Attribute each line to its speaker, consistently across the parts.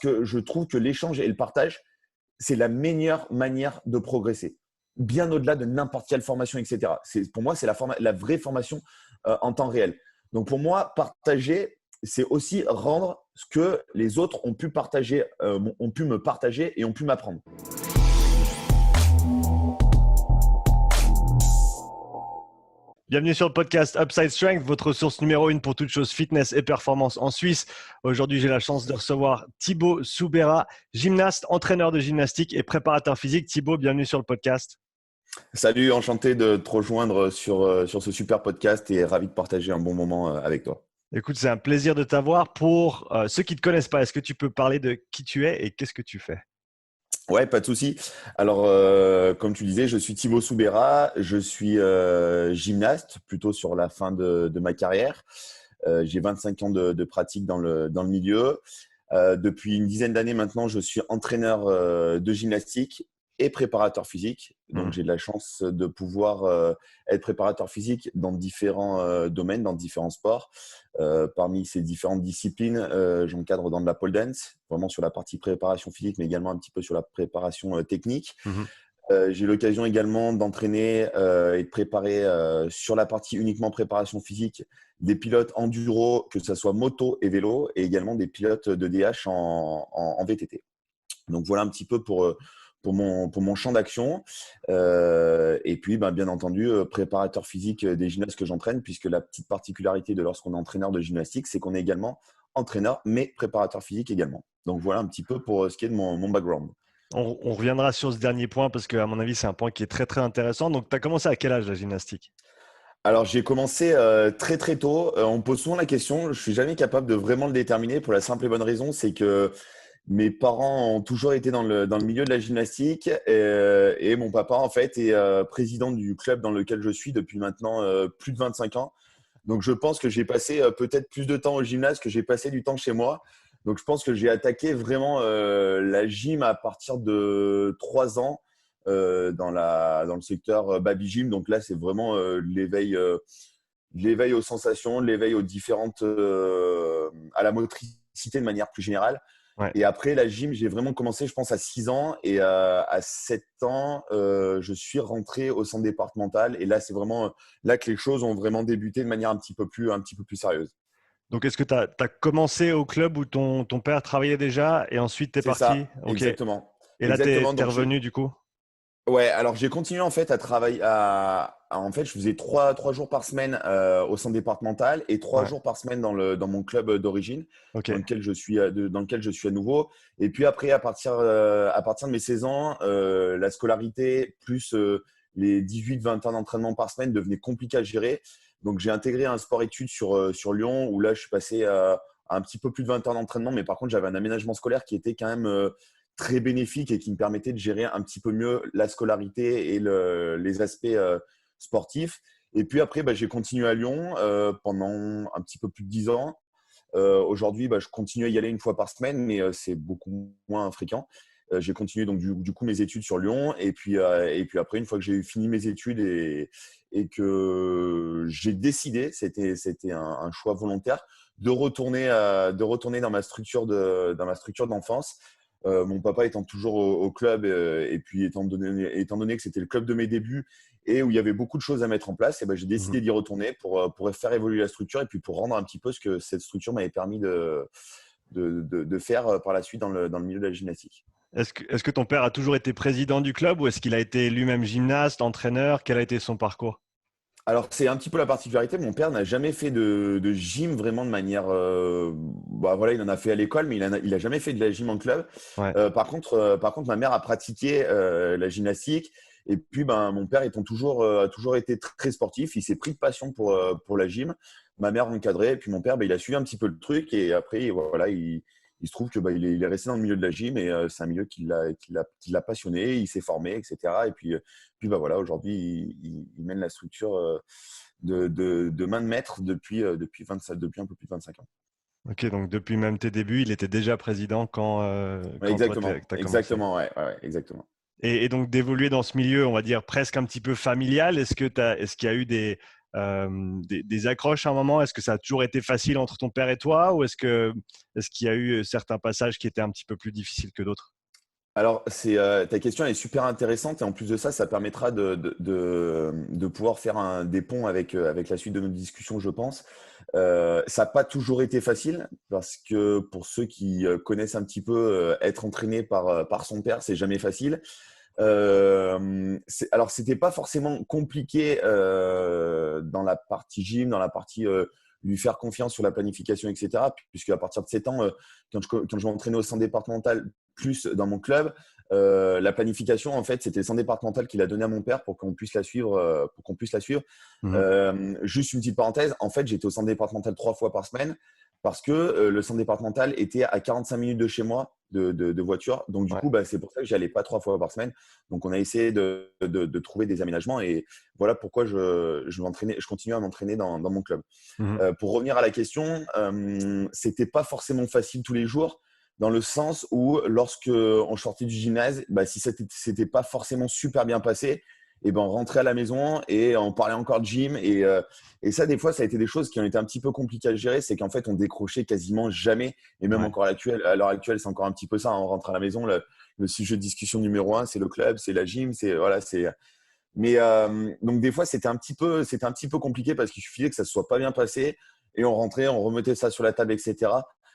Speaker 1: que je trouve que l'échange et le partage, c'est la meilleure manière de progresser, bien au-delà de n'importe quelle formation, etc. Pour moi, c'est la vraie formation en temps réel. Donc, pour moi, partager, c'est aussi rendre ce que les autres ont pu partager, ont pu me partager et ont pu m'apprendre.
Speaker 2: Bienvenue sur le podcast Upside Strength, votre source numéro 1 pour toutes choses fitness et performance en Suisse. Aujourd'hui, j'ai la chance de recevoir Thibaut Soubera, gymnaste, entraîneur de gymnastique et préparateur physique. Thibaut, bienvenue sur le podcast.
Speaker 1: Salut, enchanté de te rejoindre sur ce super podcast et ravi de partager un bon moment avec toi.
Speaker 2: Écoute, c'est un plaisir de t'avoir. Pour ceux qui ne te connaissent pas, est-ce que tu peux parler de qui tu es et qu'est-ce que tu fais ?
Speaker 1: Ouais, pas de souci. Alors, comme tu disais, je suis Thibaut Soubera, je suis gymnaste, plutôt sur la fin de ma carrière. J'ai 25 ans de pratique dans le milieu. Depuis une dizaine d'années maintenant, je suis entraîneur de gymnastique et préparateur physique. Donc, j'ai de la chance de pouvoir être préparateur physique dans différents domaines, dans différents sports. Parmi ces différentes disciplines, j'encadre dans de la pole dance, vraiment sur la partie préparation physique, mais également un petit peu sur la préparation technique. J'ai l'occasion également d'entraîner et de préparer sur la partie uniquement préparation physique des pilotes enduro, que ce soit moto et vélo, et également des pilotes de DH en VTT. Donc voilà un petit peu pour mon champ d'action. Et puis, bien entendu, préparateur physique des gymnastes que j'entraîne, puisque la petite particularité de lorsqu'on est entraîneur de gymnastique, c'est qu'on est également entraîneur, mais préparateur physique également. Donc voilà un petit peu pour ce qui est de mon background.
Speaker 2: On reviendra sur ce dernier point parce qu'à mon avis, c'est un point qui est très, très intéressant. Donc, tu as commencé à quel âge la gymnastique ?
Speaker 1: Alors, j'ai commencé très, très tôt. On me pose souvent la question. Je ne suis jamais capable de vraiment le déterminer pour la simple et bonne raison, c'est que mes parents ont toujours été dans le milieu de la gymnastique et mon papa, en fait, est président du club dans lequel je suis depuis maintenant plus de 25 ans. Donc, je pense que j'ai passé peut-être plus de temps au gymnase que j'ai passé du temps chez moi. Donc, je pense que j'ai attaqué vraiment la gym à partir de 3 ans dans le secteur baby gym. Donc là, c'est vraiment l'éveil aux sensations, l'éveil aux différentes, à la motricité de manière plus générale.
Speaker 2: Ouais.
Speaker 1: Et après, la gym, j'ai vraiment commencé, je pense, à 6 ans. Et à 7 ans, je suis rentré au centre départemental. Et là, c'est vraiment là que les choses ont vraiment débuté de manière un petit peu plus sérieuse.
Speaker 2: Donc, est-ce que tu as commencé au club où ton père travaillait déjà et ensuite tu es
Speaker 1: C'est
Speaker 2: parti ?
Speaker 1: ça,
Speaker 2: Ok.
Speaker 1: exactement.
Speaker 2: Et là, tu
Speaker 1: Exactement.
Speaker 2: es
Speaker 1: Donc,
Speaker 2: revenu du coup ?
Speaker 1: ouais, alors j'ai continué en fait à travailler en fait, je faisais trois jours par semaine au centre départemental et 3 jours par semaine dans mon club d'origine,
Speaker 2: Ok.
Speaker 1: dans lequel je suis à nouveau. Et puis après, à partir de mes 16 ans, la scolarité plus les 18-20 ans d'entraînement par semaine devenait compliqué à gérer. Donc j'ai intégré un sport-études sur Lyon où là je suis passé à un petit peu plus de 20 ans d'entraînement, mais par contre j'avais un aménagement scolaire qui était quand même très bénéfique et qui me permettait de gérer un petit peu mieux la scolarité et les aspects sportifs. Et puis après, j'ai continué à Lyon pendant un petit peu plus de 10 ans. Aujourd'hui, je continue à y aller une fois par semaine, mais c'est beaucoup moins fréquent. J'ai continué donc du coup mes études sur Lyon. Et puis après, une fois que j'ai fini mes études et que j'ai décidé, c'était un choix volontaire, de retourner dans ma structure d'enfance. Mon papa étant toujours au club et puis étant donné que c'était le club de mes débuts et où il y avait beaucoup de choses à mettre en place, et j'ai décidé d'y retourner pour faire évoluer la structure et puis pour rendre un petit peu ce que cette structure m'avait permis de faire par la suite dans le milieu de la gymnastique.
Speaker 2: Est-ce que ton père a toujours été président du club ou est-ce qu'il a été lui-même gymnaste, entraîneur ? Quel a été son parcours ?
Speaker 1: Alors, c'est un petit peu la particularité. Mon père n'a jamais fait de gym vraiment de manière. Voilà, il en a fait à l'école, mais il a jamais fait de la gym en club.
Speaker 2: Ouais.
Speaker 1: Par contre, ma mère a pratiqué la gymnastique. Et puis, mon père a toujours été très sportif. Il s'est pris de passion pour la gym. Ma mère encadrait. Et puis, mon père, il a suivi un petit peu le truc. Et après, voilà, il se trouve que il est resté dans le milieu de la gym et c'est un milieu qui l'a passionné. Il s'est formé, etc. Et puis voilà, aujourd'hui, il mène la structure de main de maître depuis un peu plus de 25 ans.
Speaker 2: Ok, donc depuis même tes débuts, il était déjà président
Speaker 1: Ouais,
Speaker 2: quand toi, tu as commencé.
Speaker 1: exactement, ouais, exactement.
Speaker 2: Et donc d'évoluer dans ce milieu, on va dire presque un petit peu familial, est-ce qu'il y a eu des accroches à un moment? Est-ce que ça a toujours été facile entre ton père et toi ou est-ce qu'il y a eu certains passages qui étaient un petit peu plus difficiles que d'autres?
Speaker 1: Alors, ta question est super intéressante et en plus de ça, ça permettra de pouvoir faire des ponts avec la suite de notre discussion, je pense. Ça n'a pas toujours été facile parce que pour ceux qui connaissent un petit peu être entraîné par son père, c'est jamais facile. Alors, c'était pas forcément compliqué dans la partie gym, dans la partie lui faire confiance sur la planification, etc. Puisque à partir de 7 ans, quand je m'entraînais au centre départemental, plus dans mon club, la planification, en fait, c'était le centre départemental qui l'a donné à mon père pour qu'on puisse la suivre.
Speaker 2: Mhm.
Speaker 1: Juste une petite parenthèse, en fait, j'étais au centre départemental 3 fois par semaine parce que le centre départemental était à 45 minutes de chez moi de voiture. Donc, du
Speaker 2: Ouais.
Speaker 1: coup, c'est pour ça que j'allais pas 3 fois par semaine. Donc, on a essayé de trouver des aménagements et voilà pourquoi je continue à m'entraîner dans mon club.
Speaker 2: Mhm.
Speaker 1: Pour revenir à la question, c'était pas forcément facile tous les jours dans le sens où lorsque on sortait du gymnase, si c'était pas forcément super bien passé, et on rentrait à la maison et on parlait encore de gym et ça des fois ça a été des choses qui ont été un petit peu compliquées à gérer, c'est qu'en fait on décrochait quasiment jamais et même
Speaker 2: Ouais.
Speaker 1: encore à l'heure actuelle c'est encore un petit peu ça, on rentre à la maison, le sujet de discussion numéro un c'est le club, c'est la gym, c'est mais donc des fois c'était un petit peu compliqué parce qu'il suffisait que ça se soit pas bien passé et on rentrait, on remettait ça sur la table, etc.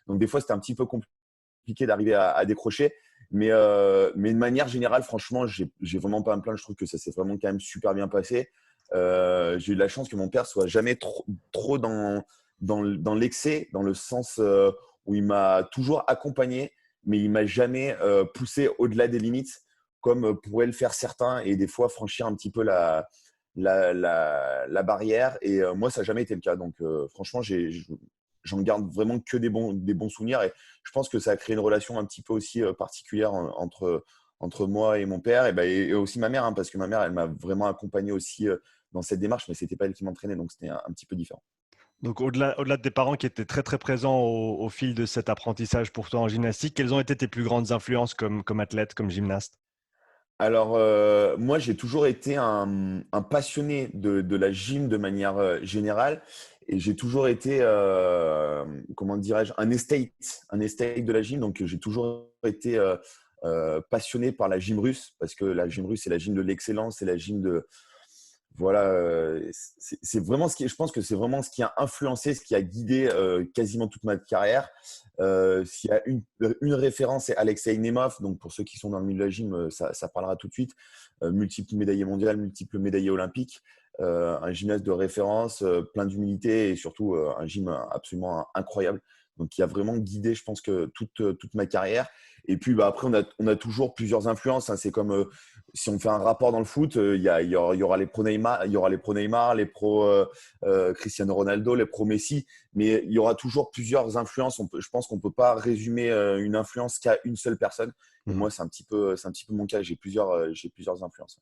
Speaker 1: Donc des fois c'était un petit peu compliqué d'arriver à décrocher, mais de manière générale, franchement, j'ai vraiment pas à me plaindre. Je trouve que ça s'est vraiment quand même super bien passé. J'ai eu de la chance que mon père soit jamais trop dans l'excès, dans le sens où il m'a toujours accompagné, mais il m'a jamais poussé au-delà des limites comme pourraient le faire certains et des fois franchir un petit peu la barrière. Et moi, ça n'a jamais été le cas. Donc, franchement, j'en garde vraiment que des bons souvenirs. Et je pense que ça a créé une relation un petit peu aussi particulière entre moi et mon père et aussi ma mère, hein, parce que ma mère, elle m'a vraiment accompagné aussi dans cette démarche, mais ce n'était pas elle qui m'entraînait, donc c'était un petit peu différent.
Speaker 2: Donc, au-delà de tes parents qui étaient très, très présents au fil de cet apprentissage pour toi en gymnastique, quelles ont été tes plus grandes influences comme athlète, comme gymnaste?
Speaker 1: Alors, moi, j'ai toujours été un passionné de la gym de manière générale et j'ai toujours été, comment dirais-je, un esthète de la gym. Donc, j'ai toujours été passionné par la gym russe parce que la gym russe, c'est la gym de l'excellence, c'est la gym de, voilà, c'est vraiment je pense que c'est vraiment ce qui a influencé, ce qui a guidé quasiment toute ma carrière. S'il y a une référence, c'est Alexei Nemov. Donc, pour ceux qui sont dans le milieu de la gym, ça parlera tout de suite. Multiple médaillé mondial, multiple médaillé olympique. Un gymnaste de référence, plein d'humilité et surtout un gym absolument incroyable. Donc, qui a vraiment guidé, je pense, que toute ma carrière. Et puis, après, on a toujours plusieurs influences, hein. C'est comme si on fait un rapport dans le foot, il y aura les pro Neymar, les pro Cristiano Ronaldo, les pro Messi, mais il y aura toujours plusieurs influences. Je pense qu'on ne peut pas résumer une influence qu'à une seule personne. Et
Speaker 2: Mhm.
Speaker 1: moi, c'est un petit peu mon cas. J'ai plusieurs influences.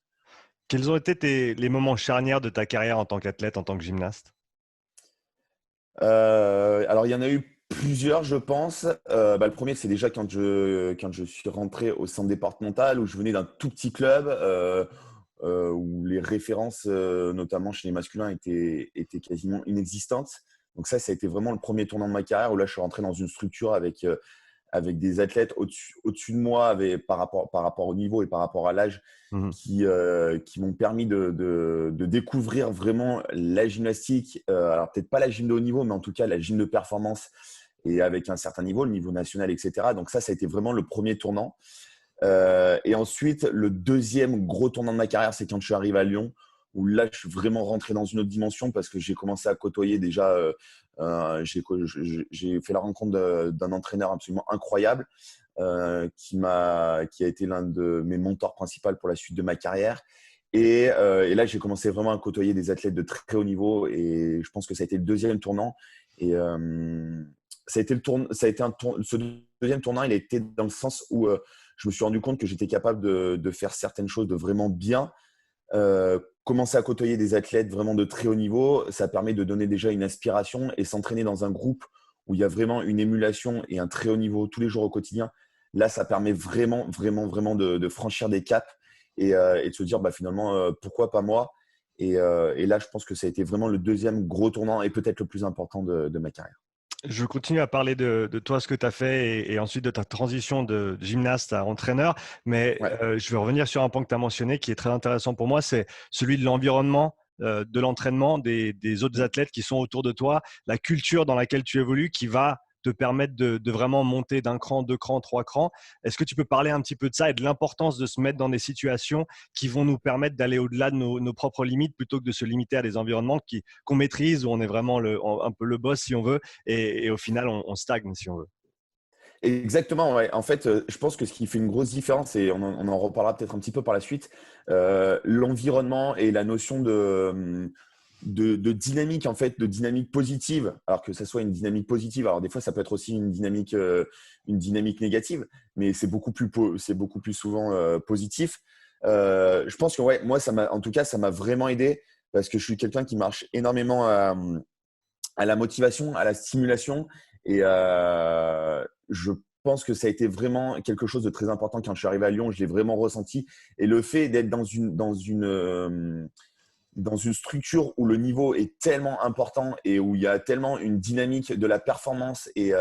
Speaker 2: Quels ont été les moments charnières de ta carrière en tant qu'athlète, en tant que gymnaste?
Speaker 1: Alors, il y en a eu plusieurs, je pense. Le premier, c'est déjà quand je suis rentré au centre départemental, où je venais d'un tout petit club, où les références, notamment chez les masculins, étaient quasiment inexistantes. Donc ça a été vraiment le premier tournant de ma carrière, où là, je suis rentré dans une structure avec des athlètes au-dessus de moi par rapport au niveau et par rapport à l'âge
Speaker 2: Mhm.
Speaker 1: qui m'ont permis de découvrir vraiment la gymnastique. Alors, peut-être pas la gym de haut niveau, mais en tout cas, la gym de performance et avec un certain niveau, le niveau national, etc. Donc, ça a été vraiment le premier tournant. Et ensuite, le deuxième gros tournant de ma carrière, c'est quand je suis arrivé à Lyon, où là, je suis vraiment rentré dans une autre dimension parce que j'ai commencé à côtoyer déjà. J'ai fait la rencontre d'un entraîneur absolument incroyable qui a été l'un de mes mentors principaux pour la suite de ma carrière. Et là, j'ai commencé vraiment à côtoyer des athlètes de très haut niveau et je pense que ça a été le deuxième tournant. Et ce deuxième tournant, il a été dans le sens où je me suis rendu compte que j'étais capable de faire certaines choses de vraiment bien. Commencer à côtoyer des athlètes vraiment de très haut niveau, ça permet de donner déjà une aspiration et s'entraîner dans un groupe où il y a vraiment une émulation et un très haut niveau tous les jours au quotidien. Là, ça permet vraiment, vraiment, vraiment de franchir des caps et de se dire finalement, pourquoi pas moi? Et là, je pense que ça a été vraiment le deuxième gros tournant et peut-être le plus important de ma carrière.
Speaker 2: Je continue à parler de toi, ce que tu as fait et ensuite de ta transition de gymnaste à entraîneur. Mais
Speaker 1: Ouais.
Speaker 2: je vais revenir sur un point que tu as mentionné qui est très intéressant pour moi, c'est celui de l'environnement, de l'entraînement, des autres athlètes qui sont autour de toi, la culture dans laquelle tu évolues qui va te permettre de vraiment monter d'un cran, deux crans, trois crans. Est-ce que tu peux parler un petit peu de ça et de l'importance de se mettre dans des situations qui vont nous permettre d'aller au-delà de nos propres limites plutôt que de se limiter à des environnements qu'on maîtrise, où on est vraiment un peu le boss si on veut, et au final, on stagne si on veut.
Speaker 1: Exactement, ouais. En fait, je pense que ce qui fait une grosse différence, et on en reparlera peut-être un petit peu par la suite, l'environnement et la notion de dynamique, en fait, de dynamique positive, alors que ça soit une dynamique positive. Alors, des fois, ça peut être aussi une dynamique négative, mais c'est beaucoup plus souvent positif. Je pense que, ouais, moi, en tout cas, ça m'a vraiment aidé parce que je suis quelqu'un qui marche énormément à la motivation, à la stimulation. Et je pense que ça a été vraiment quelque chose de très important quand je suis arrivé à Lyon. Je l'ai vraiment ressenti. Et le fait d'être dans une structure où le niveau est tellement important et où il y a tellement une dynamique de la performance et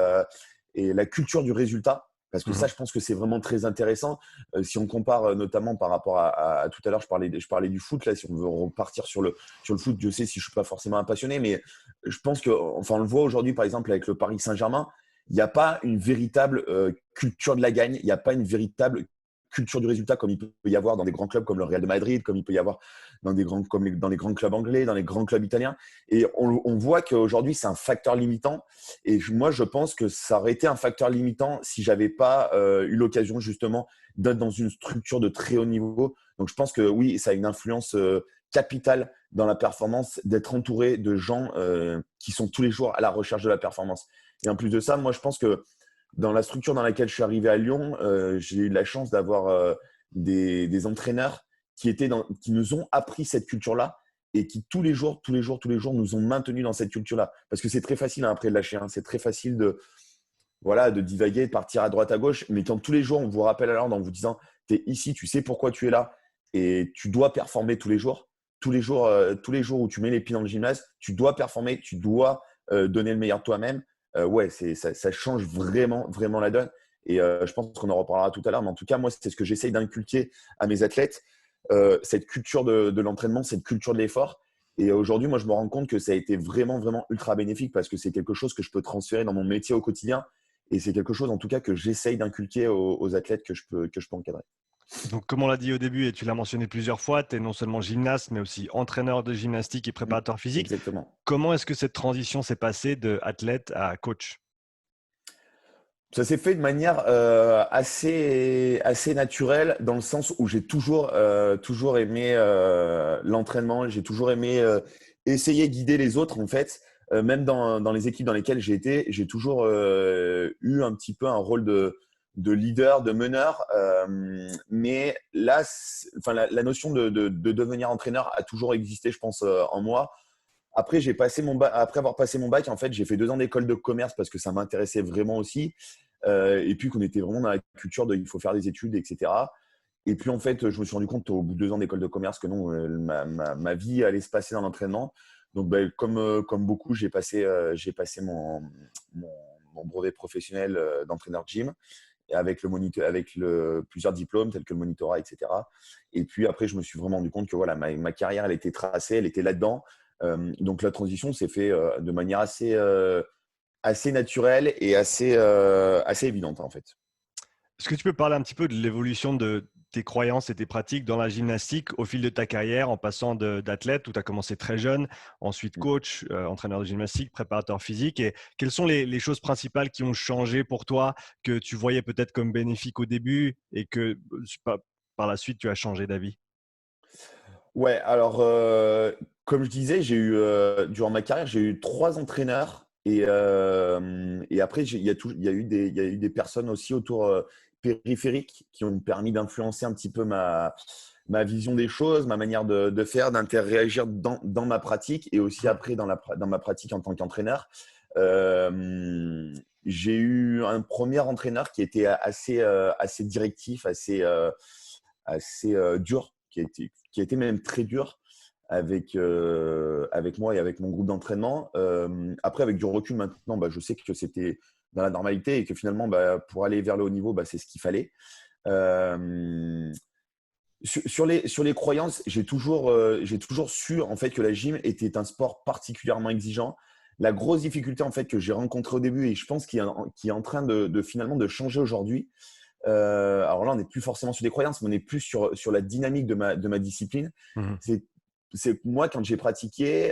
Speaker 1: la culture du résultat. Parce que ça,
Speaker 2: Mhm.
Speaker 1: je pense que c'est vraiment très intéressant. Si on compare notamment par rapport à tout à l'heure, je parlais du foot. Là, si on veut repartir sur le foot, je sais si je ne suis pas forcément un passionné, mais je pense que, enfin, on le voit aujourd'hui, par exemple, avec le Paris Saint-Germain, il n'y a pas une véritable culture de la gagne. Il n'y a pas une véritable culture du résultat comme il peut y avoir dans des grands clubs comme le Real de Madrid, comme il peut y avoir dans dans les grands clubs anglais, dans les grands clubs italiens. Et on voit qu'aujourd'hui, c'est un facteur limitant. Et moi, je pense que ça aurait été un facteur limitant si j'avais pas eu l'occasion justement d'être dans une structure de très haut niveau. Donc, je pense que oui, ça a une influence capitale dans la performance d'être entouré de gens qui sont tous les jours à la recherche de la performance. Et en plus de ça, moi, je pense que dans la structure dans laquelle je suis arrivé à Lyon, j'ai eu la chance d'avoir des entraîneurs qui nous ont appris cette culture-là et qui tous les jours, nous ont maintenus dans cette culture-là. Parce que c'est très facile hein, après de lâcher. Hein. C'est très facile de divaguer, de partir à droite, à gauche. Mais quand tous les jours, on vous rappelle à l'ordre en vous disant, tu es ici, tu sais pourquoi tu es là et tu dois performer tous les jours. Tous les jours où tu mets les pieds dans le gymnase, tu dois performer, tu dois donner le meilleur de toi-même. Ouais, ça change vraiment, vraiment la donne. Et je pense qu'on en reparlera tout à l'heure. Mais en tout cas, moi, c'est ce que j'essaye d'inculquer à mes athlètes. Cette culture de l'entraînement, cette culture de l'effort. Et aujourd'hui, moi, je me rends compte que ça a été vraiment, vraiment ultra bénéfique parce que c'est quelque chose que je peux transférer dans mon métier au quotidien. Et c'est quelque chose, en tout cas, que j'essaye d'inculquer aux athlètes que je peux encadrer.
Speaker 2: Donc, comme on l'a dit au début et tu l'as mentionné plusieurs fois, tu es non seulement gymnaste, mais aussi entraîneur de gymnastique et préparateur physique.
Speaker 1: Exactement.
Speaker 2: Comment est-ce que cette transition s'est passée de athlète à coach?
Speaker 1: Ça s'est fait de manière assez naturelle dans le sens où j'ai toujours aimé l'entraînement, j'ai toujours aimé essayer de guider les autres en fait. Même dans les équipes dans lesquelles j'ai été, j'ai toujours eu un petit peu un rôle de leader, de meneur. Mais là, enfin, la notion de devenir entraîneur a toujours existé, je pense, en moi. Après, après avoir passé mon bac, en fait, j'ai fait 2 ans d'école de commerce parce que ça m'intéressait vraiment aussi. Et puis qu'on était vraiment dans la culture de il faut faire des études, etc. Et puis en fait, je me suis rendu compte au bout de 2 ans d'école de commerce que non, ma vie allait se passer dans l'entraînement. Donc, ben, comme beaucoup, j'ai passé mon, mon brevet professionnel d'entraîneur gym et avec plusieurs diplômes tels que le monitorat, etc. Et puis après, je me suis vraiment rendu compte que voilà, ma carrière, elle était tracée, elle était là-dedans. Donc la transition s'est fait de manière assez naturelle et assez évidente en fait.
Speaker 2: Est-ce que tu peux parler un petit peu de l'évolution de tes croyances et tes pratiques dans la gymnastique au fil de ta carrière, en passant d'athlète où tu as commencé très jeune, ensuite coach, entraîneur de gymnastique, préparateur physique, et quelles sont les choses principales qui ont changé pour toi, que tu voyais peut-être comme bénéfiques au début et que par la suite tu as changé d'avis?
Speaker 1: Ouais, alors comme je disais, durant ma carrière, j'ai eu 3 entraîneurs et après il y a eu des personnes aussi autour périphériques qui ont permis d'influencer un petit peu ma vision des choses, ma manière de faire, d'interréagir dans ma pratique et aussi après dans ma pratique en tant qu'entraîneur. Euh, j'ai eu un premier entraîneur qui était assez directif, assez dur, qui a été même très dur. avec moi et avec mon groupe d'entraînement. Après, avec du recul maintenant, je sais que c'était dans la normalité et que finalement, pour aller vers le haut niveau, c'est ce qu'il fallait. Euh, sur les croyances, j'ai toujours su en fait que la gym était un sport particulièrement exigeant. La grosse difficulté en fait que j'ai rencontrée au début et je pense qui est en train de finalement de changer aujourd'hui. Alors là, on n'est plus forcément sur des croyances, mais on est plus sur la dynamique de ma discipline.
Speaker 2: Mhm.
Speaker 1: C'est moi quand j'ai pratiqué,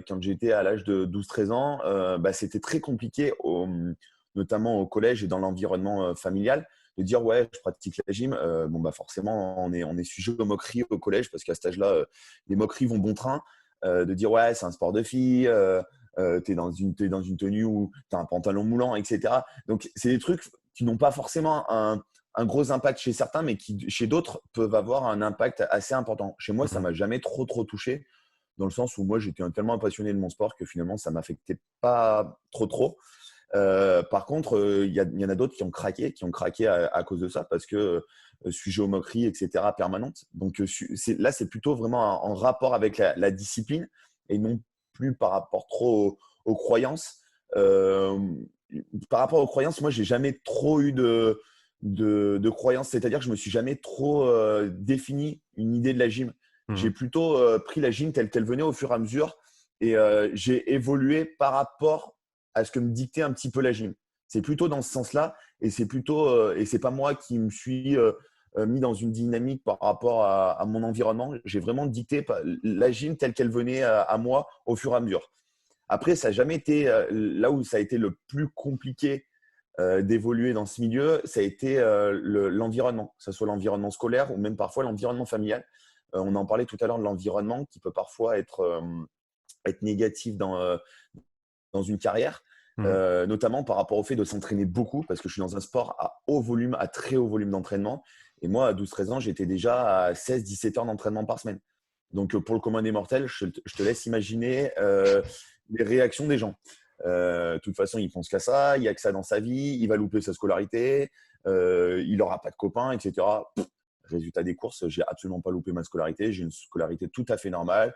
Speaker 1: quand j'étais à l'âge de 12-13 ans, c'était très compliqué, notamment au collège et dans l'environnement familial de dire ouais je pratique la gym, forcément on est sujet aux moqueries au collège parce qu'à cet âge-là les moqueries vont bon train, de dire ouais c'est un sport de filles, t'es dans une tenue où t'as un pantalon moulant, etc. Donc c'est des trucs qui n'ont pas forcément un gros impact chez certains mais qui chez d'autres peuvent avoir un impact assez important. Chez moi ça
Speaker 2: Mhm.
Speaker 1: m'a jamais trop touché dans le sens où moi j'étais tellement passionné de mon sport que finalement ça m'affectait pas trop. Par contre, il y en a d'autres qui ont craqué à cause de ça parce que sujet aux moqueries, etc., permanente. Donc là, c'est plutôt vraiment en rapport avec la discipline et non plus par rapport trop aux croyances. Euh, Par rapport aux croyances, moi, j'ai jamais trop eu de croyances, c'est-à-dire que je me suis jamais trop défini une idée de la gym. J'ai
Speaker 2: Mhm.
Speaker 1: plutôt pris la gym telle qu'elle venait au fur et à mesure et j'ai évolué par rapport à ce que me dictait un petit peu la gym. C'est plutôt dans ce sens-là et c'est pas moi qui me suis mis dans une dynamique par rapport à mon environnement. J'ai vraiment dicté la gym telle qu'elle venait à moi au fur et à mesure. Après, ça n'a jamais été là où ça a été le plus compliqué d'évoluer dans ce milieu, ça a été l'environnement, que ce soit l'environnement scolaire ou même parfois l'environnement familial. On en parlait tout à l'heure de l'environnement qui peut parfois être négatif dans une carrière,
Speaker 2: Mhm.
Speaker 1: notamment par rapport au fait de s'entraîner beaucoup, parce que je suis dans un sport à haut volume, à très haut volume d'entraînement. Et moi, à 12-13 ans, j'étais déjà à 16-17 heures d'entraînement par semaine. Donc, pour le commun des mortels, je te laisse imaginer les réactions des gens. De toute façon, il pense qu'à ça, il n'y a que ça dans sa vie, il va louper sa scolarité, il n'aura pas de copains, etc. Résultat des courses, j'ai absolument pas loupé ma scolarité, j'ai une scolarité tout à fait normale.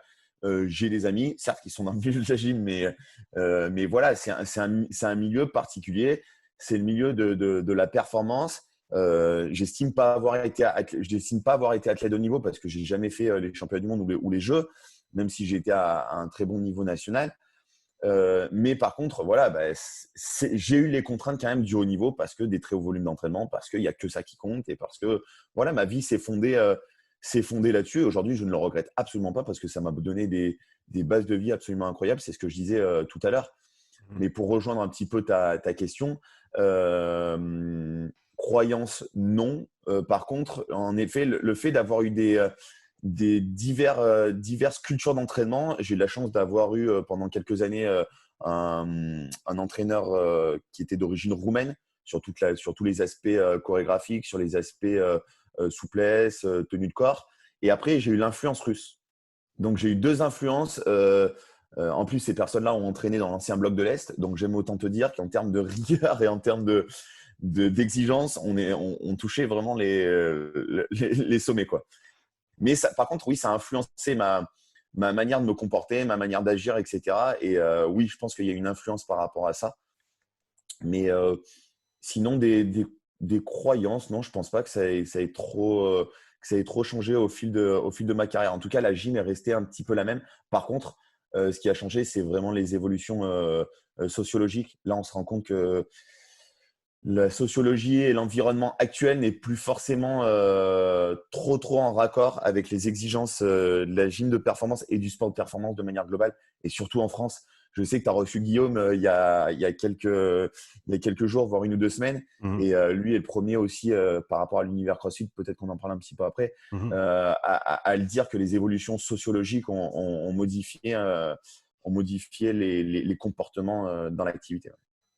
Speaker 1: J'ai des amis, certes, qui sont dans le milieu de la gym, mais voilà, c'est un milieu particulier. C'est le milieu de la performance. J'estime pas avoir été athlète de niveau parce que j'ai jamais fait les championnats du monde ou les jeux, même si j'étais à un très bon niveau national. Mais par contre, voilà, j'ai eu les contraintes quand même du haut niveau parce que des très hauts volumes d'entraînement, parce qu'il n'y a que ça qui compte et parce que voilà, ma vie s'est fondée là-dessus. Aujourd'hui, je ne le regrette absolument pas parce que ça m'a donné des bases de vie absolument incroyables. C'est ce que je disais tout à l'heure.
Speaker 2: Mhm.
Speaker 1: Mais pour rejoindre un petit peu ta question, croyance, non. Par contre, en effet, le fait d'avoir eu diverses cultures d'entraînement. J'ai eu la chance d'avoir eu pendant quelques années un entraîneur qui était d'origine roumaine sur tous les aspects chorégraphiques, sur les aspects souplesse, tenue de corps. Et après, j'ai eu l'influence russe. Donc, j'ai eu deux influences. En plus, ces personnes-là ont entraîné dans l'ancien bloc de l'Est. Donc, j'aime autant te dire qu'en termes de rigueur et en termes d'exigence, on touchait vraiment les sommets, quoi. Mais ça, par contre, oui, ça a influencé ma manière de me comporter, ma manière d'agir, etc. Et oui, je pense qu'il y a une influence par rapport à ça. Mais sinon, des croyances, non, je pense pas que que ça ait trop changé au fil de ma carrière. En tout cas, la gym est restée un petit peu la même. Par contre, ce qui a changé, c'est vraiment les évolutions sociologiques. Là, on se rend compte que la sociologie et l'environnement actuel n'est plus forcément trop en raccord avec les exigences de la gym de performance et du sport de performance de manière globale, et surtout en France. Je sais que tu as reçu Guillaume il y a quelques jours, voire une ou deux semaines,
Speaker 2: Mhm.
Speaker 1: et lui est le premier aussi par rapport à l'univers CrossFit, peut-être qu'on en parle un petit peu après,
Speaker 2: Mhm.
Speaker 1: à le dire que les évolutions sociologiques ont modifié les comportements dans l'activité.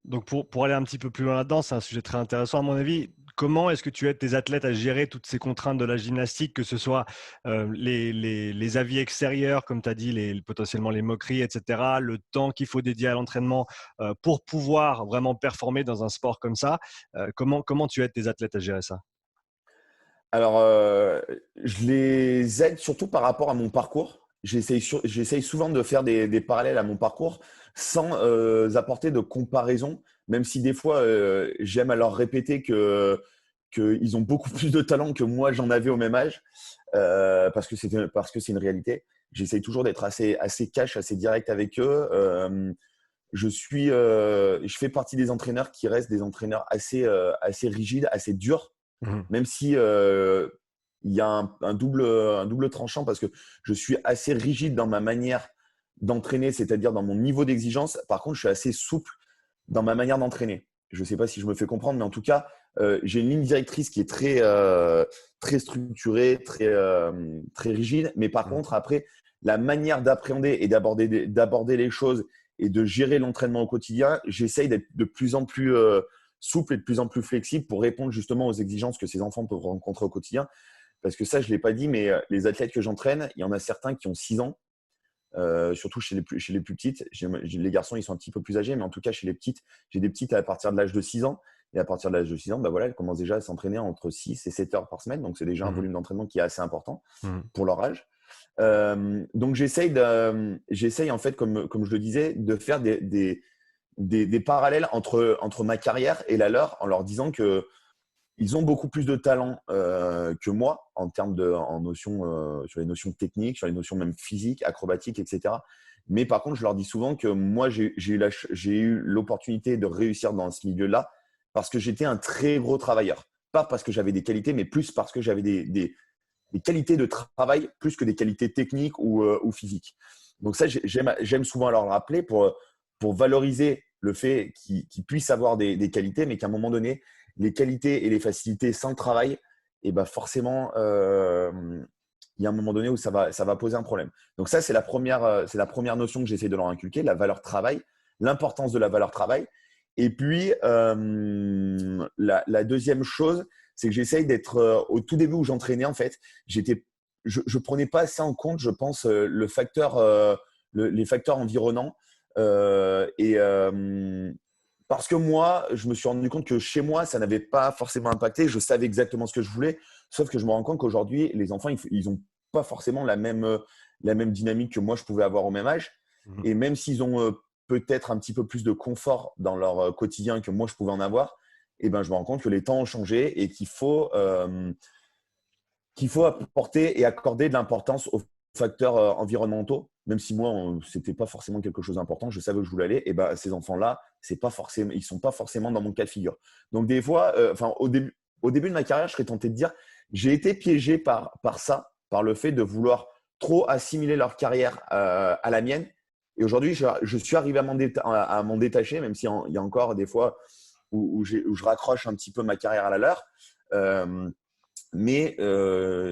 Speaker 2: Donc pour aller un petit peu plus loin là-dedans, c'est un sujet très intéressant à mon avis. Comment est-ce que tu aides tes athlètes à gérer toutes ces contraintes de la gymnastique, que ce soit les avis extérieurs, comme tu as dit, potentiellement les moqueries, etc., le temps qu'il faut dédier à l'entraînement pour pouvoir vraiment performer dans un sport comme ça. Comment tu aides tes athlètes à gérer ça?
Speaker 1: Alors, je les aide surtout par rapport à mon parcours j'essaye souvent de faire des parallèles à mon parcours sans apporter de comparaison, même si des fois, j'aime à leur répéter qu'ils ont beaucoup plus de talent que moi j'en avais au même âge, parce que c'est une réalité. J'essaye toujours d'être assez cash, assez direct avec eux. Je fais partie des entraîneurs qui restent des entraîneurs assez rigides, assez durs,
Speaker 2: Mhm.
Speaker 1: même si il y a un double tranchant parce que je suis assez rigide dans ma manière d'entraîner, c'est-à-dire dans mon niveau d'exigence. Par contre, je suis assez souple dans ma manière d'entraîner. Je ne sais pas si je me fais comprendre, mais en tout cas, j'ai une ligne directrice qui est très structurée, très rigide. Mais par
Speaker 2: Mhm.
Speaker 1: contre, après, la manière d'appréhender et d'aborder les choses et de gérer l'entraînement au quotidien, j'essaye d'être de plus en plus souple et de plus en plus flexible pour répondre justement aux exigences que ces enfants peuvent rencontrer au quotidien. Parce que ça, je ne l'ai pas dit, mais les athlètes que j'entraîne, il y en a certains qui ont 6 ans, surtout chez les plus petites. Les garçons, ils sont un petit peu plus âgés, mais en tout cas, chez les petites, j'ai des petites à partir de l'âge de 6 ans. Et à partir de l'âge de 6 ans, bah voilà, elles commencent déjà à s'entraîner entre 6 et 7 heures par semaine. Donc, c'est déjà un
Speaker 2: Mhm.
Speaker 1: volume d'entraînement qui est assez important
Speaker 2: Mhm.
Speaker 1: pour leur âge. Donc, j'essaye en fait, comme je le disais, de faire des parallèles entre ma carrière et la leur en leur disant que ils ont beaucoup plus de talent que moi en termes en notions, sur les notions techniques, sur les notions même physiques, acrobatiques, etc. Mais par contre, je leur dis souvent que moi, j'ai eu l'opportunité de réussir dans ce milieu-là parce que j'étais un très gros travailleur. Pas parce que j'avais des qualités, mais plus parce que j'avais des qualités de travail plus que des qualités techniques ou physiques. Donc ça, j'aime souvent leur rappeler pour valoriser le fait qu'ils puissent avoir des qualités, mais qu'à un moment donné, les qualités et les facilités sans le travail, et ben forcément, il y a un moment donné où ça va poser un problème. Donc ça, c'est la première notion que j'essaie de leur inculquer, la valeur travail, l'importance de la valeur travail. Et puis, la deuxième chose, c'est que j'essaye d'être au tout début où j'entraînais, en fait, je prenais pas assez en compte, je pense, les facteurs environnants. Parce que moi, je me suis rendu compte que chez moi, ça n'avait pas forcément impacté. Je savais exactement ce que je voulais, sauf que je me rends compte qu'aujourd'hui, les enfants, ils n'ont pas forcément la même dynamique que moi, je pouvais avoir au même âge.
Speaker 2: Mhm.
Speaker 1: Et même s'ils ont peut-être un petit peu plus de confort dans leur quotidien que moi, je pouvais en avoir, eh ben, je me rends compte que les temps ont changé et qu'il faut apporter et accorder de l'importance aux facteurs environnementaux, même si moi, ce n'était pas forcément quelque chose d'important, je savais où je voulais aller, et ben, ces enfants-là, ils ne sont pas forcément dans mon cas de figure. Donc des fois, au début de ma carrière, je serais tenté de dire, j'ai été piégé par ça, par le fait de vouloir trop assimiler leur carrière à la mienne. Et aujourd'hui, je suis arrivé à m'en détacher, même s'il y a encore des fois où je raccroche un petit peu ma carrière à la leur. Mais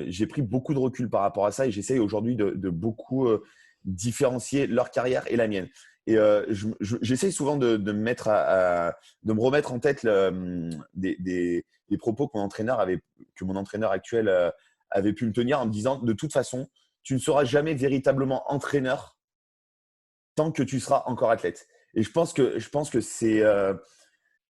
Speaker 1: j'ai pris beaucoup de recul par rapport à ça et j'essaye aujourd'hui de beaucoup différencier leur carrière et la mienne. Et j'essaye souvent de me remettre en tête des propos que mon entraîneur actuel avait pu me tenir en me disant de toute façon, tu ne seras jamais véritablement entraîneur tant que tu seras encore athlète. Et je pense que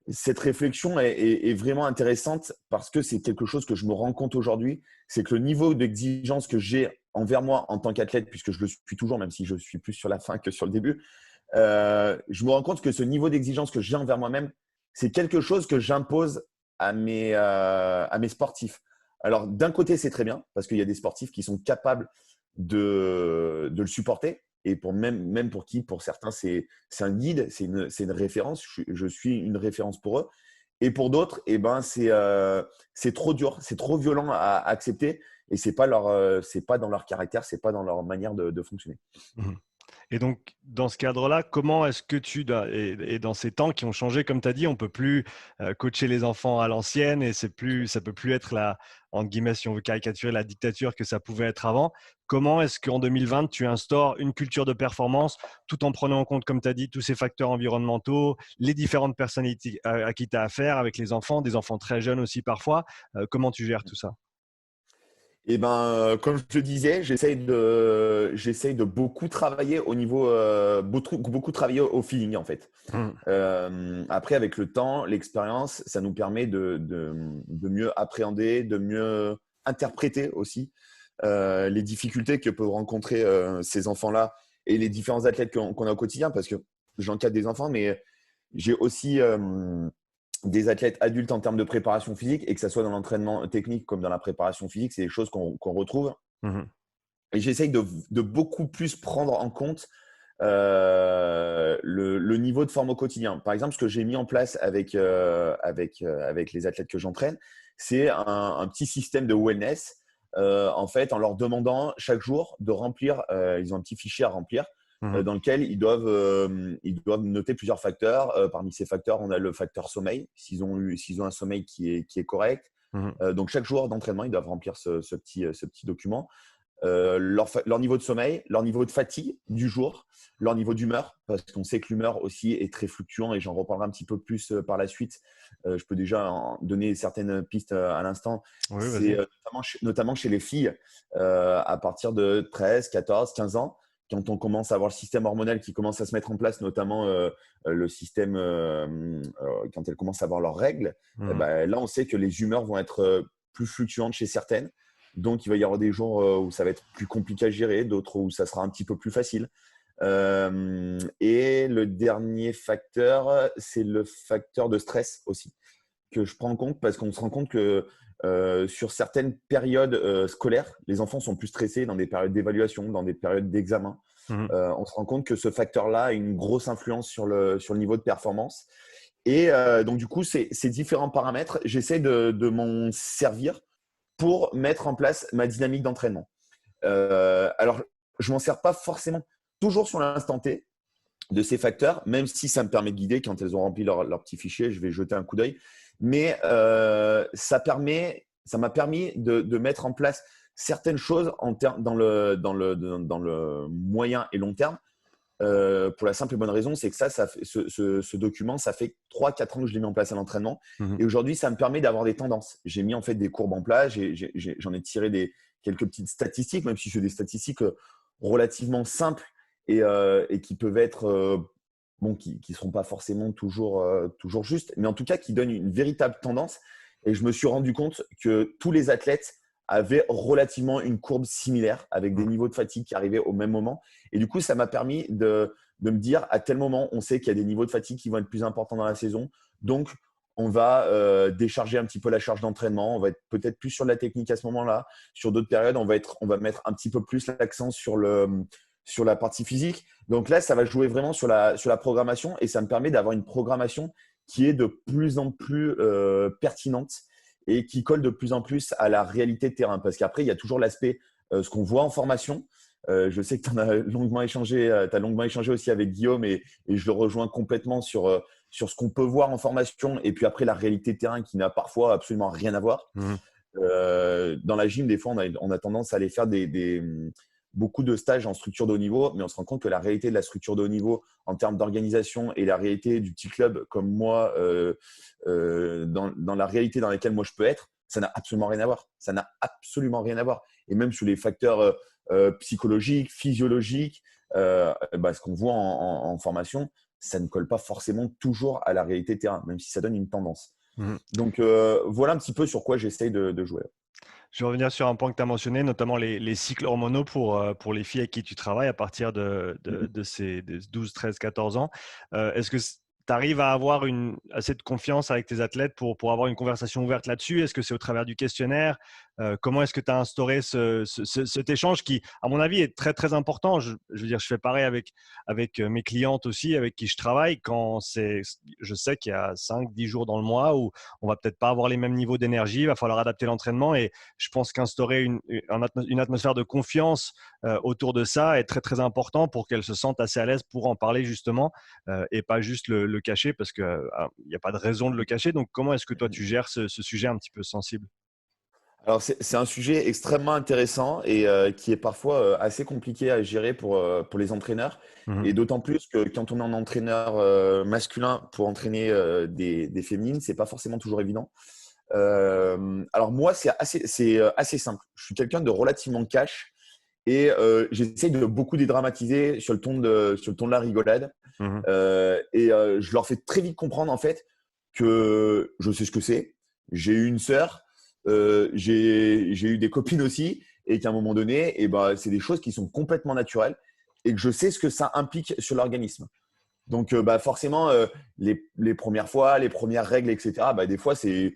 Speaker 1: cette réflexion est vraiment intéressante parce que c'est quelque chose que je me rends compte aujourd'hui, c'est que le niveau d'exigence que j'ai envers moi en tant qu'athlète, puisque je le suis toujours, même si je suis plus sur la fin que sur le début, je me rends compte que ce niveau d'exigence que j'ai envers moi-même, c'est quelque chose que j'impose à mes sportifs. Alors, d'un côté, c'est très bien parce qu'il y a des sportifs qui sont capables de le supporter. Et même pour qui, pour certains, c'est un guide, c'est une référence. Je suis une référence pour eux. Et pour d'autres, eh ben, c'est trop dur, c'est trop violent à accepter. Et c'est pas dans leur caractère, c'est pas dans leur manière de fonctionner.
Speaker 2: Mhm. Et donc, dans ce cadre-là, comment est-ce que et dans ces temps qui ont changé, comme tu as dit, on peut plus coacher les enfants à l'ancienne et ça peut plus être entre guillemets, si on veut caricaturer la dictature que ça pouvait être avant. Comment est-ce qu'en 2020, tu instaures une culture de performance tout en prenant en compte, comme tu as dit, tous ces facteurs environnementaux, les différentes personnalités à qui tu as affaire avec les enfants, des enfants très jeunes aussi parfois. Comment tu gères tout ça?
Speaker 1: Et ben, comme je te disais, j'essaye de beaucoup travailler au niveau, beaucoup travailler au feeling en fait.
Speaker 2: Mhm.
Speaker 1: Après, avec le temps, l'expérience, ça nous permet de mieux appréhender, de mieux interpréter aussi les difficultés que peuvent rencontrer ces enfants-là et les différents athlètes qu'on a au quotidien, parce que j'encadre des enfants, mais j'ai aussi des athlètes adultes en termes de préparation physique, et que ce soit dans l'entraînement technique comme dans la préparation physique, c'est des choses qu'on retrouve. Et j'essaye de beaucoup plus prendre en compte le niveau de forme au quotidien. Par exemple, ce que j'ai mis en place avec les athlètes que j'entraîne, c'est un petit système de wellness. En fait, en leur demandant chaque jour de remplir, ils ont un petit fichier à remplir dans lequel ils doivent noter plusieurs facteurs. Parmi ces facteurs, on a le facteur sommeil, s'ils ont un sommeil qui est correct. Donc, chaque jour d'entraînement, ils doivent remplir ce petit document. Leur niveau de sommeil, leur niveau de fatigue du jour, leur niveau d'humeur, parce qu'on sait que l'humeur aussi est très fluctuant, et j'en reparlerai un petit peu plus par la suite. Je peux déjà en donner certaines pistes à l'instant.
Speaker 2: Oui,
Speaker 1: C'est
Speaker 2: vas-y.
Speaker 1: notamment chez les filles, à partir de 13, 14, 15 ans, quand on commence à avoir le système hormonal qui commence à se mettre en place, notamment le système quand elles commencent à avoir leurs règles. Là, on sait que les humeurs vont être plus fluctuantes chez certaines. Donc, il va y avoir des jours où ça va être plus compliqué à gérer, d'autres où ça sera un petit peu plus facile. Et le dernier facteur, c'est le facteur de stress aussi, que je prends en compte, parce qu'on se rend compte que sur certaines périodes scolaires, les enfants sont plus stressés dans des périodes d'évaluation, dans des périodes d'examen. On se rend compte que ce facteur-là a une grosse influence sur le niveau de performance. Et donc, du coup, ces différents paramètres, j'essaie de m'en servir pour mettre en place ma dynamique d'entraînement. Alors, je ne m'en sers pas forcément toujours sur l'instant T de ces facteurs, même si ça me permet de guider. Quand elles ont rempli leur petit fichier, je vais jeter un coup d'œil. Mais ça m'a permis de mettre en place certaines choses dans le moyen et long terme. Pour la simple et bonne raison, c'est que ce document, ça fait 3-4 ans que je l'ai mis en place à l'entraînement. Et aujourd'hui, ça me permet d'avoir des tendances. J'ai mis en fait des courbes en place, j'en ai tiré quelques petites statistiques, même si c'est des statistiques relativement simples et qui peuvent être, qui ne seront pas forcément toujours justes, mais en tout cas qui donnent une véritable tendance. Et je me suis rendu compte que tous les athlètes avaient relativement une courbe similaire, avec des niveaux de fatigue qui arrivaient au même moment. Et du coup, ça m'a permis de me dire, à tel moment, on sait qu'il y a des niveaux de fatigue qui vont être plus importants dans la saison. Donc, on va décharger un petit peu la charge d'entraînement. On va être peut-être plus sur la technique à ce moment-là. Sur d'autres périodes, on va mettre un petit peu plus l'accent sur la partie physique. Donc là, ça va jouer vraiment sur la programmation, et ça me permet d'avoir une programmation qui est de plus en plus pertinente et qui colle de plus en plus à la réalité de terrain. Parce qu'après, il y a toujours l'aspect, ce qu'on voit en formation. Je sais que tu as longuement échangé aussi avec Guillaume, et je le rejoins complètement sur ce qu'on peut voir en formation, et puis après la réalité de terrain qui n'a parfois absolument rien à voir. Dans la gym, des fois, on a tendance à aller faire beaucoup de stages en structure de haut niveau, mais on se rend compte que la réalité de la structure de haut niveau en termes d'organisation, et la réalité du petit club comme moi, dans la réalité dans laquelle moi je peux être, ça n'a absolument rien à voir. Ça n'a absolument rien à voir. Et même sur les facteurs psychologiques, physiologiques, ce qu'on voit en formation, ça ne colle pas forcément toujours à la réalité terrain, même si ça donne une tendance. Donc, voilà un petit peu sur quoi j'essaye de jouer.
Speaker 2: Je vais revenir sur un point que tu as mentionné, notamment les cycles hormonaux pour les filles avec qui tu travailles à partir de ces 12, 13, 14 ans. Est-ce que tu arrives à avoir assez de confiance avec tes athlètes pour avoir une conversation ouverte là-dessus? Est-ce que c'est au travers du questionnaire? Comment est-ce que tu as instauré cet échange qui, à mon avis, est très, très important? Je veux dire, je fais pareil avec mes clientes aussi, avec qui je travaille, je sais qu'il y a 5-10 jours dans le mois où on va peut-être pas avoir les mêmes niveaux d'énergie, il va falloir adapter l'entraînement, et je pense qu'instaurer une atmosphère de confiance autour de ça est très, très important pour qu'elles se sentent assez à l'aise pour en parler justement, et pas juste le cacher, parce qu'il n'y a pas de raison de le cacher. Donc, comment est-ce que toi, tu gères ce sujet un petit peu sensible?
Speaker 1: Alors, c'est un sujet extrêmement intéressant, et qui est parfois assez compliqué à gérer pour les entraîneurs. Et d'autant plus que quand on est un entraîneur masculin pour entraîner des féminines, c'est pas forcément toujours évident. Alors moi, c'est assez simple. Je suis quelqu'un de relativement cash, et j'essaye de beaucoup dédramatiser sur le ton de la rigolade. Je leur fais très vite comprendre en fait que je sais ce que c'est. J'ai eu une sœur, j'ai eu des copines aussi, et qu'à un moment donné, c'est des choses qui sont complètement naturelles et que je sais ce que ça implique sur l'organisme. Donc, forcément, les premières fois, les premières règles, etc., des fois, c'est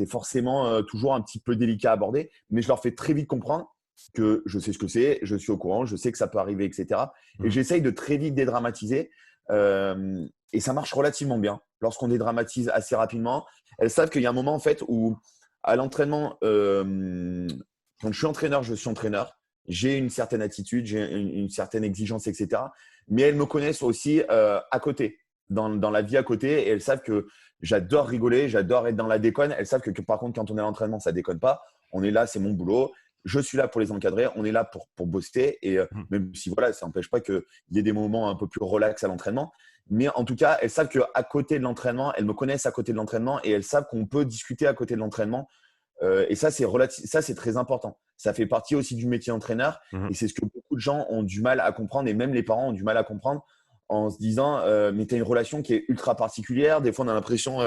Speaker 1: forcément toujours un petit peu délicat à aborder, mais je leur fais très vite comprendre que je sais ce que c'est, je suis au courant, je sais que ça peut arriver, etc. Et j'essaye de très vite dédramatiser. Et ça marche relativement bien. Lorsqu'on dédramatise assez rapidement, elles savent qu'il y a un moment en fait où à l'entraînement, quand je suis entraîneur, je suis entraîneur. J'ai une certaine attitude, j'ai une certaine exigence, etc. Mais elles me connaissent aussi à côté, dans la vie à côté. Et elles savent que j'adore rigoler, j'adore être dans la déconne. Elles savent que par contre, quand on est à l'entraînement, ça ne déconne pas. On est là, c'est mon boulot. Je suis là pour les encadrer. On est là pour booster. Et même si voilà, ça n'empêche pas qu'il y ait des moments un peu plus relax à l'entraînement. Mais en tout cas, elles savent qu'à côté de l'entraînement, elles me connaissent à côté de l'entraînement et elles savent qu'on peut discuter à côté de l'entraînement. Et ça, c'est très important. Ça fait partie aussi du métier d'entraîneur. Et c'est ce que beaucoup de gens ont du mal à comprendre, et même les parents ont du mal à comprendre en se disant mais tu as une relation qui est ultra particulière. Des fois, on a l'impression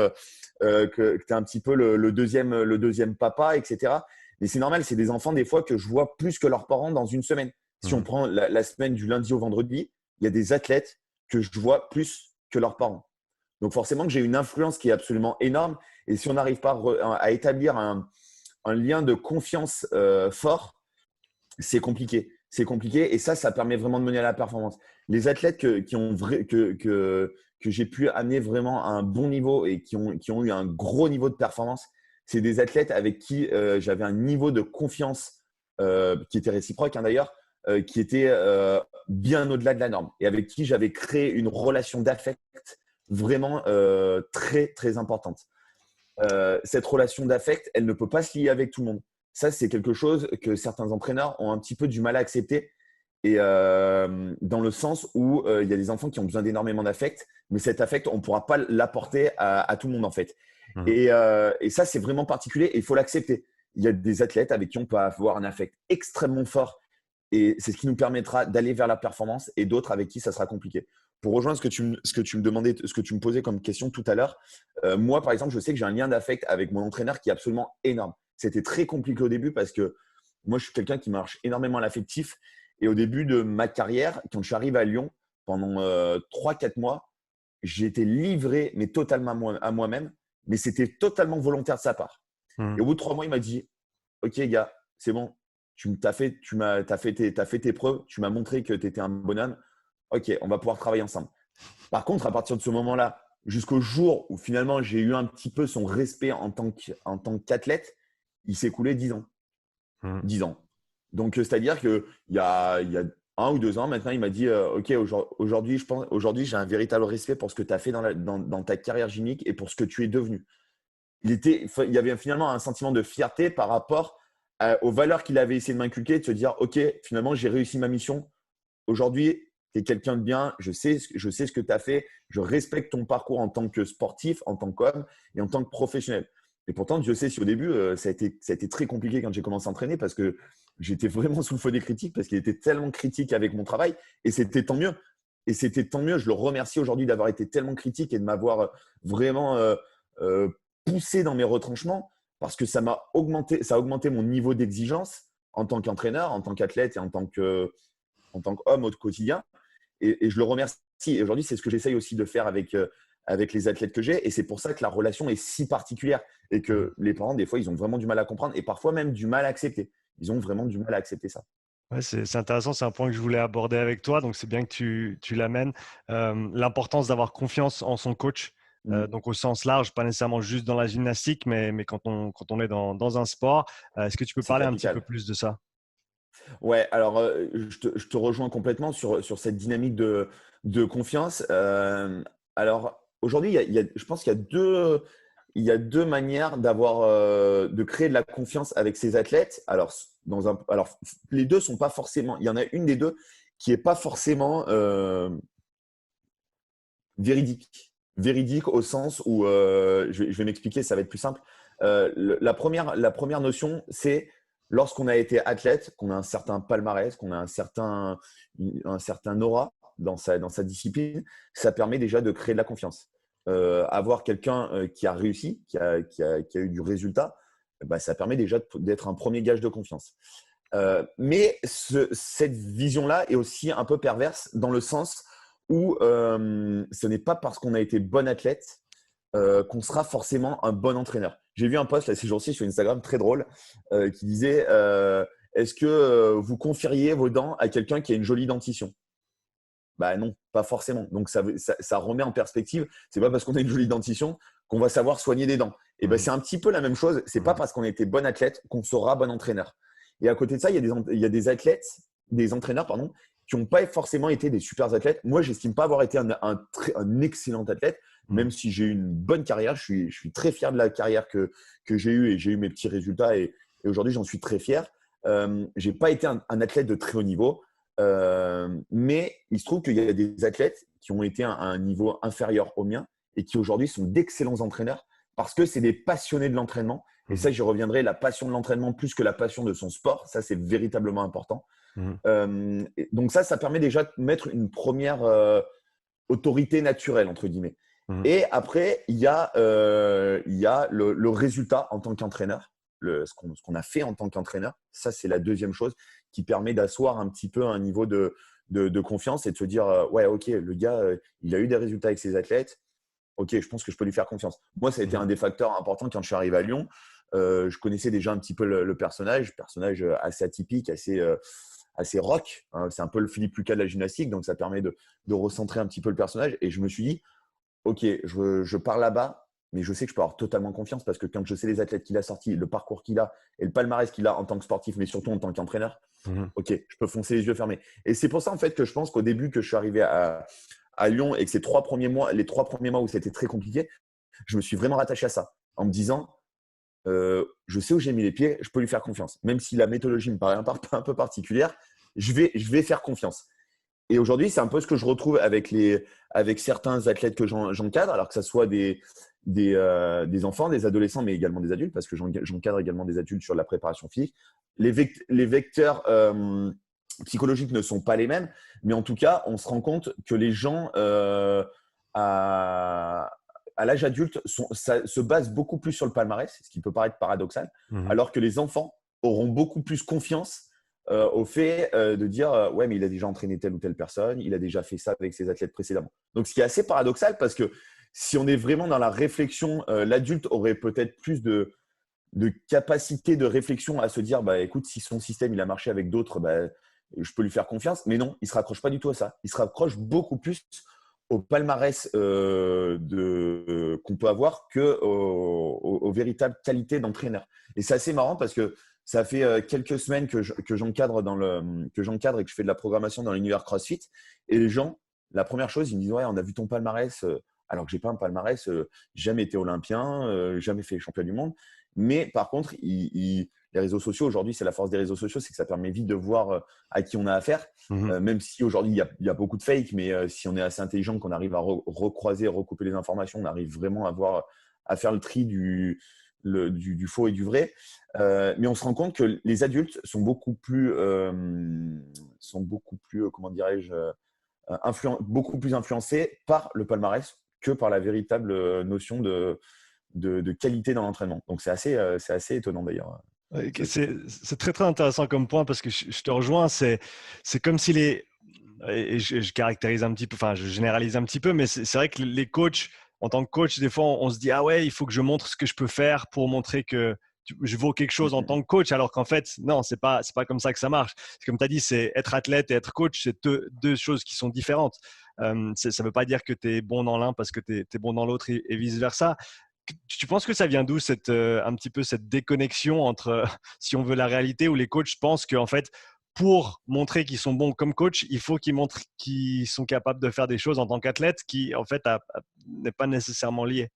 Speaker 1: que tu es un petit peu le deuxième papa, etc. Mais c'est normal, c'est des enfants des fois que je vois plus que leurs parents dans une semaine. Si on prend la semaine du lundi au vendredi, il y a des athlètes que je vois plus que leurs parents. Donc forcément que j'ai une influence qui est absolument énorme. Et si on n'arrive pas à établir un lien de confiance fort, c'est compliqué. C'est compliqué et ça permet vraiment de mener à la performance. Les athlètes que j'ai pu amener vraiment à un bon niveau et qui ont eu un gros niveau de performance, c'est des athlètes avec qui j'avais un niveau de confiance qui était réciproque d'ailleurs, qui était bien au-delà de la norme et avec qui j'avais créé une relation d'affect vraiment très, très importante. Cette relation d'affect, elle ne peut pas se lier avec tout le monde. Ça, c'est quelque chose que certains entraîneurs ont un petit peu du mal à accepter. Et dans le sens où il y a des enfants qui ont besoin d'énormément d'affect, mais cet affect, on ne pourra pas l'apporter à tout le monde en fait. Et ça, c'est vraiment particulier et il faut l'accepter. Il y a des athlètes avec qui on peut avoir un affect extrêmement fort et c'est ce qui nous permettra d'aller vers la performance et d'autres avec qui ça sera compliqué. Pour rejoindre ce que tu me demandais, ce que tu me posais comme question tout à l'heure, moi, par exemple, je sais que j'ai un lien d'affect avec mon entraîneur qui est absolument énorme. C'était très compliqué au début parce que moi, je suis quelqu'un qui marche énormément à l'affectif. Et au début de ma carrière, quand je suis arrivé à Lyon, pendant 3-4 mois, j'ai été livré, mais totalement à moi-même. Mais c'était totalement volontaire de sa part. Et au bout de 3 mois, il m'a dit « Ok, gars, c'est bon. T'as fait tes preuves. Tu m'as montré que tu étais un bonhomme. Ok, on va pouvoir travailler ensemble. » Par contre, à partir de ce moment-là, jusqu'au jour où finalement j'ai eu un petit peu son respect en tant qu'athlète, il s'est écoulé 10 ans. 10 ans. Donc, c'est-à-dire qu'il y a 1 ou 2 ans, maintenant, il m'a dit Ok, aujourd'hui, j'ai un véritable respect pour ce que tu as fait dans ta carrière gymnique et pour ce que tu es devenu. Il y avait finalement un sentiment de fierté par rapport aux valeurs qu'il avait essayé de m'inculquer, de se dire Ok, finalement, j'ai réussi ma mission. Aujourd'hui, tu es quelqu'un de bien, je sais ce que tu as fait, je respecte ton parcours en tant que sportif, en tant qu'homme et en tant que professionnel. Et pourtant, Dieu sait si au début, ça a été très compliqué quand j'ai commencé à entraîner parce que j'étais vraiment sous le feu des critiques parce qu'il était tellement critique avec mon travail et c'était tant mieux. Et c'était tant mieux. Je le remercie aujourd'hui d'avoir été tellement critique et de m'avoir vraiment poussé dans mes retranchements parce que ça a augmenté mon niveau d'exigence en tant qu'entraîneur, en tant qu'athlète et en tant qu'homme au quotidien. Et je le remercie. Et aujourd'hui, c'est ce que j'essaye aussi de faire avec les athlètes que j'ai. Et c'est pour ça que la relation est si particulière et que les parents, des fois, ils ont vraiment du mal à comprendre et parfois même du mal à accepter. Ils ont vraiment du mal à accepter ça.
Speaker 2: Ouais, c'est intéressant, c'est un point que je voulais aborder avec toi, donc c'est bien que tu l'amènes. L'importance d'avoir confiance en son coach, donc au sens large, pas nécessairement juste dans la gymnastique, mais quand on est dans un sport. Est-ce que tu peux
Speaker 1: C'est
Speaker 2: parler un petit peu
Speaker 1: capital.
Speaker 2: plus de ça?
Speaker 1: Ouais, alors je te rejoins complètement sur cette dynamique de confiance. Alors aujourd'hui, je pense qu'il y a deux manières de créer de la confiance avec ses athlètes. Alors les deux sont pas forcément. Il y en a une des deux qui est pas forcément véridique. Véridique au sens où je vais m'expliquer, ça va être plus simple. La première notion, c'est lorsqu'on a été athlète, qu'on a un certain palmarès, qu'on a un certain aura dans sa discipline, ça permet déjà de créer de la confiance. Avoir quelqu'un qui a réussi, qui a eu du résultat, ça permet déjà d'être un premier gage de confiance. Mais cette vision-là est aussi un peu perverse dans le sens où ce n'est pas parce qu'on a été bon athlète qu'on sera forcément un bon entraîneur. J'ai vu un post là, ces jours-ci sur Instagram très drôle qui disait est-ce que vous confieriez vos dents à quelqu'un qui a une jolie dentition? Bah non, pas forcément. Donc ça remet en perspective. C'est pas parce qu'on a une jolie dentition qu'on va savoir soigner des dents. Et ben c'est un petit peu la même chose. C'est pas parce qu'on a été bon athlète qu'on sera bon entraîneur. Et à côté de ça, il y a des athlètes, des entraîneurs, pardon, qui n'ont pas forcément été des super athlètes. Moi, j'estime pas avoir été un excellent athlète, même si j'ai eu une bonne carrière. Je suis très fier de la carrière que j'ai eue et j'ai eu mes petits résultats. Et aujourd'hui, j'en suis très fier. J'ai pas été un athlète de très haut niveau. Mais il se trouve qu'il y a des athlètes qui ont été à un niveau inférieur au mien et qui aujourd'hui sont d'excellents entraîneurs parce que c'est des passionnés de l'entraînement. Et ça, j'y reviendrai, la passion de l'entraînement plus que la passion de son sport, ça c'est véritablement important. Donc ça permet déjà de mettre une première autorité naturelle, entre guillemets. Et après, il y a le résultat en tant qu'entraîneur, ce qu'on a fait en tant qu'entraîneur. Ça, c'est la deuxième chose qui permet d'asseoir un petit peu un niveau de confiance et de se dire ouais, ok, le gars, il a eu des résultats avec ses athlètes. Ok, je pense que je peux lui faire confiance. Moi, ça a été un des facteurs importants quand je suis arrivé à Lyon. Je connaissais déjà un petit peu le personnage assez atypique, assez rock. Hein. C'est un peu le Philippe Lucas de la gymnastique, donc ça permet de recentrer un petit peu le personnage. Et je me suis dit, ok, je pars là-bas, mais je sais que je peux avoir totalement confiance parce que quand je sais les athlètes qu'il a sortis, le parcours qu'il a et le palmarès qu'il a en tant que sportif, mais surtout en tant qu'entraîneur, ok, je peux foncer les yeux fermés. Et c'est pour ça en fait que je pense qu'au début que je suis arrivé à Lyon et que les 3 premiers mois où c'était très compliqué, je me suis vraiment rattaché à ça en me disant je sais où j'ai mis les pieds, je peux lui faire confiance. Même si la méthodologie me paraît un peu particulière, je vais faire confiance. Et aujourd'hui, c'est un peu ce que je retrouve avec certains athlètes que j'encadre, alors que ce soit des enfants, des adolescents, mais également des adultes, parce que j'encadre également des adultes sur la préparation physique. Les vecteurs psychologiques ne sont pas les mêmes, mais en tout cas, on se rend compte que les gens à l'âge adulte se basent beaucoup plus sur le palmarès, ce qui peut paraître paradoxal, alors que les enfants auront beaucoup plus confiance au fait de dire ouais, mais il a déjà entraîné telle ou telle personne, il a déjà fait ça avec ses athlètes précédemment. Donc, ce qui est assez paradoxal parce que si on est vraiment dans la réflexion, l'adulte aurait peut-être plus de capacité de réflexion à se dire bah, écoute, si son système il a marché avec d'autres, bah, je peux lui faire confiance. Mais non, il ne se raccroche pas du tout à ça. Il se raccroche beaucoup plus au palmarès qu'on peut avoir qu'aux véritables qualités d'entraîneur. Et c'est assez marrant parce que ça fait quelques semaines que j'encadre et que je fais de la programmation dans l'univers CrossFit. Et les gens, la première chose, ils me disent ouais, on a vu ton palmarès, alors que j'ai pas un palmarès, jamais été olympien, jamais fait champion du monde. Mais par contre, les réseaux sociaux, aujourd'hui, c'est la force des réseaux sociaux, c'est que ça permet vite de voir à qui on a affaire. Même si aujourd'hui, il y a beaucoup de fake, mais si on est assez intelligent, qu'on arrive à recroiser, recouper les informations, on arrive vraiment à faire le tri du faux et du vrai. Mais on se rend compte que les adultes sont beaucoup plus comment dirais-je, beaucoup plus influencés par le palmarès que par la véritable notion de qualité dans l'entraînement. Donc, c'est assez étonnant d'ailleurs.
Speaker 2: C'est très, très intéressant comme point parce que je te rejoins. C'est comme si et je caractérise un petit peu, enfin, je généralise un petit peu, mais c'est vrai que les coachs, en tant que coach, des fois, on se dit, ah ouais, il faut que je montre ce que je peux faire pour montrer que je vaux quelque chose en tant que coach, alors qu'en fait, non, c'est pas comme ça que ça marche. Comme tu as dit, c'est être athlète et être coach, c'est deux choses qui sont différentes. Ça ne veut pas dire que tu es bon dans l'un parce que tu es bon dans l'autre et vice-versa. Tu penses que ça vient d'où un petit peu cette déconnexion entre, si on veut, la réalité où les coachs pensent qu'en fait, pour montrer qu'ils sont bons comme coach, il faut qu'ils montrent qu'ils sont capables de faire des choses en tant qu'athlète qui, en fait, n'est pas nécessairement lié.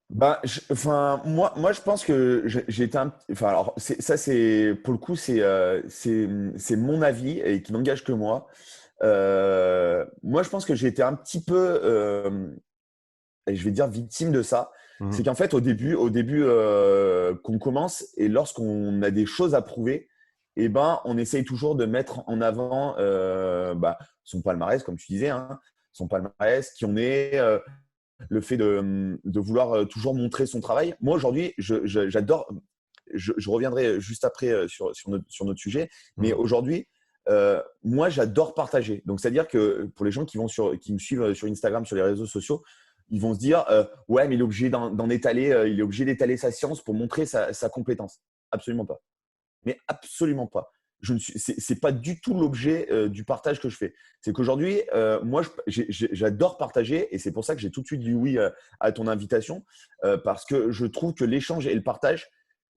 Speaker 1: Moi, je pense que j'ai été enfin, alors, ça, c'est pour le coup, c'est mon avis et qui n'engage que moi. Moi, je pense que j'ai été un petit peu, et je vais dire victime de ça. C'est qu'en fait, au début qu'on commence et lorsqu'on a des choses à prouver, eh ben, on essaye toujours de mettre en avant son palmarès, comme tu disais, hein, son palmarès, qui on est, le fait de vouloir toujours montrer son travail. Moi, aujourd'hui, j'adore. je reviendrai juste après sur notre sujet. Mais
Speaker 2: Mhm.
Speaker 1: aujourd'hui, moi, j'adore partager. Donc, c'est-à-dire que pour les gens qui me suivent sur Instagram, sur les réseaux sociaux, ils vont se dire ouais, mais il est obligé d'en étaler, il est obligé d'étaler sa science pour montrer sa compétence. Absolument pas. Mais absolument pas. C'est pas du tout l'objet du partage que je fais. C'est qu'aujourd'hui, moi, j'adore partager et c'est pour ça que j'ai tout de suite dit oui à ton invitation parce que je trouve que l'échange et le partage,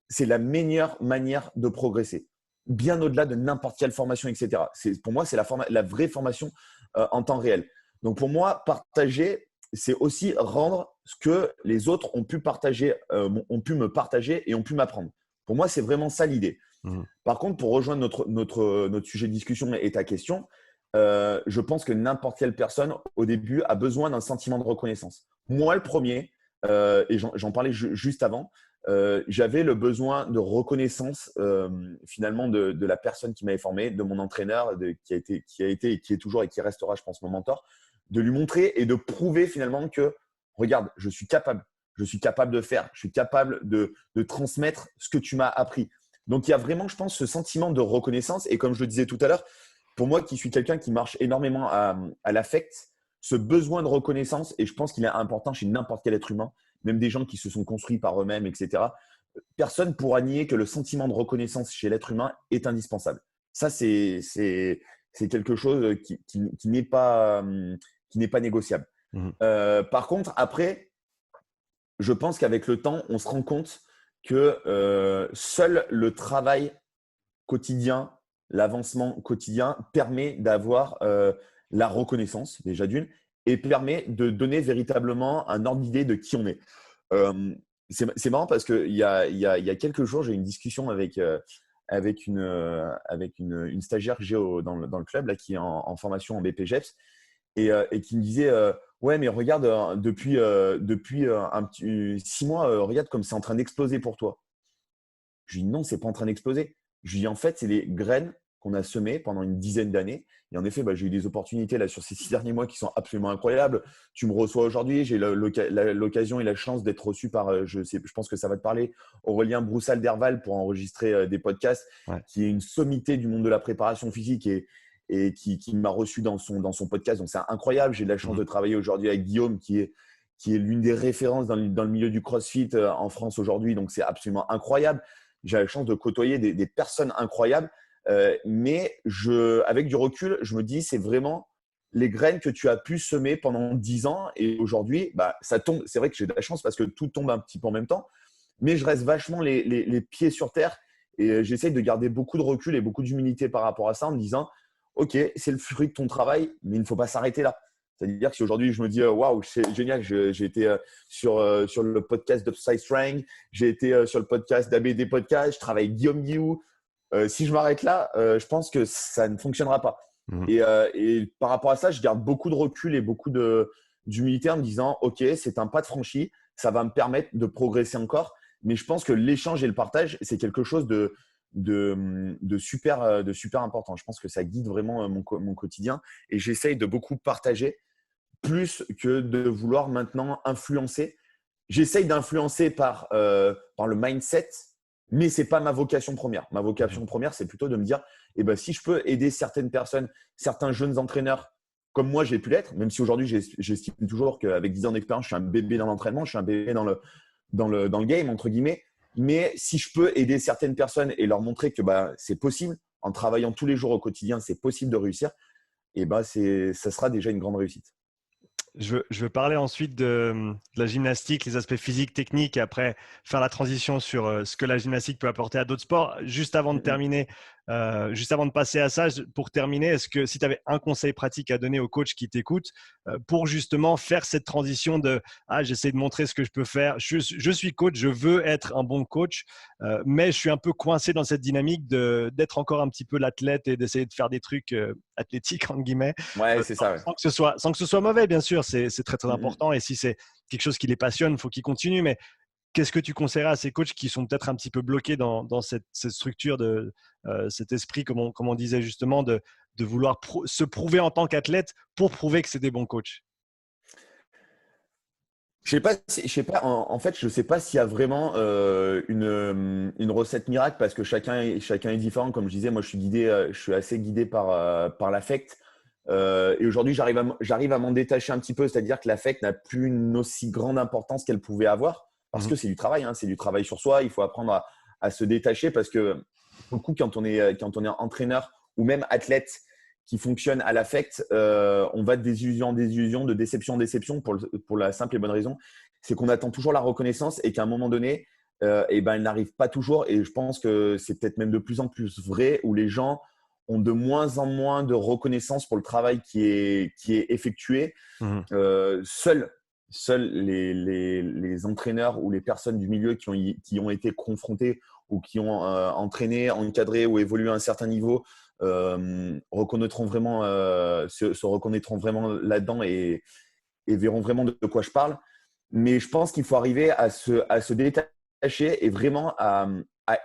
Speaker 1: c'est la meilleure manière de progresser, bien au-delà de n'importe quelle formation, etc. Pour moi, c'est la vraie formation en temps réel. Donc, pour moi, partager, c'est aussi rendre ce que les autres ont pu partager, ont pu me partager et ont pu m'apprendre. Pour moi, c'est vraiment ça l'idée.
Speaker 2: Mhm.
Speaker 1: Par contre, pour rejoindre notre sujet de discussion et ta question, je pense que n'importe quelle personne, au début, a besoin d'un sentiment de reconnaissance. Moi, le premier, et j'en parlais juste avant, j'avais le besoin de reconnaissance finalement de la personne qui m'avait formé, de mon entraîneur, qui a été et qui est toujours et qui restera, je pense, mon mentor, de lui montrer et de prouver finalement que, regarde, je suis capable de faire, je suis capable de transmettre ce que tu m'as appris. Donc, il y a vraiment, je pense, ce sentiment de reconnaissance. Et comme je le disais tout à l'heure, pour moi qui suis quelqu'un qui marche énormément à l'affect, ce besoin de reconnaissance, et je pense qu'il est important chez n'importe quel être humain, même des gens qui se sont construits par eux-mêmes, etc. Personne ne pourra nier que le sentiment de reconnaissance chez l'être humain est indispensable. Ça, c'est quelque chose qui n'est pas négociable.
Speaker 2: Mhm.
Speaker 1: Par contre, après, je pense qu'avec le temps, on se rend compte que seul le travail quotidien, l'avancement quotidien permet d'avoir la reconnaissance, déjà d'une, et permet de donner véritablement un ordre d'idée de qui on est. C'est marrant parce qu'il y a quelques jours, j'ai eu une discussion avec une stagiaire que j'ai dans le club là, qui est en formation en BPGEPS et qui me disait ouais, mais regarde, depuis 6 mois, regarde comme c'est en train d'exploser pour toi. Je lui dis non, c'est pas en train d'exploser. Je lui dis en fait, c'est les graines qu'on a semées pendant une dizaine d'années. Et en effet, j'ai eu des opportunités là sur ces 6 derniers mois qui sont absolument incroyables. Tu me reçois aujourd'hui, j'ai l'occasion et la chance d'être reçu par, je pense que ça va te parler, Aurélien Broussal-Derval pour enregistrer des podcasts,
Speaker 2: Ouais.
Speaker 1: qui est une sommité du monde de la préparation physique et qui m'a reçu dans son podcast. Donc c'est incroyable. J'ai de la chance
Speaker 2: Mhm.
Speaker 1: de travailler aujourd'hui avec Guillaume qui est l'une des références dans le milieu du CrossFit en France aujourd'hui. Donc c'est absolument incroyable. J'ai la chance de côtoyer des personnes incroyables. Mais avec du recul, je me dis, c'est vraiment les graines que tu as pu semer pendant 10 ans. Et aujourd'hui, ça tombe. C'est vrai que j'ai de la chance parce que tout tombe un petit peu en même temps. Mais je reste vachement les pieds sur terre. Et j'essaye de garder beaucoup de recul et beaucoup d'humilité par rapport à ça en me disant, OK, c'est le fruit de ton travail, mais il ne faut pas s'arrêter là. C'est-à-dire que si aujourd'hui je me dis waouh, c'est génial, j'ai été sur le podcast d'Upside Strength, j'ai été sur le podcast d'ABD Podcast, je travaille avec Guillaume Guillou. Si je m'arrête là, je pense que ça ne fonctionnera pas.
Speaker 2: Mhm.
Speaker 1: Et par rapport à ça, je garde beaucoup de recul et beaucoup d'humilité en me disant ok, c'est un pas de franchi, ça va me permettre de progresser encore. Mais je pense que l'échange et le partage, c'est quelque chose de super important. Je pense que ça guide vraiment mon quotidien et j'essaye de beaucoup partager plus que de vouloir maintenant influencer. J'essaye d'influencer par le mindset, mais ce n'est pas ma vocation première. Ma
Speaker 2: Mhm.
Speaker 1: vocation première, c'est plutôt de me dire, eh ben, si je peux aider certaines personnes, certains jeunes entraîneurs, comme moi j'ai pu l'être, même si aujourd'hui j'estime toujours qu'avec 10 ans d'expérience, je suis un bébé dans l'entraînement, je suis un bébé dans le game, entre guillemets. Mais si je peux aider certaines personnes et leur montrer que c'est possible, en travaillant tous les jours au quotidien, c'est possible de réussir, et ça sera déjà une grande réussite.
Speaker 2: Je veux parler ensuite de la gymnastique, les aspects physiques, techniques, et après faire la transition sur ce que la gymnastique peut apporter à d'autres sports. Juste avant de terminer, juste avant de passer à ça, pour terminer, est-ce que si tu avais un conseil pratique à donner aux coachs qui t'écoutent pour justement faire cette transition de j'essaie de montrer ce que je peux faire, je suis coach, je veux être un bon coach, mais je suis un peu coincé dans cette dynamique d'être encore un petit peu l'athlète et d'essayer de faire des trucs athlétiques, entre guillemets.
Speaker 1: Ouais, c'est ça. Ouais.
Speaker 2: Sans que ce soit mauvais, bien sûr, c'est très, très
Speaker 1: Mm, mm.
Speaker 2: important. Et si c'est quelque chose qui les passionne, il faut qu'ils continuent. Mais qu'est-ce que tu conseillerais à ces coachs qui sont peut-être un petit peu bloqués dans cette structure, cet esprit, comme on disait justement, de vouloir se prouver en tant qu'athlète pour prouver que c'est des bons coachs?
Speaker 1: Je sais pas. En fait, je sais pas s'il y a vraiment une recette miracle parce que chacun est différent. Comme je disais, moi, je suis assez guidé par l'affect. Et aujourd'hui, j'arrive à m'en détacher un petit peu. C'est-à-dire que l'affect n'a plus une aussi grande importance qu'elle pouvait avoir parce
Speaker 2: Mhm.
Speaker 1: que c'est du travail. Hein, c'est du travail sur soi. Il faut apprendre à se détacher parce que, pour le coup, quand on est entraîneur ou même athlète qui fonctionne à l'affect, on va de désillusion en désillusion, de déception en déception pour la simple et bonne raison, c'est qu'on attend toujours la reconnaissance et qu'à un moment donné, eh ben, elle n'arrive pas toujours. Et je pense que c'est peut-être même de plus en plus vrai où les gens ont de moins en moins de reconnaissance pour le travail qui est effectué.
Speaker 2: Mhm.
Speaker 1: Seuls les entraîneurs ou les personnes du milieu qui ont été confrontés ou qui ont entraîné, encadré ou évolué à un certain niveau se reconnaîtront vraiment là-dedans et verront vraiment de quoi je parle. Mais je pense qu'il faut arriver à se détacher et vraiment à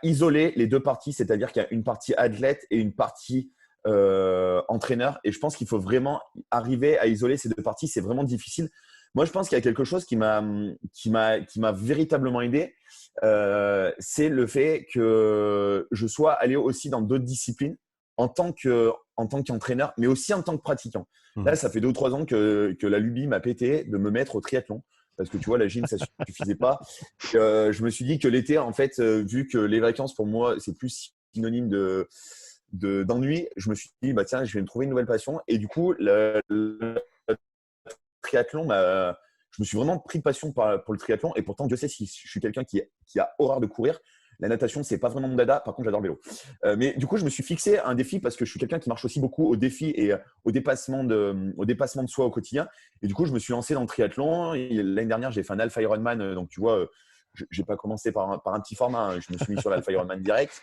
Speaker 1: isoler les deux parties, c'est-à-dire qu'il y a une partie athlète et une partie entraîneur. Et je pense qu'il faut vraiment arriver à isoler ces deux parties. C'est vraiment difficile. Moi, je pense qu'il y a quelque chose qui m'a véritablement aidé. C'est le fait que je sois allé aussi dans d'autres disciplines en tant qu'entraîneur, mais aussi en tant que pratiquant. Là,
Speaker 2: Mhm.
Speaker 1: ça fait 2 ou 3 ans que la lubie m'a pété de me mettre au triathlon. Parce que tu vois, la gym, ça ne suffisait pas. Je me suis dit que l'été, en fait, vu que les vacances, pour moi, c'est plus synonyme d'ennui, je me suis dit, bah, tiens, je vais me trouver une nouvelle passion. Et du coup, le triathlon, je me suis vraiment pris de passion pour le triathlon. Et pourtant, Dieu sait si je suis quelqu'un qui a horreur de courir. La natation, c'est pas vraiment mon dada. Par contre, j'adore le vélo. Mais du coup, je me suis fixé un défi parce que je suis quelqu'un qui marche aussi beaucoup au défi et au dépassement de soi au quotidien. Et du coup, je me suis lancé dans le triathlon. L'année dernière, j'ai fait un Alpha Ironman. Donc, tu vois, je n'ai pas commencé par un petit format. Hein. Je me suis mis sur l'Alpha Ironman direct.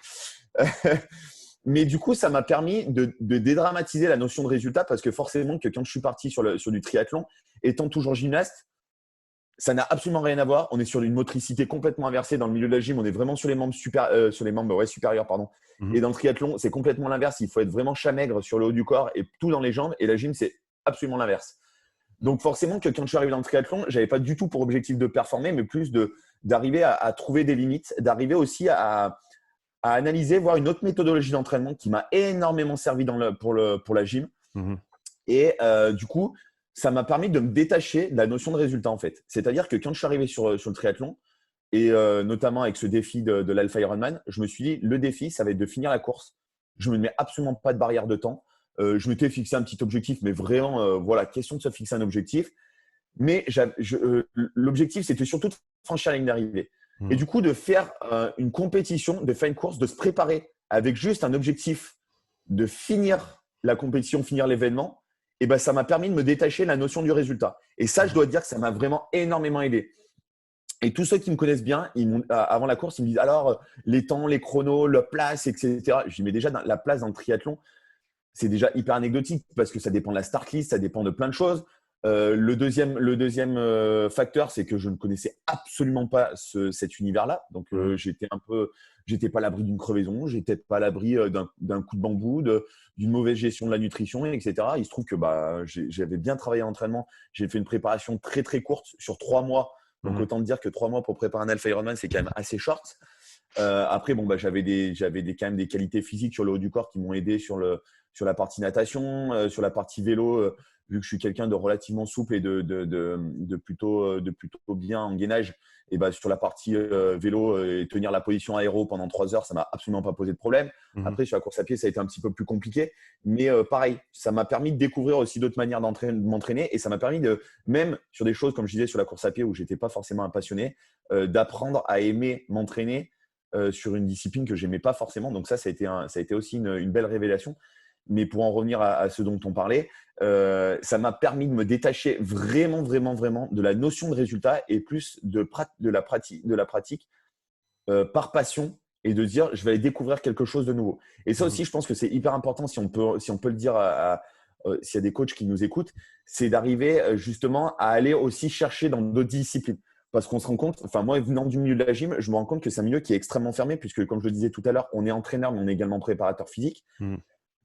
Speaker 1: Mais du coup, ça m'a permis de dédramatiser la notion de résultat parce que forcément, que quand je suis parti sur du triathlon, étant toujours gymnaste, ça n'a absolument rien à voir. On est sur une motricité complètement inversée. Dans le milieu de la gym, on est vraiment sur les membres supérieurs. Pardon.
Speaker 2: Mhm.
Speaker 1: Et dans le triathlon, c'est complètement l'inverse. Il faut être vraiment chamaigre sur le haut du corps et tout dans les jambes. Et la gym, c'est absolument l'inverse. Donc forcément que quand je suis arrivé dans le triathlon, je n'avais pas du tout pour objectif de performer, mais plus d'arriver à trouver des limites, d'arriver aussi à analyser, voir une autre méthodologie d'entraînement qui m'a énormément servi pour la gym.
Speaker 2: Mhm.
Speaker 1: Et du coup, ça m'a permis de me détacher de la notion de résultat en fait. C'est-à-dire que quand je suis arrivé sur le triathlon, et notamment avec ce défi de l'Alpha Ironman, je me suis dit, le défi, ça va être de finir la course. Je ne me mets absolument pas de barrière de temps. Je m'étais fixé un petit objectif, mais vraiment, voilà, question de se fixer un objectif. Mais l'objectif, c'était surtout de franchir la ligne d'arrivée. Et
Speaker 2: Mhm.
Speaker 1: du coup, de faire une compétition, de faire une course, de se préparer avec juste un objectif de finir la compétition, finir l'événement, et ben, ça m'a permis de me détacher de la notion du résultat. Et ça, je
Speaker 2: Mhm.
Speaker 1: dois dire que ça m'a vraiment énormément aidé. Et tous ceux qui me connaissent bien, avant la course, ils me disent alors les temps, les chronos, la place, etc. Je dis mais déjà, la place dans le triathlon, c'est déjà hyper anecdotique parce que ça dépend de la start list, ça dépend de plein de choses. Le deuxième facteur, c'est que je ne connaissais absolument pas cet univers-là. Donc,
Speaker 2: Mhm.
Speaker 1: j'étais pas à l'abri d'une crevaison, j'étais pas à l'abri d'un coup de bambou, d'une mauvaise gestion de la nutrition, etc. Il se trouve que j'avais bien travaillé en entraînement. J'ai fait une préparation très très courte sur 3 mois. Donc,
Speaker 2: Mhm.
Speaker 1: autant te dire que 3 mois pour préparer un Alpha Ironman, c'est quand même assez short. Après, bon, j'avais quand même des qualités physiques sur le haut du corps qui m'ont aidé sur la partie natation, sur la partie vélo, vu que je suis quelqu'un de relativement souple et de plutôt bien en gainage. Et bah, sur la partie vélo et tenir la position aéro pendant 3 heures, ça m'a absolument pas posé de problème.
Speaker 2: Mhm.
Speaker 1: Après, sur la course à pied, ça a été un petit peu plus compliqué. Mais pareil, ça m'a permis de découvrir aussi d'autres manières de m'entraîner. Et ça m'a permis même sur des choses, comme je disais, sur la course à pied, où j'étais pas forcément un passionné, d'apprendre à aimer m'entraîner sur une discipline que j'aimais pas forcément. Donc ça a été aussi une belle révélation. Mais pour en revenir à ce dont on parlait, ça m'a permis de me détacher vraiment, vraiment, vraiment de la notion de résultat et plus de la pratique par passion et de dire je vais aller découvrir quelque chose de nouveau. Et ça
Speaker 2: Mhm.
Speaker 1: aussi, je pense que c'est hyper important si on peut le dire s'il y a des coachs qui nous écoutent, c'est d'arriver justement à aller aussi chercher dans d'autres disciplines. Parce qu'on se rend compte, enfin moi venant du milieu de la gym, je me rends compte que c'est un milieu qui est extrêmement fermé puisque comme je le disais tout à l'heure, on est entraîneur mais on est également préparateur physique.
Speaker 2: Mhm.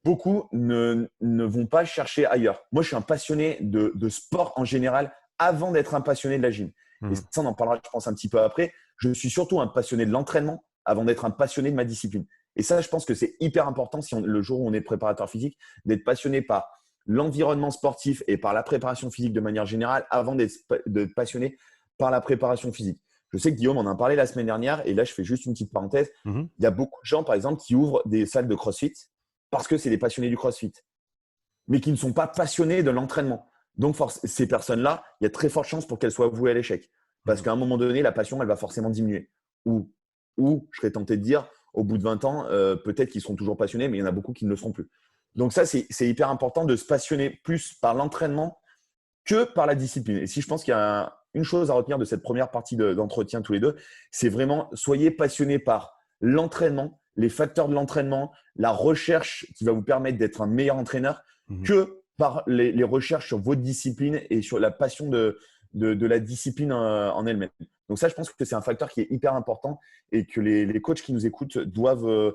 Speaker 1: Beaucoup ne vont pas chercher ailleurs. Moi, je suis un passionné de sport en général avant d'être un passionné de la gym. Et ça, on en parlera, je pense, un petit peu après. Je suis surtout un passionné de l'entraînement avant d'être un passionné de ma discipline. Et ça, je pense que c'est hyper important le jour où on est préparateur physique, d'être passionné par l'environnement sportif et par la préparation physique de manière générale avant d'être passionné par la préparation physique. Je sais que Guillaume en a parlé la semaine dernière et là, je fais juste une petite parenthèse. Il y a beaucoup de gens, par exemple, qui ouvrent des salles de CrossFit parce que c'est des passionnés du CrossFit, mais qui ne sont pas passionnés de l'entraînement. Donc, ces personnes-là, il y a très forte chance pour qu'elles soient vouées à l'échec. Parce qu'à un moment donné, la passion, elle va forcément diminuer. Ou je serais tenté de dire, au bout de 20 ans, peut-être qu'ils seront toujours passionnés, mais il y en a beaucoup qui ne le seront plus. Donc ça, c'est hyper important de se passionner plus par l'entraînement que par la discipline. Et si je pense qu'il y a une chose à retenir de cette première partie d'entretien tous les deux, c'est vraiment soyez passionnés par l'entraînement, les facteurs de l'entraînement, la recherche qui va vous permettre d'être un meilleur entraîneur que par les recherches sur votre discipline et sur la passion de la discipline en elle-même. Donc ça, je pense que c'est un facteur qui est hyper important et que les coachs qui nous écoutent doivent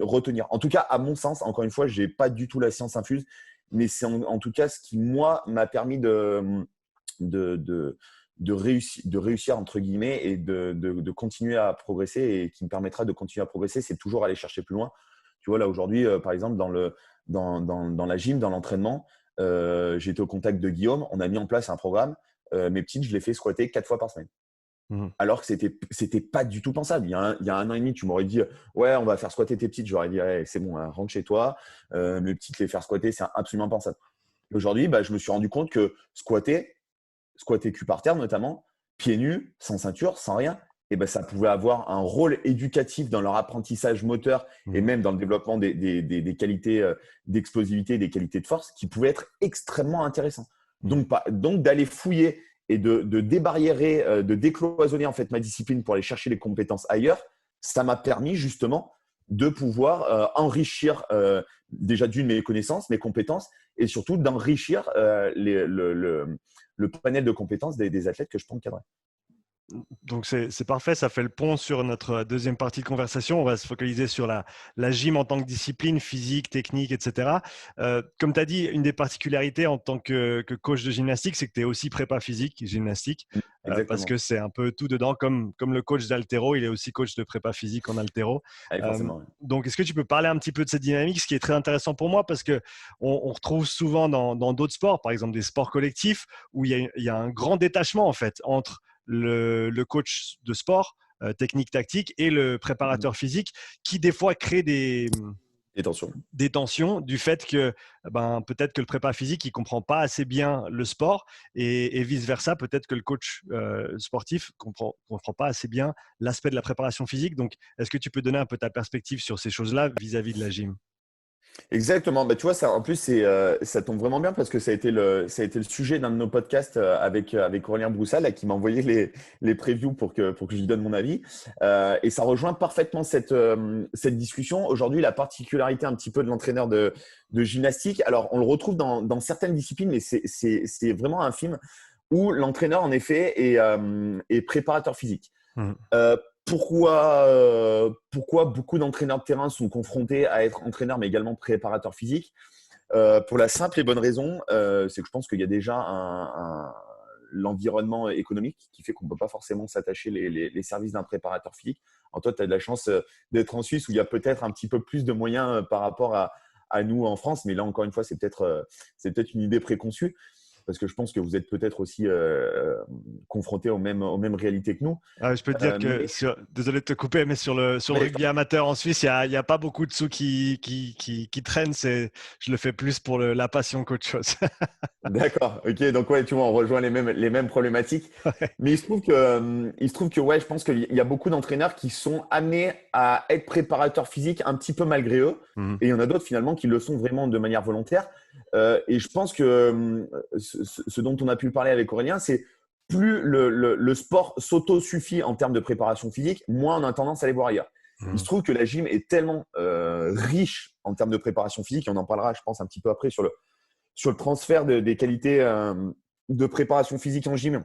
Speaker 1: retenir. En tout cas, à mon sens, encore une fois, je n'ai pas du tout la science infuse, mais c'est en tout cas ce qui, moi, m'a permis de réussir, entre guillemets, et de continuer à progresser et qui me permettra de continuer à progresser, c'est toujours aller chercher plus loin. Tu vois, là, aujourd'hui, par exemple, dans la gym, dans l'entraînement, j'ai été au contact de Guillaume. On a mis en place un programme. Mes petites, je les fais squatter 4 fois par semaine. Alors que c'était pas du tout pensable. Il y a un an et demi, tu m'aurais dit ouais, on va faire squatter tes petites. J'aurais dit ouais, c'est bon, hein, rentre chez toi. Mes petites, les faire squatter, c'est absolument impensable. Aujourd'hui, je me suis rendu compte que squatter cul par terre notamment, pieds nus, sans ceinture, sans rien, et ça pouvait avoir un rôle éducatif dans leur apprentissage moteur et même dans le développement des qualités d'explosivité, des qualités de force qui pouvaient être extrêmement intéressants. Donc d'aller fouiller et de débarriérer, de décloisonner en fait ma discipline pour aller chercher les compétences ailleurs, ça m'a permis justement de pouvoir enrichir déjà d'une mes connaissances, mes compétences et surtout d'enrichir le panel de compétences des athlètes que je peux encadrer.
Speaker 2: Donc, c'est parfait. Ça fait le pont sur notre deuxième partie de conversation. On va se focaliser sur la gym en tant que discipline physique, technique, etc. Comme tu as dit, une des particularités en tant que coach de gymnastique, c'est que tu es aussi prépa physique, gymnastique, parce que c'est un peu tout dedans. Comme le coach d'haltéro, il est aussi coach de prépa physique en haltéro.
Speaker 1: Forcément, oui.
Speaker 2: Donc, est-ce que tu peux parler un petit peu de cette dynamique, ce qui est très intéressant pour moi, parce qu'on retrouve souvent dans d'autres sports, par exemple des sports collectifs, où il y a un grand détachement en fait entre le coach de sport, technique, tactique, et le préparateur physique, qui des fois crée des tensions du fait que peut-être que le prépa physique, il ne comprend pas assez bien le sport et vice-versa, peut-être que le coach sportif ne comprend pas assez bien l'aspect de la préparation physique. Donc, est-ce que tu peux donner un peu ta perspective sur ces choses-là vis-à-vis de la gym ?
Speaker 1: Exactement. Tu vois, ça, en plus, ça tombe vraiment bien parce que ça a été le sujet d'un de nos podcasts avec Aurélien Broussal là, qui m'a envoyé les previews pour que je lui donne mon avis. Et ça rejoint parfaitement cette discussion. Aujourd'hui, la particularité un petit peu de l'entraîneur de gymnastique, alors on le retrouve dans certaines disciplines, mais c'est vraiment infime, où l'entraîneur, en effet, est préparateur physique. Pourquoi beaucoup d'entraîneurs de terrain sont confrontés à être entraîneurs, mais également préparateurs physiques pour la simple et bonne raison, c'est que je pense qu'il y a déjà l'environnement économique qui fait qu'on ne peut pas forcément s'attacher les services d'un préparateur physique. En toi, tu as de la chance d'être en Suisse où il y a peut-être un petit peu plus de moyens par rapport à nous en France, mais là, encore une fois, c'est peut-être une idée préconçue. Parce que je pense que vous êtes peut-être aussi confrontés aux mêmes réalités que nous.
Speaker 2: Je peux te dire que, désolé de te couper, mais sur le rugby amateur en Suisse, il n'y a pas beaucoup de sous qui traînent. Je le fais plus pour la passion qu'autre chose.
Speaker 1: D'accord, ok. Donc, ouais, tu vois, on rejoint les mêmes problématiques. Ouais. Mais il se trouve que ouais, je pense qu'il y a beaucoup d'entraîneurs qui sont amenés à être préparateurs physiques un petit peu malgré eux. Et il y en a d'autres finalement qui le sont vraiment de manière volontaire. Et je pense que ce dont on a pu parler avec Aurélien, c'est plus le sport s'auto-suffit en termes de préparation physique, moins on a tendance à aller voir ailleurs. Il se trouve que la gym est tellement riche en termes de préparation phisique, et on en parlera, je pense, un petit peu après sur le transfert des qualités de préparation physique en gym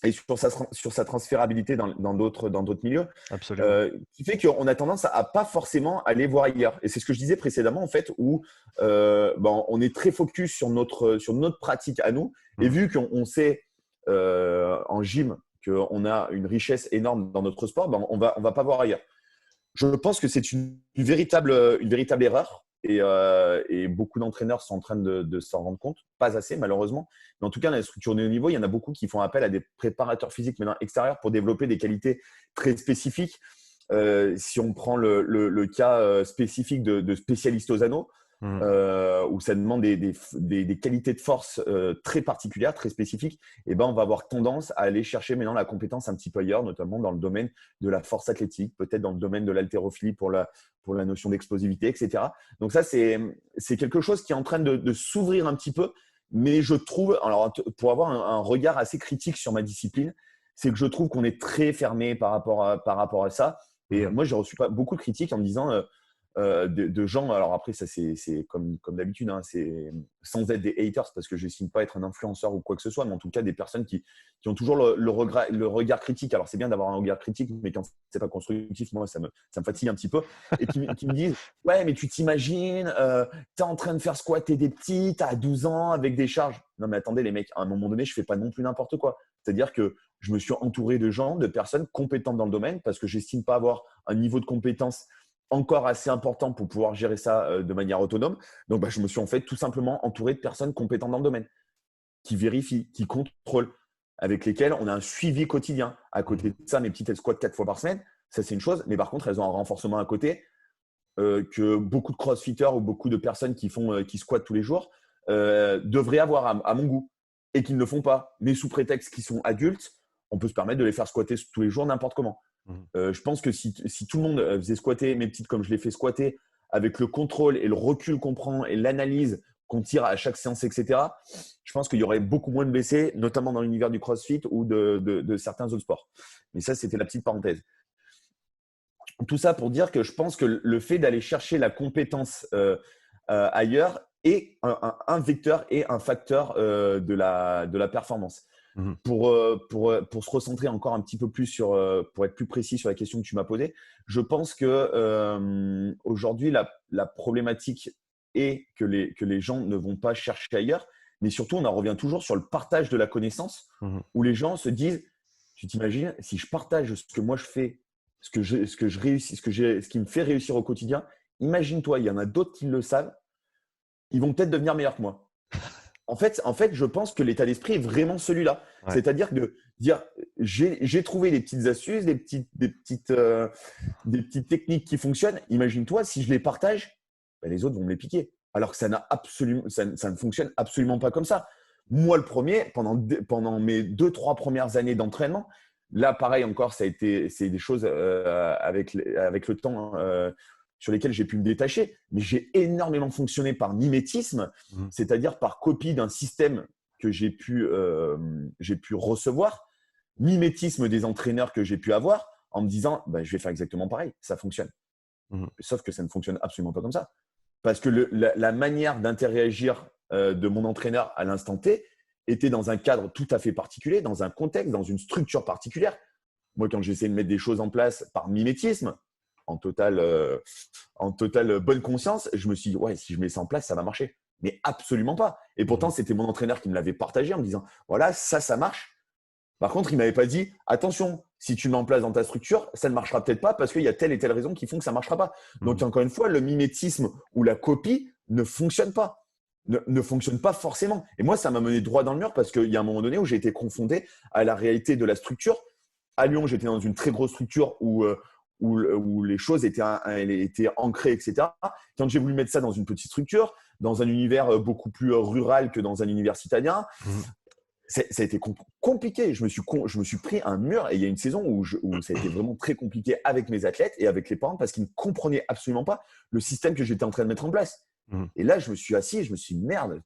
Speaker 1: et sur sa transférabilité dans d'autres milieux.
Speaker 2: Absolument.
Speaker 1: Qui fait qu'on a tendance à pas forcément aller voir ailleurs. Et c'est ce que je disais précédemment, en fait, où on est très focus sur notre pratique à nous. Et vu qu'on sait en gym qu'on a une richesse énorme dans notre sport, ben, on va pas voir ailleurs. Je pense que c'est une véritable erreur et beaucoup d'entraîneurs sont en train de s'en rendre compte. Pas assez, malheureusement. Mais en tout cas, dans les structures de haut niveau, il y en a beaucoup qui font appel à des préparateurs physiques maintenant extérieurs pour développer des qualités très spécifiques. Si on prend le cas spécifique de spécialistes aux anneaux, où ça demande des qualités de force très particulières, très spécifiques, et ben on va avoir tendance à aller chercher maintenant la compétence un petit peu ailleurs, notamment dans le domaine de la force athlétique, peut-être dans le domaine de l'haltérophilie pour la notion d'explosivité, etc. Donc ça, c'est quelque chose qui est en train de s'ouvrir un petit peu, mais je trouve, alors pour avoir un regard assez critique sur ma discipline, c'est que je trouve qu'on est très fermé par rapport à ça. Et moi, j'ai reçu beaucoup de critiques en me disant de gens, alors après, ça c'est comme d'habitude, hein, c'est sans être des haters parce que je n'estime pas être un influenceur ou quoi que ce soit, mais en tout cas des personnes qui ont toujours le regard critique. Alors c'est bien d'avoir un regard critique, mais quand c'est pas constructif, moi ça me fatigue un petit peu. Et qui me disent ouais, mais tu t'imagines, tu es en train de faire squatter des petits, tu as 12 ans avec des charges. Non, mais attendez, les mecs, à un moment donné, je fais pas non plus n'importe quoi. C'est-à-dire que je me suis entouré de gens, de personnes compétentes dans le domaine parce que j'estime pas avoir un niveau de compétence encore assez important pour pouvoir gérer ça de manière autonome. Donc, je me suis en fait tout simplement entouré de personnes compétentes dans le domaine, qui vérifient, qui contrôlent, avec lesquelles on a un suivi quotidien. À côté de ça, mes petites, elles squattent 4 fois par semaine. Ça, c'est une chose. Mais par contre, elles ont un renforcement à côté que beaucoup de crossfitters ou beaucoup de personnes qui squattent tous les jours devraient avoir à mon goût et qu'ils ne le font pas. Mais sous prétexte qu'ils sont adultes, on peut se permettre de les faire squatter tous les jours n'importe comment. Je pense que si tout le monde faisait squatter mes petites comme je les fais squatter, avec le contrôle et le recul qu'on prend et l'analyse qu'on tire à chaque séance, etc., je pense qu'il y aurait beaucoup moins de blessés, notamment dans l'univers du CrossFit ou de certains autres sports. Mais ça, c'était la petite parenthèse. Tout ça pour dire que je pense que le fait d'aller chercher la compétence ailleurs est un vecteur et un facteur de la performance. Pour se recentrer encore un petit peu plus pour être plus précis sur la question que tu m'as posée, je pense que aujourd'hui, la problématique est que les gens ne vont pas chercher ailleurs, mais surtout, on en revient toujours sur le partage de la connaissance, où les gens se disent, tu t'imagines, si je partage ce que moi je fais, ce que je réussis, ce qui me fait réussir au quotidien, imagine-toi, il y en a d'autres qui le savent, ils vont peut-être devenir meilleurs que moi. En fait, je pense que l'état d'esprit est vraiment celui-là. Ouais. C'est-à-dire de dire, j'ai trouvé des petites astuces, des petites techniques qui fonctionnent. Imagine-toi, si je les partage, les autres vont me les piquer. Alors que ça ne fonctionne absolument pas comme ça. Moi, le premier, pendant mes 2-3 premières années d'entraînement, là, pareil encore, c'est des choses avec le temps. Sur lesquels j'ai pu me détacher, mais j'ai énormément fonctionné par mimétisme, c'est-à-dire par copie d'un système que j'ai pu recevoir, mimétisme des entraîneurs que j'ai pu avoir, en me disant je vais faire exactement pareil, ça fonctionne. Sauf que ça ne fonctionne absolument pas comme ça. Parce que la manière d'interagir de mon entraîneur à l'instant T était dans un cadre tout à fait particulier, dans un contexte, dans une structure particulière. Moi, quand j'essaie de mettre des choses en place par mimétisme, en totale bonne conscience, je me suis dit, ouais, si je mets ça en place, ça va marcher. Mais absolument pas. Et pourtant, c'était mon entraîneur qui me l'avait partagé en me disant, voilà, ça marche. Par contre, il ne m'avait pas dit, attention, si tu le mets en place dans ta structure, ça ne marchera peut-être pas parce qu'il y a telle et telle raison qui font que ça ne marchera pas. Donc, encore une fois, le mimétisme ou la copie ne fonctionne pas. Ne fonctionne pas forcément. Et moi, ça m'a mené droit dans le mur parce qu'il y a un moment donné où j'ai été confronté à la réalité de la structure. À Lyon, j'étais dans une très grosse structure où les choses étaient ancrées, etc. Quand j'ai voulu mettre ça dans une petite structure, dans un univers beaucoup plus rural que dans un univers citadin, ça a été compliqué. Je me suis pris un mur et il y a une saison où ça a été vraiment très compliqué avec mes athlètes et avec les parents parce qu'ils ne comprenaient absolument pas le système que j'étais en train de mettre en place. Et là, je me suis assis et je me suis dit, merde,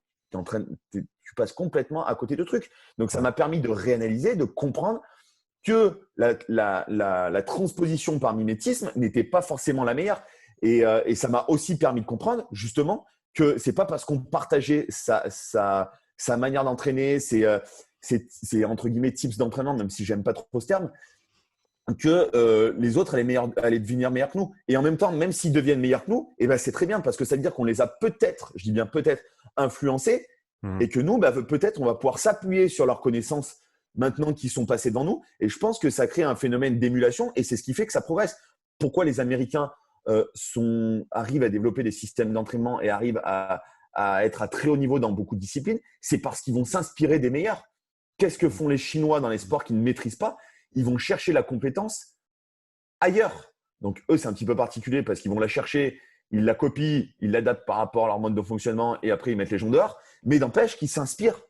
Speaker 1: tu passes complètement à côté de trucs. Donc, ça m'a permis de réanalyser, de comprendre que la transposition par mimétisme n'était pas forcément la meilleure. Et ça m'a aussi permis de comprendre justement que ce n'est pas parce qu'on partageait sa manière d'entraîner, c'est entre guillemets tips d'entraînement, même si j'aime pas trop ce terme, que les autres allaient devenir meilleurs que nous. Et en même temps, même s'ils deviennent meilleurs que nous, c'est très bien parce que ça veut dire qu'on les a peut-être, je dis bien peut-être, influencés et que nous, peut-être, on va pouvoir s'appuyer sur leurs connaissances maintenant qui sont passés devant nous. Et je pense que ça crée un phénomène d'émulation et c'est ce qui fait que ça progresse. Pourquoi les Américains arrivent à développer des systèmes d'entraînement et arrivent à être à très haut niveau dans beaucoup de disciplines? C'est parce qu'ils vont s'inspirer des meilleurs. Qu'est-ce que font les Chinois dans les sports qu'ils ne maîtrisent pas? Ils vont chercher la compétence ailleurs. Donc, eux, c'est un petit peu particulier parce qu'ils vont la chercher, ils la copient, ils l'adaptent par rapport à leur mode de fonctionnement et après, ils mettent les gens dehors. Mais d'empêche qu'ils s'inspirent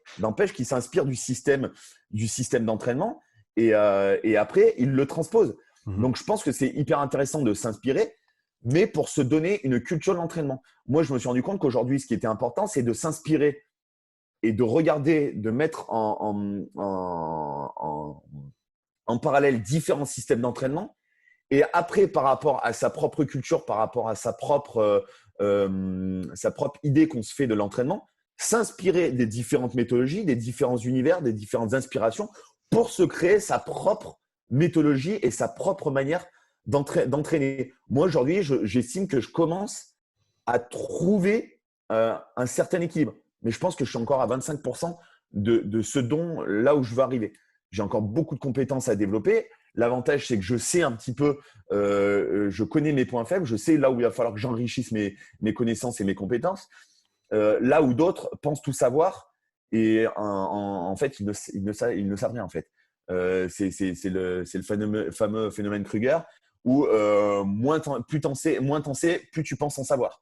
Speaker 1: du système d'entraînement et après, ils le transposent. Donc, je pense que c'est hyper intéressant de s'inspirer, mais pour se donner une culture de l'entraînement. Moi, je me suis rendu compte qu'aujourd'hui, ce qui était important, c'est de s'inspirer et de regarder, de mettre en parallèle différents systèmes d'entraînement. Et après, par rapport à sa propre culture, par rapport à sa propre idée qu'on se fait de l'entraînement, s'inspirer des différentes méthodologies, des différents univers, des différentes inspirations pour se créer sa propre méthodologie et sa propre manière d'entraîner. Moi, aujourd'hui, j'estime que je commence à trouver un certain équilibre. Mais je pense que je suis encore à 25% de ce dont là où je veux arriver. J'ai encore beaucoup de compétences à développer. L'avantage, c'est que je sais un petit peu, je connais mes points faibles, je sais là où il va falloir que j'enrichisse mes connaissances et mes compétences. Là où d'autres pensent tout savoir et en fait, ils ne savent rien en fait. C'est le fameux phénomène Kruger où plus t'en sais, plus tu penses en savoir.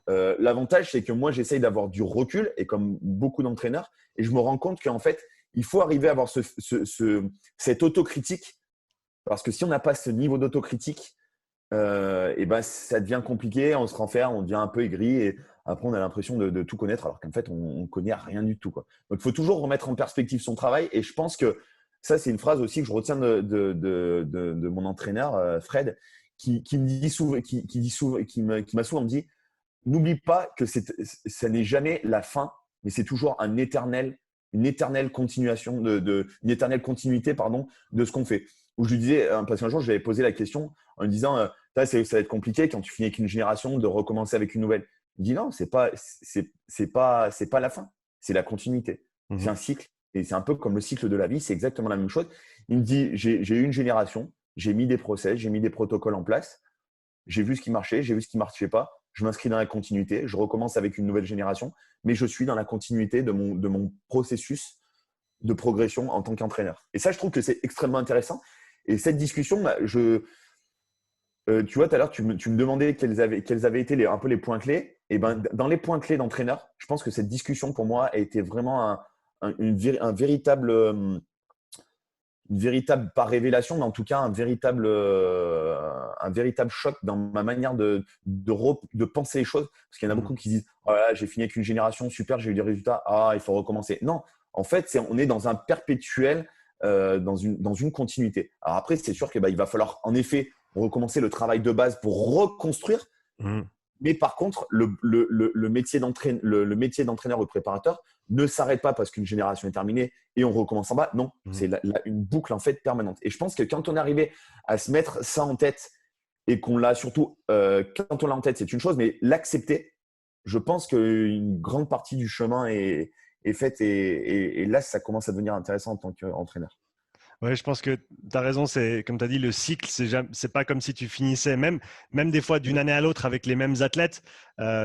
Speaker 1: L'avantage, c'est que moi, j'essaye d'avoir du recul et comme beaucoup d'entraîneurs, et je me rends compte qu'en fait, il faut arriver à avoir cette autocritique parce que si on n'a pas ce niveau d'autocritique, et ben, ça devient compliqué, on se renferme, on devient un peu aigri et après, on a l'impression de tout connaître alors qu'en fait, on ne connaît rien du tout, quoi. Donc, il faut toujours remettre en perspective son travail et je pense que ça, c'est une phrase aussi que je retiens de mon entraîneur, Fred, qui me dit souvent, qui m'a souvent dit n'oublie pas que ça n'est jamais la fin, mais c'est toujours une éternelle continuation, une éternelle continuité de ce qu'on fait. Où je lui disais, parce qu'un jour, je lui avais posé la question en lui disant ça va être compliqué quand tu finis avec une génération de recommencer avec une nouvelle. Il dit non, c'est pas la fin, c'est la continuité. C'est un cycle et c'est un peu comme le cycle de la vie, c'est exactement la même chose. Il me dit j'ai eu une génération, j'ai mis des process, j'ai mis des protocoles en place, j'ai vu ce qui marchait, j'ai vu ce qui ne marchait pas. Je m'inscris dans la continuité, je recommence avec une nouvelle génération, mais je suis dans la continuité de mon processus de progression en tant qu'entraîneur. Et ça, je trouve que c'est extrêmement intéressant. Et cette discussion, tu vois, tout à l'heure, tu me demandais quels avaient été un peu les points clés. Et ben, dans les points clés d'entraîneur, je pense que cette discussion, pour moi, a été vraiment un véritable, pas révélation, mais en tout cas un véritable choc dans ma manière de penser les choses. Parce qu'il y en a beaucoup qui disent oh là, j'ai fini avec une génération, super, j'ai eu des résultats, il faut recommencer. Non, en fait, on est dans un perpétuel, dans une continuité. Alors après, c'est sûr qu'il va falloir en effet recommencer le travail de base pour reconstruire. Mais par contre, le métier d'entraîneur ou de préparateur ne s'arrête pas parce qu'une génération est terminée et on recommence en bas. Non, c'est une boucle en fait permanente. Et je pense que quand on est arrivé à se mettre ça en tête et qu'on l'a surtout, quand on l'a en tête, c'est une chose, mais l'accepter, je pense qu'une grande partie du chemin est faite et là, ça commence à devenir intéressant en tant qu'entraîneur.
Speaker 2: Oui, je pense que tu as raison. C'est comme tu as dit, le cycle, c'est pas comme si tu finissais même des fois d'une année à l'autre avec les mêmes athlètes.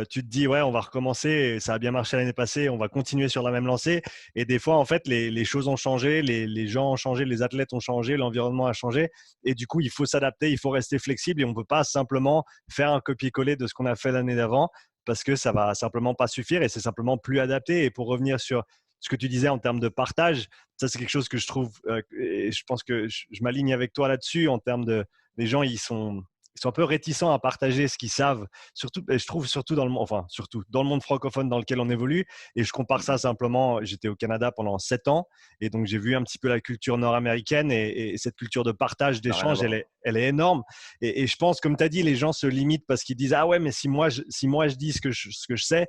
Speaker 2: Tu te dis, ouais, on va recommencer. Et ça a bien marché l'année passée. On va continuer sur la même lancée. Et des fois, en fait, les choses ont changé, les gens ont changé, les athlètes ont changé, l'environnement a changé. Et du coup, il faut s'adapter, il faut rester flexible et on peut pas simplement faire un copier-coller de ce qu'on a fait l'année d'avant parce que ça va simplement pas suffire et c'est simplement plus adapté. Et pour revenir sur ce que tu disais en termes de partage, ça, c'est quelque chose que je trouve, et je pense que je m'aligne avec toi là-dessus en termes de, les gens, ils sont un peu réticents à partager ce qu'ils savent, surtout, et je trouve surtout dans le monde francophone dans lequel on évolue. Et je compare ça simplement, j'étais au Canada pendant 7 ans, et donc j'ai vu un petit peu la culture nord-américaine et cette culture de partage, d'échange, elle est énorme. Et je pense, comme tu as dit, les gens se limitent parce qu'ils disent ah ouais, mais si moi je dis ce que je sais,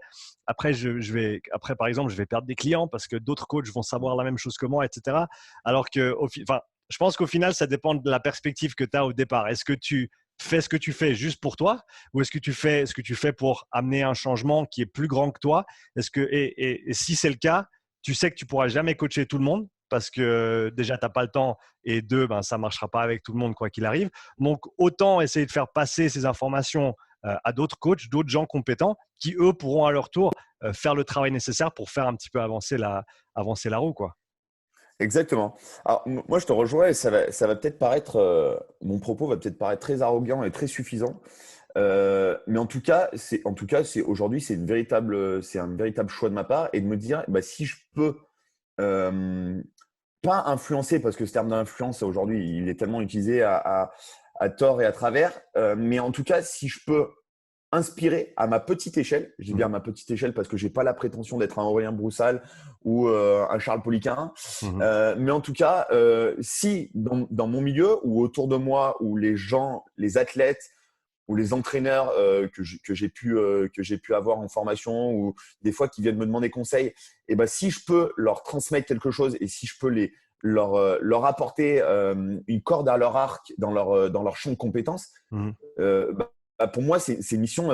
Speaker 2: après par exemple, je vais perdre des clients parce que d'autres coachs vont savoir la même chose que moi, etc. Alors que, je pense qu'au final, ça dépend de la perspective que tu as au départ. Est-ce que tu fais ce que tu fais juste pour toi ou est-ce que tu fais ce que tu fais pour amener un changement qui est plus grand que toi? Et si c'est le cas, tu sais que tu pourras jamais coacher tout le monde parce que déjà, tu n'as pas le temps et deux, ça ne marchera pas avec tout le monde quoi qu'il arrive. Donc, autant essayer de faire passer ces informations à d'autres coachs, d'autres gens compétents qui, eux, pourront à leur tour faire le travail nécessaire pour faire un petit peu avancer la roue, quoi.
Speaker 1: Exactement. Alors, moi, je te rejoins et ça va peut-être paraître, mon propos va peut-être paraître très arrogant et très suffisant. Mais en tout cas, aujourd'hui, c'est un véritable choix de ma part et de me dire, bah, si je peux euh, pas influencer, parce que ce terme d'influence, aujourd'hui, il est tellement utilisé à tort et à travers, mais en tout cas, si je peux inspiré à ma petite échelle. Je dis bien à ma petite échelle parce que j'ai pas la prétention d'être un Aurélien Broussal ou un Charles Poliquin.
Speaker 2: Mhm.
Speaker 1: Mais en tout cas, si dans mon milieu ou autour de moi, où les gens, les athlètes ou les entraîneurs que j'ai pu avoir en formation ou des fois qui viennent me demander conseil, et ben si je peux leur transmettre quelque chose et si je peux leur apporter une corde à leur arc dans leur champ de compétences,
Speaker 2: Mhm.
Speaker 1: pour moi, c'est mission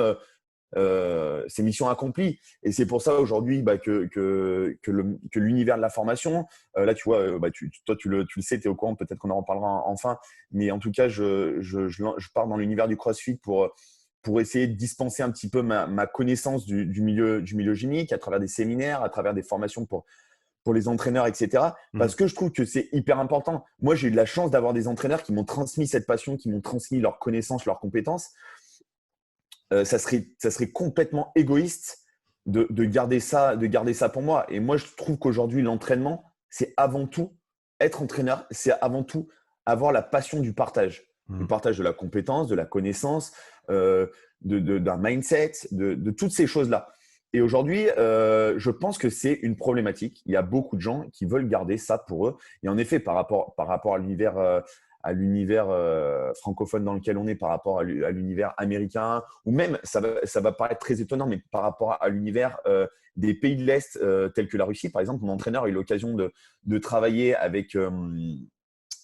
Speaker 1: accomplie. Et c'est pour ça aujourd'hui que l'univers de la formation, là, tu vois, toi, tu le sais, tu es au courant, peut-être qu'on en reparlera enfin. Mais en tout cas, je pars dans l'univers du CrossFit pour essayer de dispenser un petit peu ma connaissance du milieu gymique à travers des séminaires, à travers des formations pour les entraîneurs, etc.
Speaker 2: Mhm.
Speaker 1: Parce que je trouve que c'est hyper important. Moi, j'ai eu de la chance d'avoir des entraîneurs qui m'ont transmis cette passion, qui m'ont transmis leurs connaissances, leurs compétences. Ça serait complètement égoïste de garder ça pour moi. Et moi, je trouve qu'aujourd'hui, l'entraînement, c'est avant tout être entraîneur, c'est avant tout avoir la passion du
Speaker 2: Mhm.
Speaker 1: partage de la compétence, de la connaissance, d'un mindset, de toutes ces choses-là. Et aujourd'hui, je pense que c'est une problématique. Il y a beaucoup de gens qui veulent garder ça pour eux. Et en effet, par rapport à l'univers francophone dans lequel on est, par rapport à l'univers américain, ou même, ça va paraître très étonnant, mais par rapport à l'univers des pays de l'Est, tels que la Russie, par exemple, mon entraîneur a eu l'occasion de travailler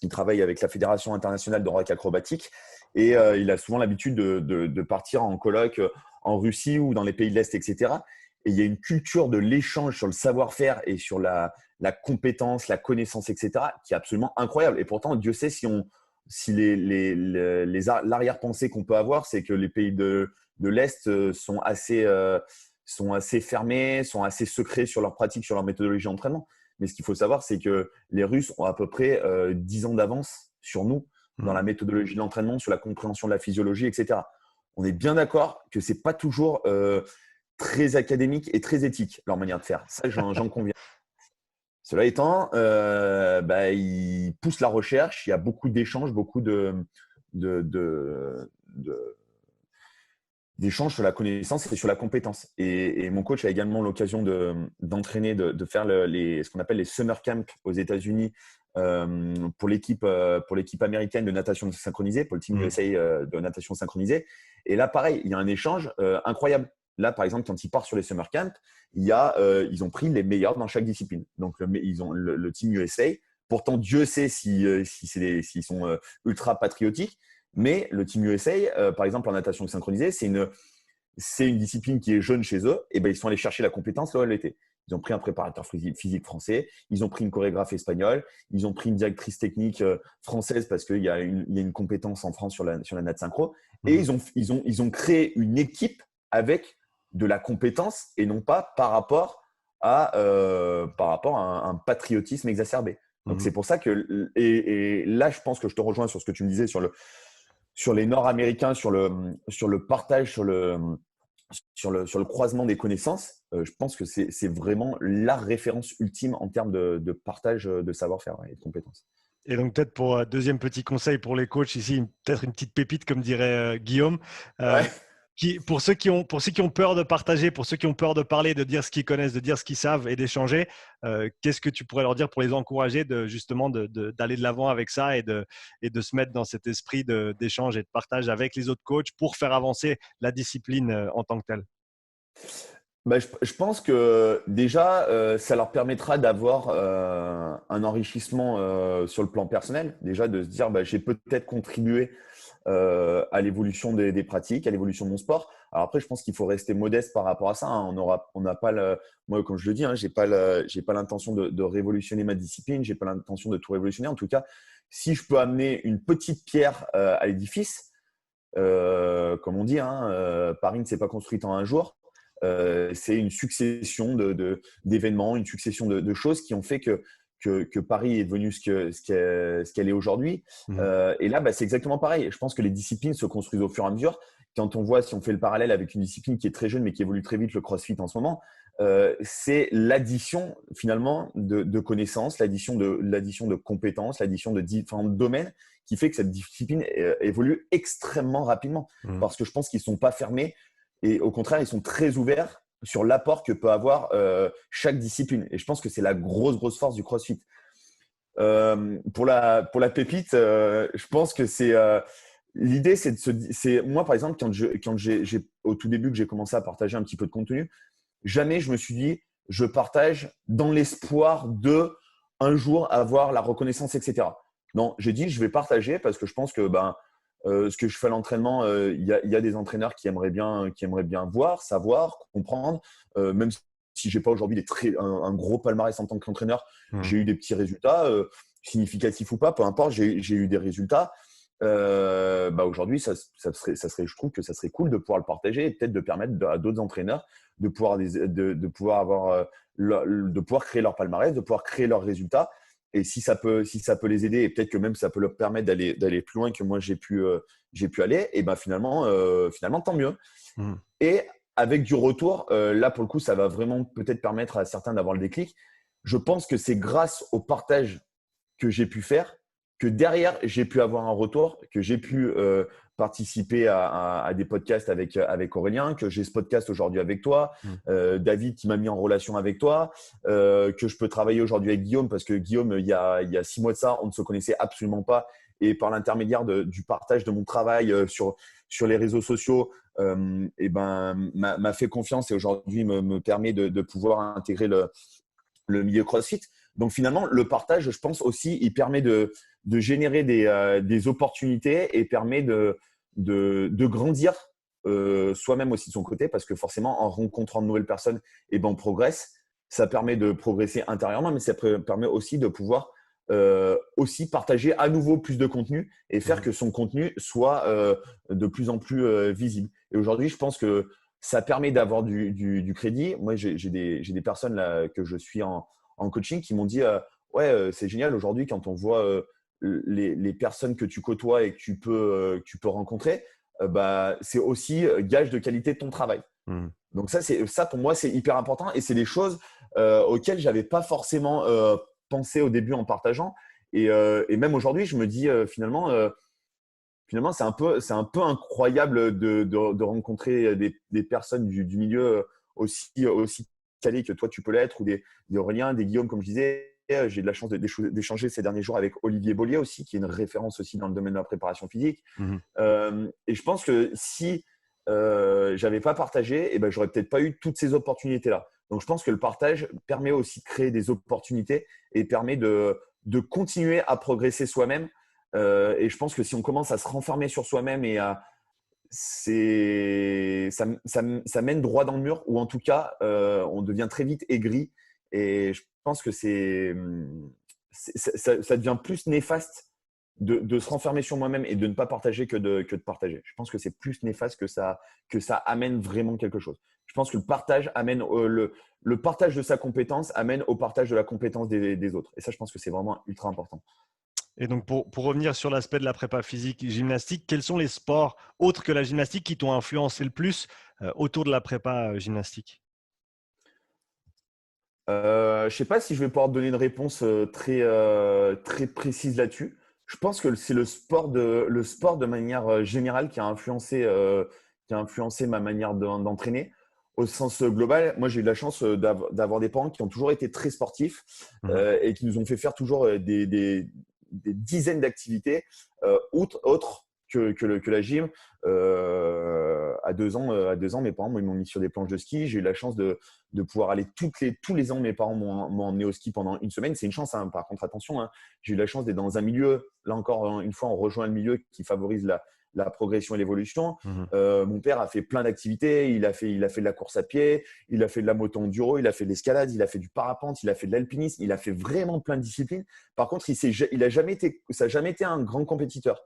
Speaker 1: il travaille avec la Fédération internationale de rock acrobatique et il a souvent l'habitude de partir en colloque en Russie ou dans les pays de l'Est, etc. Et il y a une culture de l'échange sur le savoir-faire et sur la compétence, la connaissance, etc., qui est absolument incroyable. Et pourtant, Dieu sait si l'arrière-pensée qu'on peut avoir, c'est que les pays de l'Est sont assez fermés, sont assez secrets sur leur pratique, sur leur méthodologie d'entraînement. Mais ce qu'il faut savoir, c'est que les Russes ont à peu près 10 ans d'avance sur nous dans la
Speaker 2: Mhm.
Speaker 1: méthodologie de l'entraînement, sur la compréhension de la physiologie, etc. On est bien d'accord que ce n'est pas toujours très académique et très éthique, leur manière de faire. Ça, j'en conviens. Cela étant, ils poussent la recherche. Il y a beaucoup d'échanges, beaucoup de, de, d'échanges sur la connaissance et sur la compétence. Et mon coach a également l'occasion d'entraîner, de faire ce qu'on appelle les summer camps aux États-Unis pour l'équipe américaine de natation synchronisée, pour le Team
Speaker 2: Mhm.
Speaker 1: USA de natation synchronisée. Et là, pareil, il y a un échange incroyable. Là, par exemple, quand ils partent sur les summer camps, ils ont pris les meilleurs dans chaque discipline. Donc, ils ont le Team USA. Pourtant, Dieu sait s'ils sont ultra patriotiques. Mais le Team USA, par exemple, en natation synchronisée, c'est une discipline qui est jeune chez eux. Et ben, ils sont allés chercher la compétence là où elle était. Ils ont pris un préparateur physique français, ils ont pris une chorégraphe espagnole, ils ont pris une directrice technique française parce qu'il y a une compétence en France sur la nat synchro. Et
Speaker 2: Mhm.
Speaker 1: ils ont créé une équipe avec de la compétence et non pas par rapport à un patriotisme exacerbé. Donc,
Speaker 2: Mhm.
Speaker 1: c'est pour ça que, et là, je pense que je te rejoins sur ce que tu me disais sur les Nord-Américains, sur le partage, sur le croisement des connaissances. Je pense que c'est vraiment la référence ultime en termes de partage de savoir-faire et de compétences.
Speaker 2: Et donc, peut-être pour deuxième petit conseil pour les coachs ici, peut-être une petite pépite, comme dirait Guillaume. Euh,
Speaker 1: Ouais.
Speaker 2: pour ceux qui ont peur de partager, pour ceux qui ont peur de parler, de dire ce qu'ils connaissent, de dire ce qu'ils savent et d'échanger, qu'est-ce que tu pourrais leur dire pour les encourager justement d'aller de l'avant avec ça et de se mettre dans cet esprit d'échange et de partage avec les autres coachs pour faire avancer la discipline en tant que telle?
Speaker 1: Je pense que déjà, ça leur permettra d'avoir un enrichissement sur le plan personnel. Déjà, de se dire, j'ai peut-être contribué à l'évolution des pratiques, à l'évolution de mon sport. Alors après, je pense qu'il faut rester modeste par rapport à ça, hein. On n'a pas moi, comme je le dis, hein, j'ai pas l'intention de révolutionner ma discipline, j'ai pas l'intention de tout révolutionner. En tout cas, si je peux amener une petite pierre à l'édifice, comme on dit, hein, Paris ne s'est pas construite en un jour. C'est une succession d'événements, une succession de choses qui ont fait que Paris est devenu ce qu'elle est aujourd'hui. Et là, c'est exactement pareil. Je pense que les disciplines se construisent au fur et à mesure. Quand on voit, si on fait le parallèle avec une discipline qui est très jeune mais qui évolue très vite, le CrossFit en ce moment, c'est l'addition finalement de connaissances, l'addition de compétences, l'addition de différents domaines qui fait que cette discipline évolue extrêmement rapidement. Parce que je pense qu'ils ne sont pas fermés et au contraire, ils sont très ouverts sur l'apport que peut avoir chaque discipline. Et je pense que c'est la grosse force du CrossFit. Pour la pépite, je pense que c'est l'idée, c'est moi par exemple quand j'ai au tout début que j'ai commencé à partager un petit peu de contenu, jamais je me suis dit je partage dans l'espoir de un jour avoir la reconnaissance, etc. Non, j'ai dit je vais partager parce que je pense que ce que je fais à l'entraînement, il y a des entraîneurs qui aimeraient bien voir, savoir, comprendre, même si j'ai pas aujourd'hui un gros palmarès en tant qu'entraîneur, j'ai eu des petits résultats, significatifs ou pas, peu importe, j'ai eu des résultats. Aujourd'hui, je trouve que ça serait cool de pouvoir le partager et peut-être de permettre à d'autres entraîneurs de pouvoir créer leur palmarès, de pouvoir créer leurs résultats. Et si ça peut les aider et peut-être que même ça peut leur permettre d'aller plus loin que moi j'ai pu aller, et finalement tant mieux. Et avec du retour, là pour le coup, ça va vraiment peut-être permettre à certains d'avoir le déclic. Je pense que c'est grâce au partage que j'ai pu faire que derrière j'ai pu avoir un retour, que j'ai pu participer à des podcasts avec Aurélien, que j'ai ce podcast aujourd'hui avec toi, David qui m'a mis en relation avec toi, que je peux travailler aujourd'hui avec Guillaume parce que Guillaume, il y a 6 mois de ça, on ne se connaissait absolument pas et par l'intermédiaire du partage de mon travail sur les réseaux sociaux, m'a fait confiance et aujourd'hui me permet de pouvoir intégrer le milieu CrossFit. Donc finalement, le partage, je pense aussi, il permet de générer des opportunités et permet de grandir soi-même aussi de son côté parce que forcément, en rencontrant de nouvelles personnes, on progresse. Ça permet de progresser intérieurement, mais ça permet aussi de pouvoir aussi partager à nouveau plus de contenu et faire que son contenu soit de plus en plus visible. Et aujourd'hui, je pense que ça permet d'avoir du crédit. Moi, j'ai des personnes là, que je suis en coaching qui m'ont dit c'est génial aujourd'hui quand on voit les personnes que tu côtoies et que tu peux rencontrer, c'est aussi gage de qualité de ton travail. Donc ça pour moi, c'est hyper important et c'est des choses auxquelles je n'avais pas forcément pensé au début en partageant. Et même aujourd'hui, je me dis finalement, c'est un peu incroyable de rencontrer des personnes du milieu aussi calées que toi tu peux l'être, ou des Aurélien, des Guillaume, comme je disais. J'ai de la chance d'échanger ces derniers jours avec Olivier Bollier aussi, qui est une référence aussi dans le domaine de la préparation physique. Et je pense que si j'avais pas partagé, j'aurais peut-être pas eu toutes ces opportunités-là. Donc je pense que le partage permet aussi de créer des opportunités et permet de continuer à progresser soi-même. Et je pense que si on commence à se renfermer sur soi-même ça mène droit dans le mur, ou en tout cas, on devient très vite aigri. Et je pense que ça devient plus néfaste de se renfermer sur moi-même et de ne pas partager que de partager. Je pense que c'est plus néfaste que ça amène vraiment quelque chose. Je pense que le partage amène le partage de sa compétence amène au partage de la compétence des autres. Et ça, je pense que c'est vraiment ultra important.
Speaker 2: Et donc, pour revenir sur l'aspect de la prépa physique gymnastique, quels sont les sports autres que la gymnastique qui t'ont influencé le plus autour de la prépa gymnastique?
Speaker 1: Je ne sais pas si je vais pouvoir te donner une réponse très précise là-dessus. Je pense que c'est le sport de manière générale qui a influencé ma manière d'entraîner. Au sens global, moi, j'ai eu la chance d'avoir des parents qui ont toujours été très sportifs et qui nous ont fait faire toujours des dizaines d'activités autres que la gym. À 2 ans, mes parents m'ont mis sur des planches de ski. J'ai eu la chance de pouvoir aller tous les ans. Mes parents m'ont emmené au ski pendant une semaine. C'est une chance, hein. Par contre, attention, hein. J'ai eu la chance d'être dans un milieu. Là encore, une fois, on rejoint le milieu qui favorise la progression et l'évolution.
Speaker 2: Mhm.
Speaker 1: Mon père a fait plein d'activités. Il a fait de la course à pied, il a fait de la moto enduro, il a fait de l'escalade, il a fait du parapente, il a fait de l'alpinisme, il a fait vraiment plein de disciplines. Par contre, ça n'a jamais été un grand compétiteur.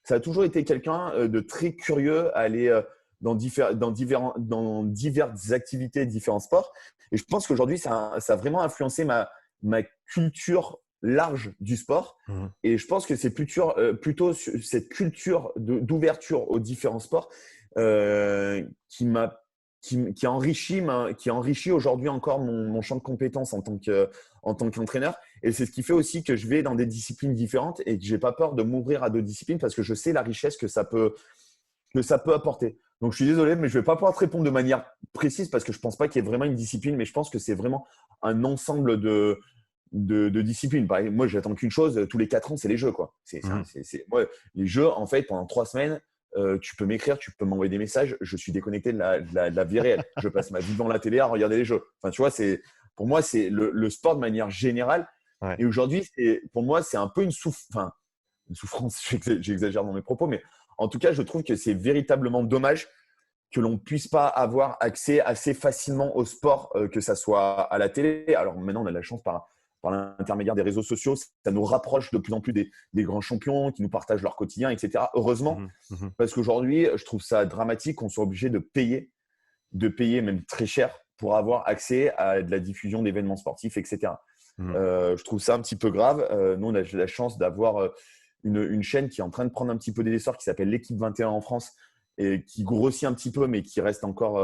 Speaker 1: Ça a toujours été quelqu'un de très curieux à aller dans diverses activités, différents sports. Et je pense qu'aujourd'hui, ça a vraiment influencé ma culture large du sport.
Speaker 2: Mhm.
Speaker 1: Et je pense que c'est plutôt cette culture d'ouverture aux différents sports qui a enrichi aujourd'hui encore mon champ de compétences en tant qu'entraîneur. Et c'est ce qui fait aussi que je vais dans des disciplines différentes et que je n'ai pas peur de m'ouvrir à d'autres disciplines parce que je sais la richesse que ça peut apporter. Donc, je suis désolé, mais je ne vais pas pouvoir te répondre de manière précise parce que je ne pense pas qu'il y ait vraiment une discipline, mais je pense que c'est vraiment un ensemble de disciplines. Pareil, moi, j'attends qu'une chose, tous les 4 ans, c'est les jeux, quoi. Moi, les jeux, en fait, pendant 3 semaines, tu peux m'écrire, tu peux m'envoyer des messages, je suis déconnecté de la vie réelle. Je passe ma vie devant la télé à regarder les jeux. Enfin, tu vois, pour moi, c'est le sport de manière générale.
Speaker 2: Ouais.
Speaker 1: Et aujourd'hui, pour moi, c'est un peu une souffrance, j'exagère dans mes propos, mais en tout cas, je trouve que c'est véritablement dommage que l'on ne puisse pas avoir accès assez facilement au sport, que ça soit à la télé. Alors maintenant, on a la chance par l'intermédiaire des réseaux sociaux, ça nous rapproche de plus en plus des grands champions qui nous partagent leur quotidien, etc. Heureusement, parce qu'aujourd'hui, je trouve ça dramatique qu'on soit obligé de payer même très cher pour avoir accès à de la diffusion d'événements sportifs, etc. Je trouve ça un petit peu grave. Nous, on a la chance d'avoir une chaîne qui est en train de prendre un petit peu des essors, qui s'appelle l'Équipe 21 en France et qui grossit un petit peu, mais qui reste encore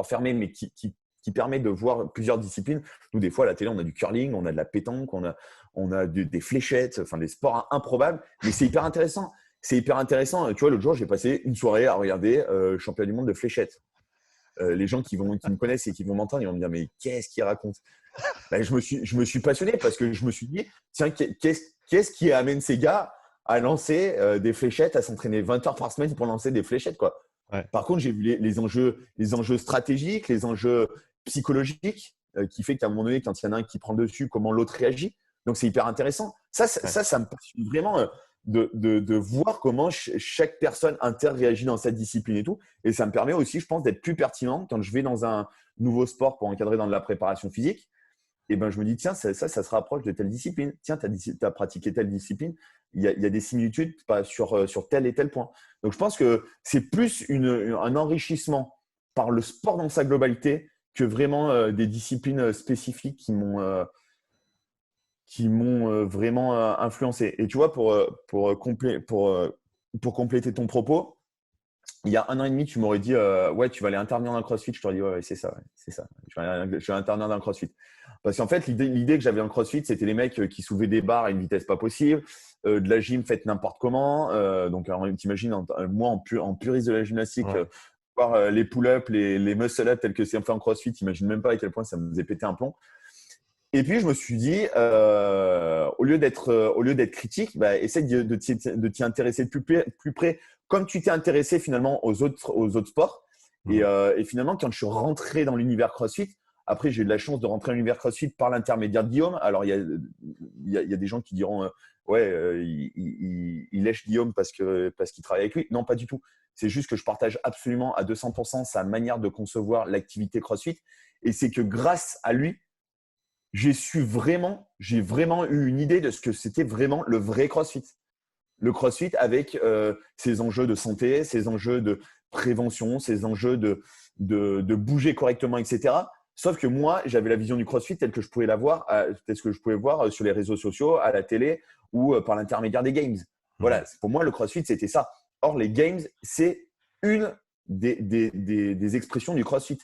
Speaker 1: fermée, mais qui permet de voir plusieurs disciplines. Nous, des fois, à la télé, on a du curling, on a de la pétanque, on a des fléchettes, enfin des sports improbables, mais c'est hyper intéressant. C'est hyper intéressant. Tu vois, l'autre jour, j'ai passé une soirée à regarder championnat du monde de fléchettes. Les gens qui me connaissent et qui vont m'entendre, ils vont me dire, mais qu'est-ce qu'il raconte? Ben, je me suis passionné parce que je me suis dit, tiens, qu'est-ce qui amène ces gars à lancer des fléchettes, à s'entraîner 20 heures par semaine pour lancer des fléchettes, quoi.
Speaker 2: Ouais.
Speaker 1: Par contre, j'ai vu les enjeux stratégiques, les enjeux psychologiques, qui fait qu'à un moment donné, quand il y en a un qui prend le dessus, comment l'autre réagit. Donc, c'est hyper intéressant. Ça me passionne vraiment de voir comment chaque personne interréagit dans cette discipline et tout. Et ça me permet aussi, je pense, d'être plus pertinent quand je vais dans un nouveau sport pour encadrer dans de la préparation physique. Et ben, je me dis, tiens, ça se rapproche de telle discipline. Tiens, tu as pratiqué telle discipline. Il y a des similitudes sur tel et tel point. Donc, je pense que c'est plus un enrichissement par le sport dans sa globalité que vraiment des disciplines spécifiques qui m'ont vraiment influencé. Et tu vois, pour compléter ton propos, il y a 1 an et demi, tu m'aurais dit ouais, tu vas aller intervenir dans le CrossFit. Je t'aurais dit ouais, c'est ça. Je vais intervenir dans le CrossFit. Parce qu'en fait, l'idée que j'avais en CrossFit, c'était les mecs qui soulevaient des barres à une vitesse pas possible, de la gym faite n'importe comment. Donc, alors, t'imagines, moi, en puriste de la gymnastique, voir les pull-ups, les muscle-ups tels que c'est fait en CrossFit, t'imagines même pas à quel point ça me faisait péter un plomb. Et puis, je me suis dit, au lieu d'être critique, bah, essaie de t'y intéresser de plus près, comme tu t'es intéressé finalement aux autres sports. Et finalement, quand je suis rentré dans l'univers CrossFit, après, j'ai eu de la chance de rentrer dans l'univers CrossFit par l'intermédiaire de Guillaume. Alors, il y a des gens qui diront il lèche Guillaume parce qu'il travaille avec lui. Non, pas du tout. C'est juste que je partage absolument à 200% sa manière de concevoir l'activité CrossFit. Et c'est que grâce à lui, j'ai vraiment eu une idée de ce que c'était vraiment le vrai CrossFit. Le CrossFit avec ses enjeux de santé, ses enjeux de prévention, ses enjeux de bouger correctement, etc. Sauf que moi, j'avais la vision du CrossFit telle que je pouvais la voir, telle que je pouvais voir sur les réseaux sociaux, à la télé ou par l'intermédiaire des games. Voilà, pour moi, le CrossFit, c'était ça. Or, les games, c'est une des expressions du CrossFit.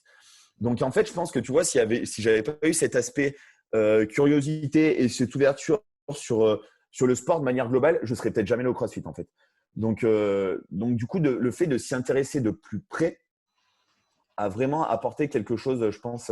Speaker 1: Donc, en fait, je pense que tu vois, si j'avais pas eu cet aspect curiosité et cette ouverture sur le sport de manière globale, je serais peut-être jamais allé au CrossFit, en fait. Donc du coup, le fait de s'y intéresser de plus près a vraiment apporté quelque chose, je pense,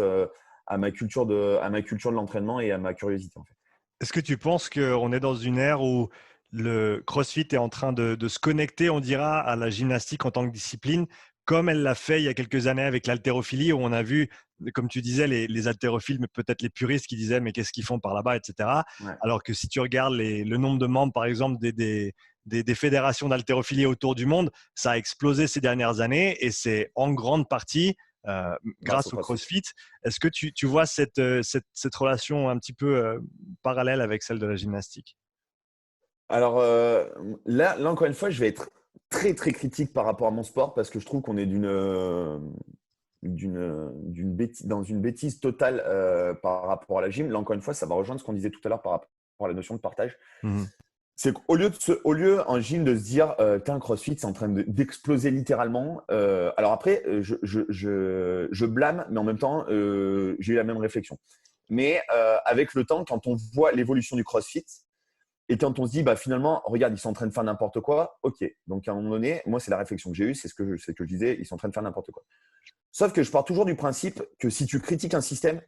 Speaker 1: à ma culture de l'entraînement et à ma curiosité, en fait.
Speaker 2: Est-ce que tu penses qu'on est dans une ère où le CrossFit est en train de se connecter, on dira, à la gymnastique en tant que discipline, comme elle l'a fait il y a quelques années avec l'haltérophilie, où on a vu, comme tu disais, les haltérophiles, mais peut-être les puristes qui disaient « mais qu'est-ce qu'ils font par là-bas », etc.
Speaker 1: Ouais.
Speaker 2: Alors que si tu regardes le nombre de membres, par exemple, des des fédérations d'haltérophilie autour du monde, ça a explosé ces dernières années et c'est en grande partie grâce au CrossFit. Est-ce que tu vois cette relation un petit peu parallèle avec celle de la gymnastique?
Speaker 1: Alors là, encore une fois, je vais être très, très critique par rapport à mon sport parce que je trouve qu'on est dans une bêtise totale par rapport à la gym. Là, encore une fois, ça va rejoindre ce qu'on disait tout à l'heure par rapport à la notion de partage.
Speaker 2: Mmh.
Speaker 1: C'est qu'au lieu en gym de se dire un CrossFit, c'est en train d'exploser littéralement. Alors après, je blâme, mais en même temps, j'ai eu la même réflexion. Mais avec le temps, quand on voit l'évolution du CrossFit et quand on se dit, bah, finalement, regarde, ils sont en train de faire n'importe quoi, ok. Donc à un moment donné, moi, c'est la réflexion que j'ai eue, c'est ce que je disais, ils sont en train de faire n'importe quoi. Sauf que je pars toujours du principe que si tu critiques un système,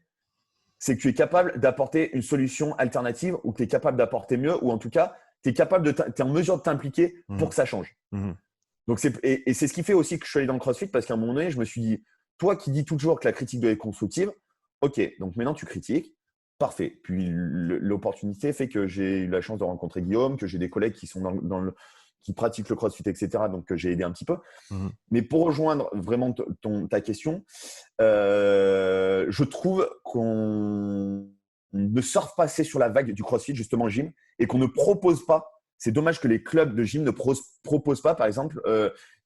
Speaker 1: c'est que tu es capable d'apporter une solution alternative ou que tu es capable d'apporter mieux ou en tout cas, tu es en mesure de t'impliquer pour que ça change. Donc et c'est ce qui fait aussi que je suis allé dans le CrossFit parce qu'à un moment donné, je me suis dit, toi qui dis toujours que la critique doit être constructive, ok, donc maintenant tu critiques, parfait. Puis l'opportunité fait que j'ai eu la chance de rencontrer Guillaume, que j'ai des collègues qui sont qui pratiquent le CrossFit, etc. Donc j'ai aidé un petit peu. Mais pour rejoindre vraiment ta question, je trouve qu'on ne surfe pas assez sur la vague du CrossFit, justement, gym, et qu'on ne propose pas. C'est dommage que les clubs de gym ne proposent pas, par exemple,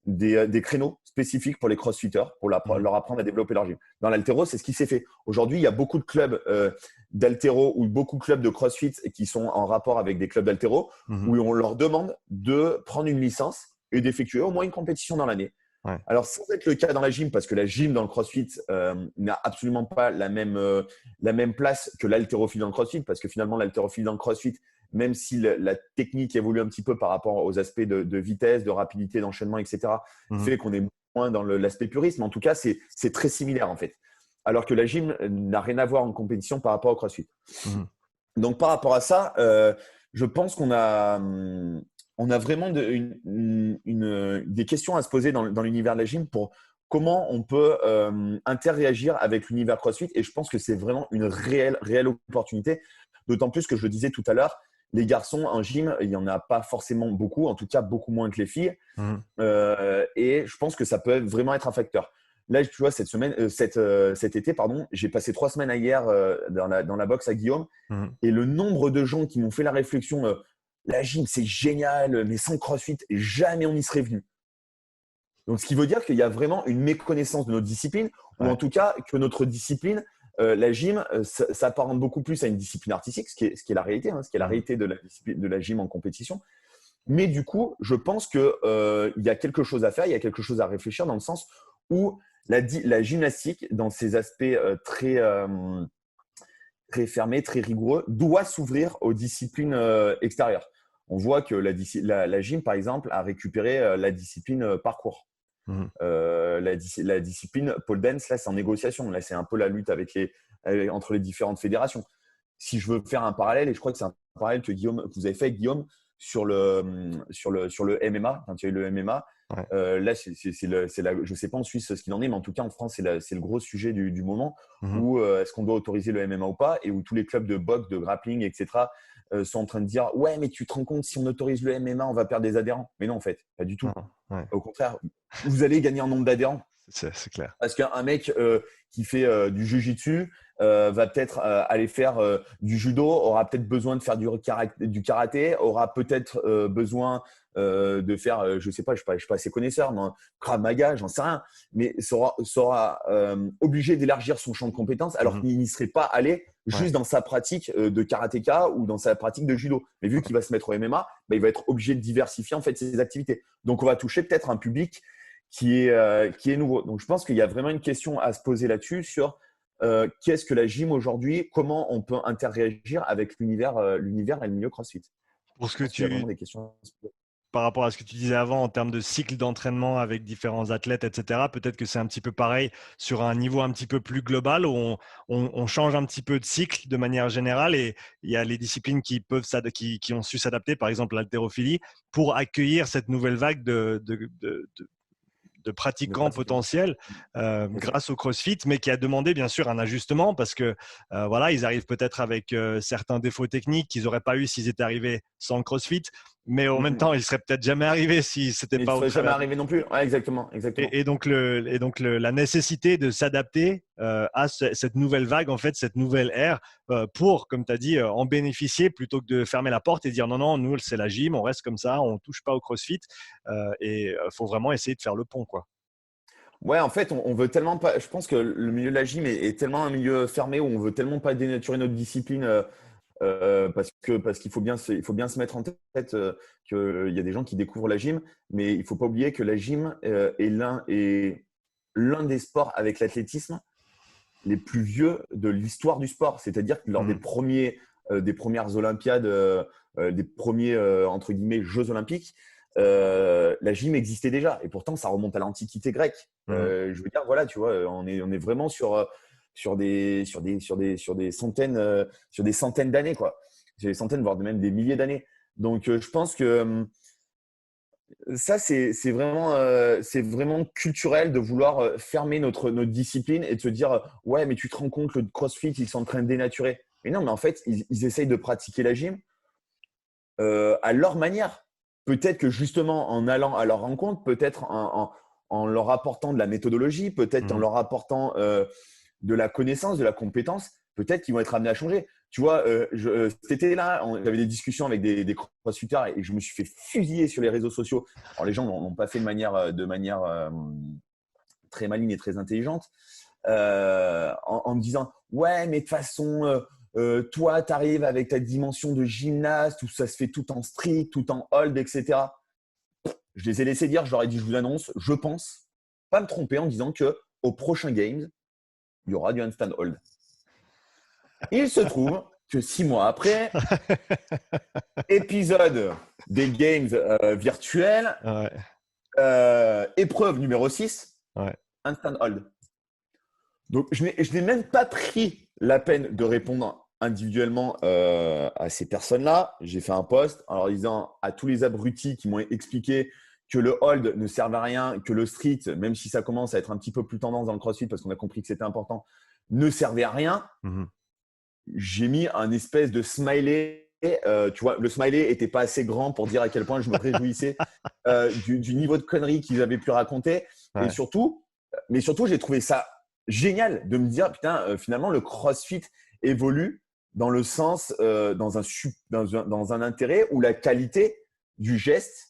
Speaker 1: des créneaux spécifiques pour les crossfitters, pour leur apprendre à développer leur gym. Dans l'haltéro, c'est ce qui s'est fait. Aujourd'hui, il y a beaucoup de clubs d'haltéro ou beaucoup de clubs de crossfit qui sont en rapport avec des clubs d'haltéro où on leur demande de prendre une licence et d'effectuer au moins une compétition dans l'année.
Speaker 2: Ouais.
Speaker 1: Alors, sans être le cas dans la gym, parce que la gym dans le CrossFit n'a absolument pas la même place que l'haltérophilie dans le CrossFit, parce que finalement, l'haltérophilie dans le CrossFit, même si la technique évolue un petit peu par rapport aux aspects de vitesse, de rapidité, d'enchaînement, etc., fait qu'on est moins dans l'aspect puriste, mais en tout cas, c'est très similaire en fait. Alors que la gym n'a rien à voir en compétition par rapport au CrossFit. Donc, par rapport à ça, je pense qu'on a vraiment des questions à se poser dans l'univers de la gym pour comment on peut interréagir avec l'univers CrossFit. Et je pense que c'est vraiment une réelle opportunité. D'autant plus que je le disais tout à l'heure, les garçons en gym, il n'y en a pas forcément beaucoup, en tout cas beaucoup moins que les filles. Et je pense que ça peut vraiment être un facteur. Là, tu vois, cet été, j'ai passé 3 semaines hier dans la boxe à Guillaume. Et le nombre de gens qui m'ont fait la réflexion, la gym, c'est génial, mais sans CrossFit, jamais on y serait venu. Donc, ce qui veut dire qu'il y a vraiment une méconnaissance de notre discipline, ou en tout cas que notre discipline, la gym, s'apparente beaucoup plus à une discipline artistique, ce qui est la réalité, ce qui est la réalité de la gym en compétition. Mais du coup, je pense qu'il y a quelque chose à faire, il y a quelque chose à réfléchir dans le sens où la gymnastique, dans ses aspects très fermés, très rigoureux, doit s'ouvrir aux disciplines extérieures. On voit que la gym, par exemple, a récupéré la discipline parcours. La discipline pole dance, là, c'est en négociation. Là, c'est un peu la lutte entre les différentes fédérations. Si je veux faire un parallèle, et je crois que c'est un parallèle que vous avez fait, Guillaume, sur le MMA, quand il y a eu le MMA. Là, je ne sais pas en Suisse ce qu'il en est, mais en tout cas, en France, c'est le gros sujet du moment où est-ce qu'on doit autoriser le MMA ou pas, et où tous les clubs de boxe, de grappling, etc., sont en train de dire « Ouais, mais tu te rends compte, si on autorise le MMA, on va perdre des adhérents. » Mais non, en fait, pas du tout. Au contraire, vous allez gagner en nombre d'adhérents.
Speaker 2: C'est clair.
Speaker 1: Parce qu'un mec qui fait du jiu-jitsu va peut-être aller faire du judo, aura peut-être besoin de faire du karaté, aura peut-être besoin de faire, je sais pas, je suis pas assez connaisseur, mais Krav Maga, j'en sais rien, mais sera obligé d'élargir son champ de compétences alors qu'il n'y serait pas allé juste dans sa pratique de karatéka ou dans sa pratique de judo. Mais vu qu'il va se mettre au MMA, il va être obligé de diversifier en fait ses activités. Donc on va toucher peut-être un public qui est nouveau. Donc je pense qu'il y a vraiment une question à se poser là-dessus sur qu'est-ce que la gym aujourd'hui, comment on peut interagir avec l'univers et le milieu CrossFit.
Speaker 2: Pour
Speaker 1: il y a vraiment des questions.
Speaker 2: Par rapport à ce que tu disais avant en termes de cycle d'entraînement avec différents athlètes, etc., peut-être que c'est un petit peu pareil sur un niveau un petit peu plus global où on change un petit peu de cycle de manière générale et il y a les disciplines qui ont su s'adapter, par exemple l'haltérophilie, pour accueillir cette nouvelle vague de pratiquants potentiels grâce au CrossFit, mais qui a demandé bien sûr un ajustement parce que voilà, ils arrivent peut-être avec certains défauts techniques qu'ils n'auraient pas eu s'ils étaient arrivés sans le CrossFit, mais en même temps, ils seraient peut-être jamais arrivés si c'était
Speaker 1: Mais il
Speaker 2: pas
Speaker 1: ne
Speaker 2: au
Speaker 1: serait jamais
Speaker 2: travers.
Speaker 1: arrivé non plus. Ouais, exactement.
Speaker 2: Et donc, la nécessité de s'adapter à cette nouvelle vague, en fait, cette nouvelle ère, pour, comme tu as dit, en bénéficier plutôt que de fermer la porte et dire non, non, nous, c'est la gym, on reste comme ça, on ne touche pas au CrossFit. Et il faut vraiment essayer de faire le pont, quoi.
Speaker 1: Ouais, en fait, on veut tellement pas. Je pense que le milieu de la gym est tellement un milieu fermé où on veut tellement pas dénaturer notre discipline parce qu'il il faut bien se mettre en tête qu'il y a des gens qui découvrent la gym, mais il faut pas oublier que la gym est l'un des sports avec l'athlétisme les plus vieux de l'histoire du sport. C'est-à-dire que lors des premières Olympiades, des premiers entre guillemets Jeux Olympiques, la gym existait déjà. Et pourtant, ça remonte à l'Antiquité grecque. Je veux dire, voilà, tu vois, on est vraiment sur des centaines d'années, quoi. Sur des centaines, voire même des milliers d'années. Donc, je pense que ça, c'est vraiment culturel de vouloir fermer notre discipline et de se dire ouais, mais tu te rends compte, le CrossFit, ils sont en train de dénaturer. Mais non, mais en fait, ils essayent de pratiquer la gym à leur manière. Peut-être que justement, en allant à leur rencontre, peut-être en leur apportant de la méthodologie, peut-être en leur apportant de la connaissance, de la compétence, peut-être qu'ils vont être amenés à changer. Tu vois, cet été-là, j'avais des discussions avec des crossfitters et je me suis fait fusiller sur les réseaux sociaux. Alors, les gens n'ont pas fait de manière très maligne et très intelligente en me disant « Ouais, mais de toute façon, toi, tu arrives avec ta dimension de gymnaste où ça se fait tout en strict, tout en hold, etc. » Je les ai laissés dire, je leur ai dit « Je vous annonce, je pense pas me tromper en disant qu'au prochain Games, il y aura du handstand hold. » Il se trouve que 6 mois après, épisode des Games virtuels, épreuve numéro 6, handstand hold. Donc, je n'ai même pas pris la peine de répondre individuellement à ces personnes-là. J'ai fait un post en leur disant à tous les abrutis qui m'ont expliqué que le hold ne servait à rien, que le street, même si ça commence à être un petit peu plus tendance dans le CrossFit parce qu'on a compris que c'était important, ne servait à rien. J'ai mis un espèce de smiley. Tu vois, le smiley n'était pas assez grand pour dire à quel point je me réjouissais du niveau de conneries qu'ils avaient pu raconter. Ouais. Et surtout, j'ai trouvé ça génial de me dire, putain, finalement, le CrossFit évolue dans le sens, dans un intérêt où la qualité du geste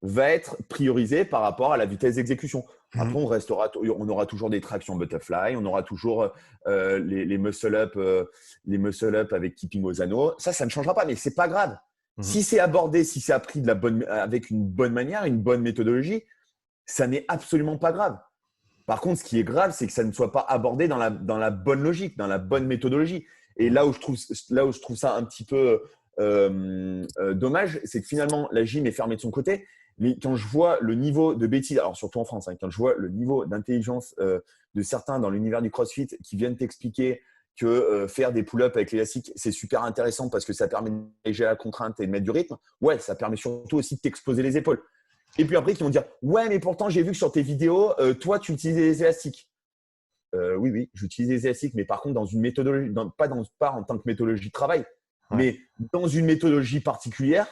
Speaker 1: va être priorisée par rapport à la vitesse d'exécution. Après, on aura toujours des tractions butterfly, on aura toujours les muscle-up avec keeping aux anneaux. Ça ne changera pas, mais c'est pas grave. Si c'est abordé, si c'est appris avec une bonne manière, une bonne méthodologie, ça n'est absolument pas grave. Par contre, ce qui est grave, c'est que ça ne soit pas abordé dans la bonne logique, dans la bonne méthodologie. Et là où je trouve ça un petit peu dommage, c'est que finalement, la gym est fermée de son côté. Mais quand je vois le niveau de bêtises, alors surtout en France, quand je vois le niveau d'intelligence de certains dans l'univers du CrossFit qui viennent t'expliquer que faire des pull-ups avec l'élastique, c'est super intéressant parce que ça permet de négliger la contrainte et de mettre du rythme. Ouais, ça permet surtout aussi de t'exploser les épaules. Et puis après, qui vont dire « Ouais, mais pourtant, j'ai vu que sur tes vidéos, toi, tu utilisais des élastiques. » Oui, j'utilise des élastiques, mais par contre, dans une méthodologie, pas en tant que méthodologie de travail, mais dans une méthodologie particulière,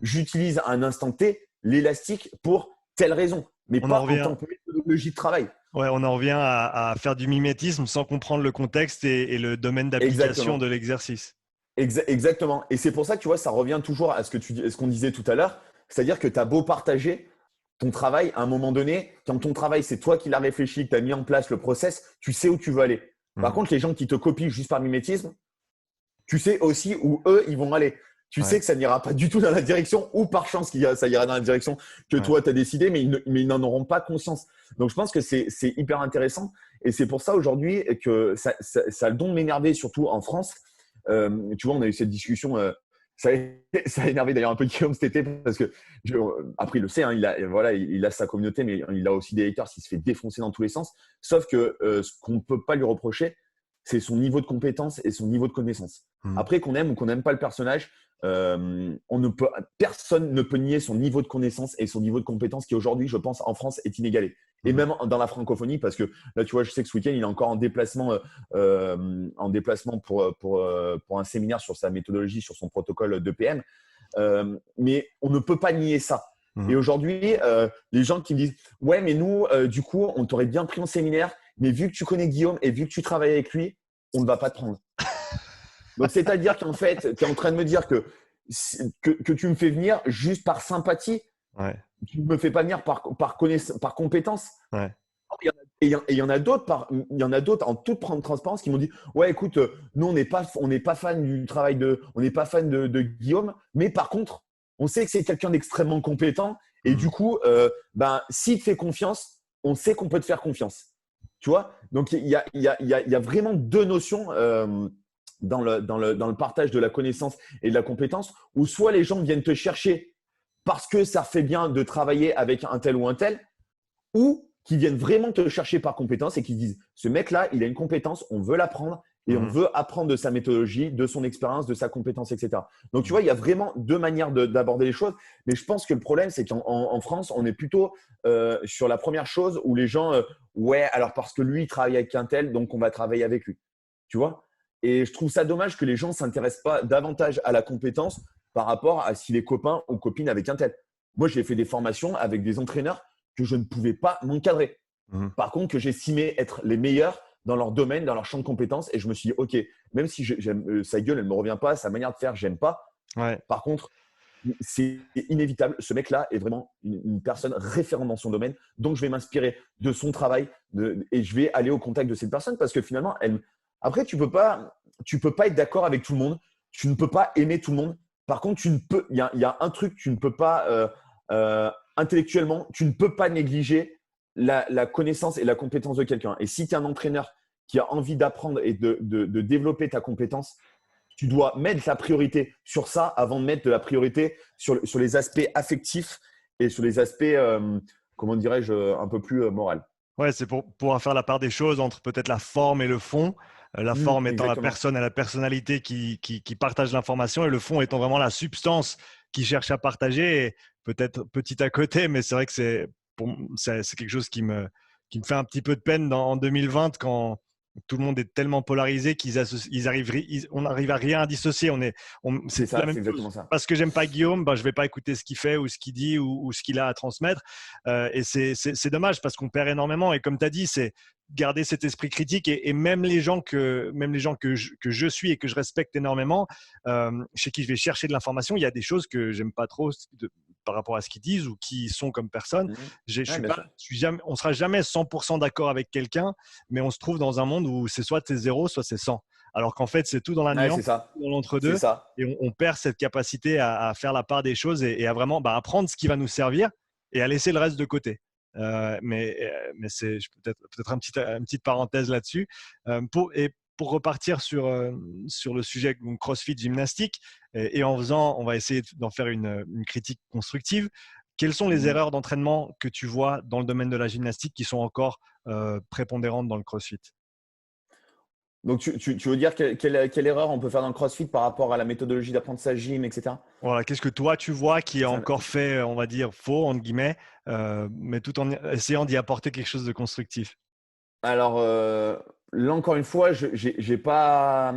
Speaker 1: j'utilise à un instant T l'élastique pour telle raison, mais pas en tant que méthodologie de travail.
Speaker 2: Ouais, on en revient à faire du mimétisme sans comprendre le contexte et le domaine d'application de l'exercice.
Speaker 1: Exactement. Et c'est pour ça que tu vois, ça revient toujours à ce qu'on disait tout à l'heure. C'est-à-dire que tu as beau partager ton travail, à un moment donné, quand ton travail, c'est toi qui l'as réfléchi, que tu as mis en place le process, tu sais où tu veux aller. Par contre, les gens qui te copient juste par mimétisme, tu sais aussi où eux, ils vont aller. Tu sais que ça n'ira pas du tout dans la direction, ou par chance ça ira dans la direction que toi, tu as décidé, mais ils n'en auront pas conscience. Donc, je pense que c'est hyper intéressant. Et c'est pour ça aujourd'hui que ça a le don de m'énerver, surtout en France. Tu vois, on a eu cette discussion. Ça a énervé d'ailleurs un peu Guillaume cet été parce que après il le sait, hein, il a sa communauté, mais il a aussi des haters, il se fait défoncer dans tous les sens. Sauf que ce qu'on ne peut pas lui reprocher, c'est son niveau de compétence et son niveau de connaissance. Après, qu'on aime ou qu'on n'aime pas le personnage, Personne ne peut nier son niveau de connaissance et son niveau de compétence qui aujourd'hui, je pense, en France est inégalé. Et même dans la francophonie, parce que là, tu vois, je sais que ce week-end, il est encore en déplacement pour un séminaire sur sa méthodologie, sur son protocole d'EPM. Mais on ne peut pas nier ça. Et aujourd'hui, les gens qui me disent « Ouais, mais nous, du coup, on t'aurait bien pris en séminaire, mais vu que tu connais Guillaume et vu que tu travailles avec lui, on ne va pas te prendre. » Donc, c'est-à-dire qu'en fait, tu es en train de me dire que tu me fais venir juste par sympathie.
Speaker 2: Ouais.
Speaker 1: Tu ne me fais pas venir par compétence.
Speaker 2: Ouais.
Speaker 1: Et il y en a d'autres, en toute transparence, qui m'ont dit « Ouais, écoute, nous, on n'est pas fan du travail on n'est pas fan de Guillaume, mais par contre, on sait que c'est quelqu'un d'extrêmement compétent. Et du coup, s'il te fait confiance, on sait qu'on peut te faire confiance. » Tu vois? Donc, il y a vraiment deux notions dans le partage de la connaissance et de la compétence, où soit les gens viennent te chercher parce que ça fait bien de travailler avec un tel ou un tel, ou qui viennent vraiment te chercher par compétence et qui disent « Ce mec-là, il a une compétence, on veut l'apprendre et on veut apprendre de sa méthodologie, de son expérience, de sa compétence, etc. » Donc, tu vois, il y a vraiment deux manières d'aborder les choses. Mais je pense que le problème, c'est qu'en France, on est plutôt sur la première chose où les gens ouais, alors parce que lui, il travaille avec un tel, donc on va travailler avec lui. » Tu vois? Et je trouve ça dommage que les gens ne s'intéressent pas davantage à la compétence par rapport à s'il est copain ou copine avec un tel. Moi, j'ai fait des formations avec des entraîneurs que je ne pouvais pas m'encadrer. Par contre, que j'estimais être les meilleurs dans leur domaine, dans leur champ de compétences. Et je me suis dit, OK, même si sa gueule, elle ne me revient pas, sa manière de faire, j'aime pas.
Speaker 2: Ouais.
Speaker 1: Par contre, c'est inévitable. Ce mec-là est vraiment une personne référente dans son domaine. Donc, je vais m'inspirer de son travail et je vais aller au contact de cette personne parce que finalement, après, tu peux pas être d'accord avec tout le monde. Tu ne peux pas aimer tout le monde. Par contre, il y a un truc, tu ne peux pas intellectuellement, tu ne peux pas négliger la connaissance et la compétence de quelqu'un. Et si tu es un entraîneur qui a envie d'apprendre et de développer ta compétence, tu dois mettre la priorité sur ça avant de mettre de la priorité sur les aspects affectifs et sur les aspects, comment dirais-je, un peu plus moral.
Speaker 2: Ouais, c'est pour pouvoir faire la part des choses entre peut-être la forme et le fond. La forme étant la
Speaker 1: Exactement.
Speaker 2: personne et la personnalité qui partage l'information et le fond étant vraiment la substance qui cherche à partager. Et peut-être petit à côté, mais c'est vrai que c'est quelque chose qui me fait un petit peu de peine en 2020 quand tout le monde est tellement polarisé on n'arrive à rien à dissocier. C'est
Speaker 1: C'est
Speaker 2: la
Speaker 1: ça,
Speaker 2: même
Speaker 1: c'est
Speaker 2: chose.
Speaker 1: exactement ça.
Speaker 2: Parce que j'aime pas Guillaume, je vais pas écouter ce qu'il fait ou ce qu'il dit ou ce qu'il a à transmettre. Et c'est dommage parce qu'on perd énormément. Et comme tu as dit, c'est garder cet esprit critique et même les gens que je suis et que je respecte énormément, chez qui je vais chercher de l'information, il y a des choses que j'aime pas trop par rapport à ce qu'ils disent ou qui sont comme personne. On sera jamais 100% d'accord avec quelqu'un, mais on se trouve dans un monde où c'est soit c'est 0, soit c'est 100. Alors qu'en fait, c'est tout dans la nuance,
Speaker 1: C'est ça.
Speaker 2: dans l'entre-deux. Et on perd cette capacité à faire la part des choses et à vraiment apprendre ce qui va nous servir et à laisser le reste de côté. Mais c'est peut-être une petite parenthèse là-dessus. Pour repartir sur le sujet CrossFit gymnastique et on va essayer d'en faire une critique constructive. Quelles sont les erreurs d'entraînement que tu vois dans le domaine de la gymnastique qui sont encore prépondérantes dans le CrossFit?
Speaker 1: Donc, tu veux dire quelle erreur on peut faire dans le CrossFit par rapport à la méthodologie d'apprentissage gym, etc.
Speaker 2: Voilà, qu'est-ce que toi tu vois qui est encore fait, on va dire, faux, entre guillemets, mais tout en essayant d'y apporter quelque chose de constructif?
Speaker 1: Alors, là, encore une fois, je n'ai pas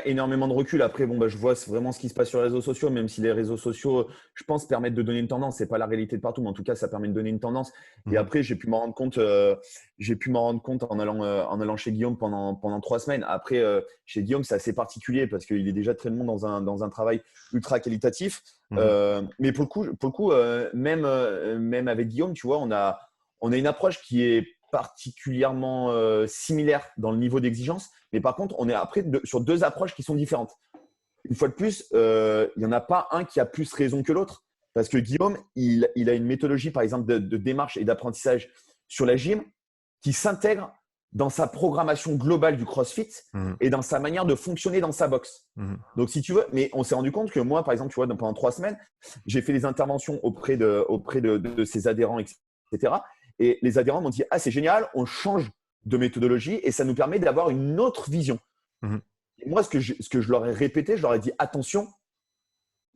Speaker 1: énormément de recul. Après, je vois vraiment ce qui se passe sur les réseaux sociaux, même si les réseaux sociaux, je pense, permettent de donner une tendance. Ce n'est pas la réalité de partout, mais en tout cas, ça permet de donner une tendance. Et après, j'ai pu m'en rendre compte en allant chez Guillaume pendant 3 semaines. Après, chez Guillaume, c'est assez particulier parce qu'il est déjà très bon dans un travail ultra qualitatif. Mais pour le coup, même avec Guillaume, tu vois, on a une approche qui est particulièrement similaire dans le niveau d'exigence, mais par contre, on est après sur deux approches qui sont différentes. Une fois de plus, il n'y en a pas un qui a plus raison que l'autre, parce que Guillaume, il a une méthodologie, par exemple, de démarche et d'apprentissage sur la gym qui s'intègre dans sa programmation globale du CrossFit et dans sa manière de fonctionner dans sa box. Donc, si tu veux, mais on s'est rendu compte que moi, par exemple, tu vois, pendant 3 semaines, j'ai fait des interventions auprès de ses adhérents, etc. Et les adhérents m'ont dit « Ah, c'est génial, on change de méthodologie et ça nous permet d'avoir une autre vision. Et moi, ce que je leur ai répété, je leur ai dit « Attention,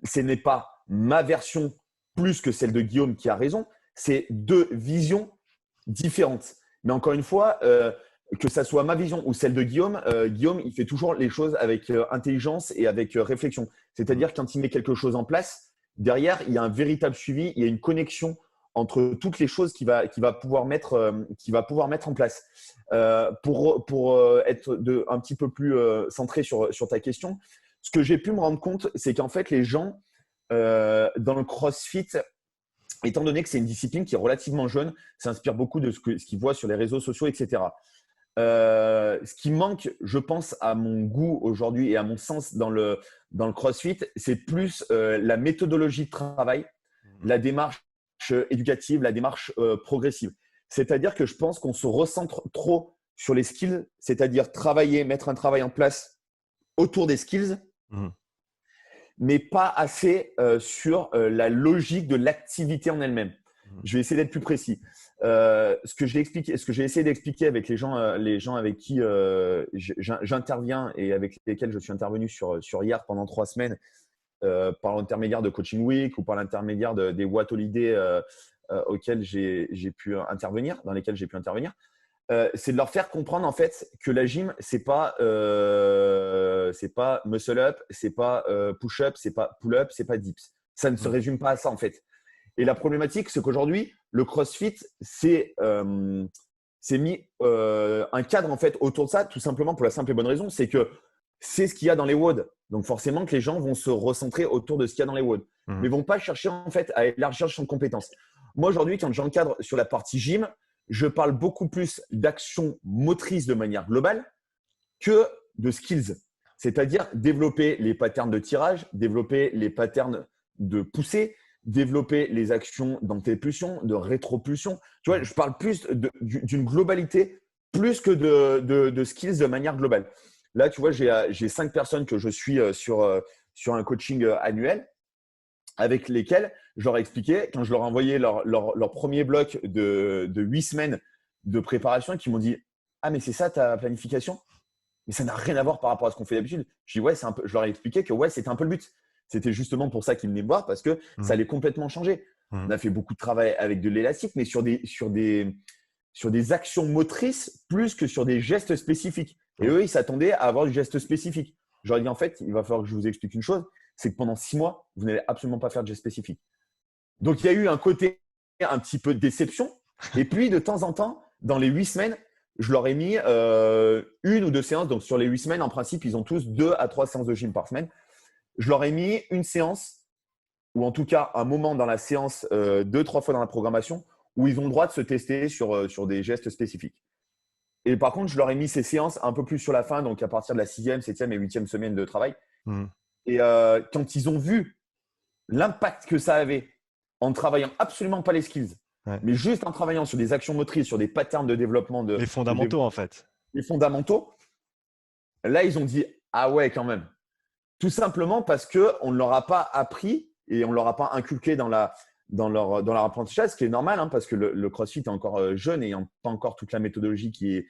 Speaker 1: ce n'est pas ma version plus que celle de Guillaume qui a raison. C'est deux visions différentes. Mais encore une fois, que ça soit ma vision ou celle de Guillaume, Guillaume, il fait toujours les choses avec intelligence et avec réflexion. C'est-à-dire quand il met quelque chose en place, derrière, il y a un véritable suivi, il y a une connexion entre toutes les choses qu'il va pouvoir mettre en place. Pour être un petit peu plus centré sur ta question, ce que j'ai pu me rendre compte, c'est qu'en fait, les gens dans le CrossFit, étant donné que c'est une discipline qui est relativement jeune, s'inspire beaucoup de ce qu'ils voient sur les réseaux sociaux, etc. Ce qui manque, je pense, à mon goût aujourd'hui et à mon sens dans le CrossFit, c'est plus la méthodologie de travail, la démarche éducative, la démarche progressive. C'est-à-dire que je pense qu'on se recentre trop sur les skills, c'est-à-dire mettre un travail en place autour des skills, mais pas assez sur la logique de l'activité en elle-même. Je vais essayer d'être plus précis. Ce que j'ai essayé d'expliquer avec les gens avec qui j'interviens et avec lesquels je suis intervenu sur IAR pendant 3 semaines, par l'intermédiaire de Coaching Week ou par l'intermédiaire des What Holiday auxquels j'ai pu intervenir, dans lesquels j'ai pu intervenir, c'est de leur faire comprendre en fait que la gym, c'est pas muscle up, c'est pas push up, c'est pas pull up, c'est pas dips. Ça ne se résume pas à ça en fait. Et la problématique, c'est qu'aujourd'hui, le CrossFit s'est mis un cadre en fait autour de ça, tout simplement pour la simple et bonne raison, c'est que c'est ce qu'il y a dans les WOD. Donc forcément que les gens vont se recentrer autour de ce qu'il y a dans les WOD, mais vont pas chercher en fait à élargir le champ de compétences. Moi aujourd'hui, quand j'encadre sur la partie gym, je parle beaucoup plus d'action motrice de manière globale que de skills. C'est-à-dire développer les patterns de tirage, développer les patterns de poussée, développer les actions d'antépulsion, de rétropulsion. Tu vois, je parle plus d'une globalité plus que de skills de manière globale. Là, tu vois, j'ai 5 personnes que je suis sur un coaching annuel avec lesquelles je leur ai expliqué, quand je leur ai envoyé leur premier bloc de 8 semaines de préparation, et qui m'ont dit « Ah, mais c'est ça ta planification ?» Mais ça n'a rien à voir par rapport à ce qu'on fait d'habitude. Je leur ai expliqué que ouais, c'était un peu le but. C'était justement pour ça qu'ils venaient me voir, parce que ça allait complètement changer. On a fait beaucoup de travail avec de l'élastique, mais sur des actions motrices plus que sur des gestes spécifiques. Et eux, ils s'attendaient à avoir du geste spécifique. J'aurais dit en fait, il va falloir que je vous explique une chose, c'est que pendant 6 mois, vous n'allez absolument pas faire de geste spécifique. Donc, il y a eu un côté un petit peu de déception. Et puis, de temps en temps, dans les 8 semaines, je leur ai mis 1 ou 2 séances. Donc, sur les 8 semaines, en principe, ils ont tous 2 à 3 séances de gym par semaine. Je leur ai mis une séance, ou en tout cas un moment dans la séance, 2-3 fois dans la programmation, où ils ont le droit de se tester sur des gestes spécifiques. Et par contre, je leur ai mis ces séances un peu plus sur la fin, donc à partir de la 6e, 7e et 8e semaine de travail. Et quand ils ont vu l'impact que ça avait en travaillant absolument pas les skills, mais juste en travaillant sur des actions motrices, sur des patterns de développement.
Speaker 2: Les fondamentaux, en fait.
Speaker 1: Les fondamentaux. Là, ils ont dit « Ah ouais, quand même ». Tout simplement parce qu'on ne leur a pas appris et on ne leur a pas inculqué dans leur apprentissage, ce qui est normal, hein, parce que le CrossFit est encore jeune et il n'y a pas encore toute la méthodologie qui est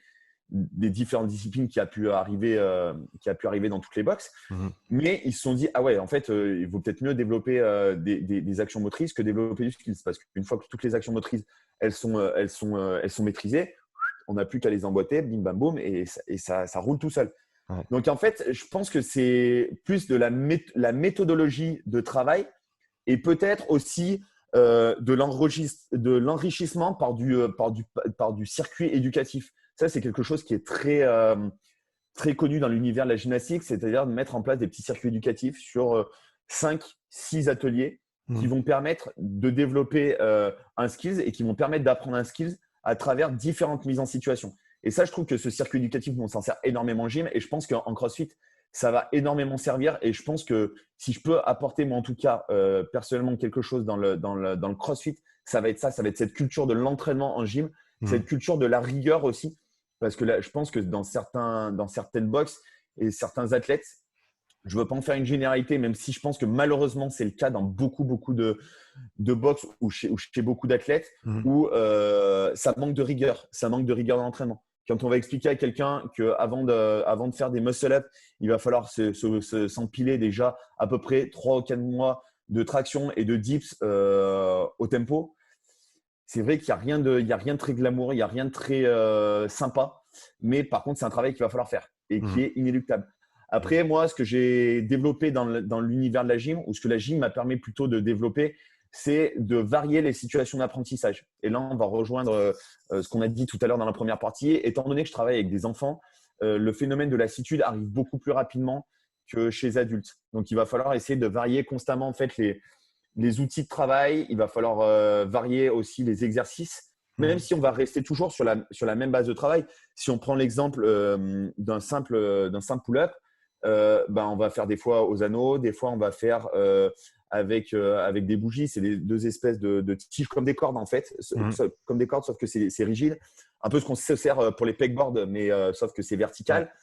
Speaker 1: des différentes disciplines qui a pu arriver dans toutes les boxes. Mais ils se sont dit « Ah ouais, en fait, il vaut peut-être mieux développer des actions motrices que développer du skills. » Parce qu'une fois que toutes les actions motrices, elles sont maîtrisées, on n'a plus qu'à les emboîter, bim, bam, boum, et ça roule tout seul. Ouais. Donc, en fait, je pense que c'est plus de la méthodologie de travail et peut-être aussi de l'enrichissement par du circuit éducatif. Ça, c'est quelque chose qui est très connu dans l'univers de la gymnastique, c'est-à-dire de mettre en place des petits circuits éducatifs sur 5-6 ateliers qui vont permettre de développer un skills et qui vont permettre d'apprendre un skills à travers différentes mises en situation. Et ça, je trouve que ce circuit éducatif, on s'en sert énormément en gym et je pense qu'en CrossFit, ça va énormément servir. Et je pense que si je peux apporter, moi en tout cas, personnellement, quelque chose dans le CrossFit, ça va être ça. Ça va être cette culture de l'entraînement en gym, cette culture de la rigueur aussi. Parce que là, je pense que dans certaines boxes et certains athlètes, je ne veux pas en faire une généralité, même si je pense que malheureusement, c'est le cas dans beaucoup de boxes ou chez beaucoup d'athlètes où ça manque de rigueur. Ça manque de rigueur dans l'entraînement. quand on va expliquer à quelqu'un qu'avant de faire des muscle-up, il va falloir s'empiler déjà à peu près 3 ou 4 mois de traction et de dips au tempo, c'est vrai qu'il n'y a rien de très glamour, il n'y a rien de très sympa. Mais par contre, c'est un travail qu'il va falloir faire et qui est inéluctable. Après, moi, ce que j'ai développé dans l'univers de la gym, ou ce que la gym m'a permis plutôt de développer, c'est de varier les situations d'apprentissage. Et là, on va rejoindre ce qu'on a dit tout à l'heure dans la première partie. Étant donné que je travaille avec des enfants, le phénomène de lassitude arrive beaucoup plus rapidement que chez les adultes. Donc, il va falloir essayer de varier constamment en fait, les outils de travail. Il va falloir varier aussi les exercices, même si on va rester toujours sur la même base de travail. Si on prend l'exemple d'un simple pull-up, on va faire des fois aux anneaux, des fois on va faire avec des bougies. C'est deux espèces de tiges comme des cordes en fait, comme des cordes sauf que c'est rigide. Un peu ce qu'on se sert pour les pegboards, mais sauf que c'est vertical.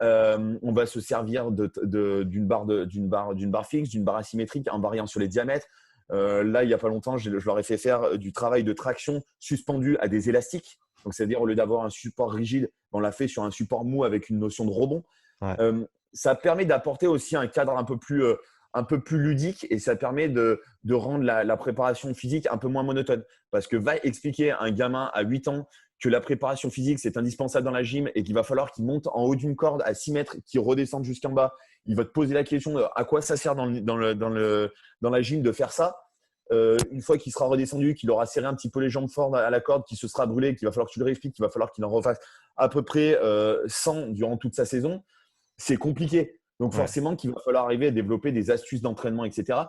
Speaker 1: On va se servir d'une barre fixe, d'une barre asymétrique en variant sur les diamètres. Là, il n'y a pas longtemps, je leur ai fait faire du travail de traction suspendu à des élastiques. Donc, c'est-à-dire au lieu d'avoir un support rigide, on l'a fait sur un support mou avec une notion de rebond. Ça permet d'apporter aussi un cadre un peu plus ludique et ça permet de rendre la préparation physique un peu moins monotone. Parce que va expliquer à un gamin à 8 ans que la préparation physique, c'est indispensable dans la gym et qu'il va falloir qu'il monte en haut d'une corde à 6 mètres, qu'il redescende jusqu'en bas. Il va te poser la question de à quoi ça sert dans la gym de faire ça. Une fois qu'il sera redescendu, qu'il aura serré un petit peu les jambes fort à la corde, qu'il se sera brûlé, qu'il va falloir que tu le réexpliques, qu'il va falloir qu'il en refasse à peu près 100 durant toute sa saison, c'est compliqué. Donc forcément qu'il va falloir arriver à développer des astuces d'entraînement, etc.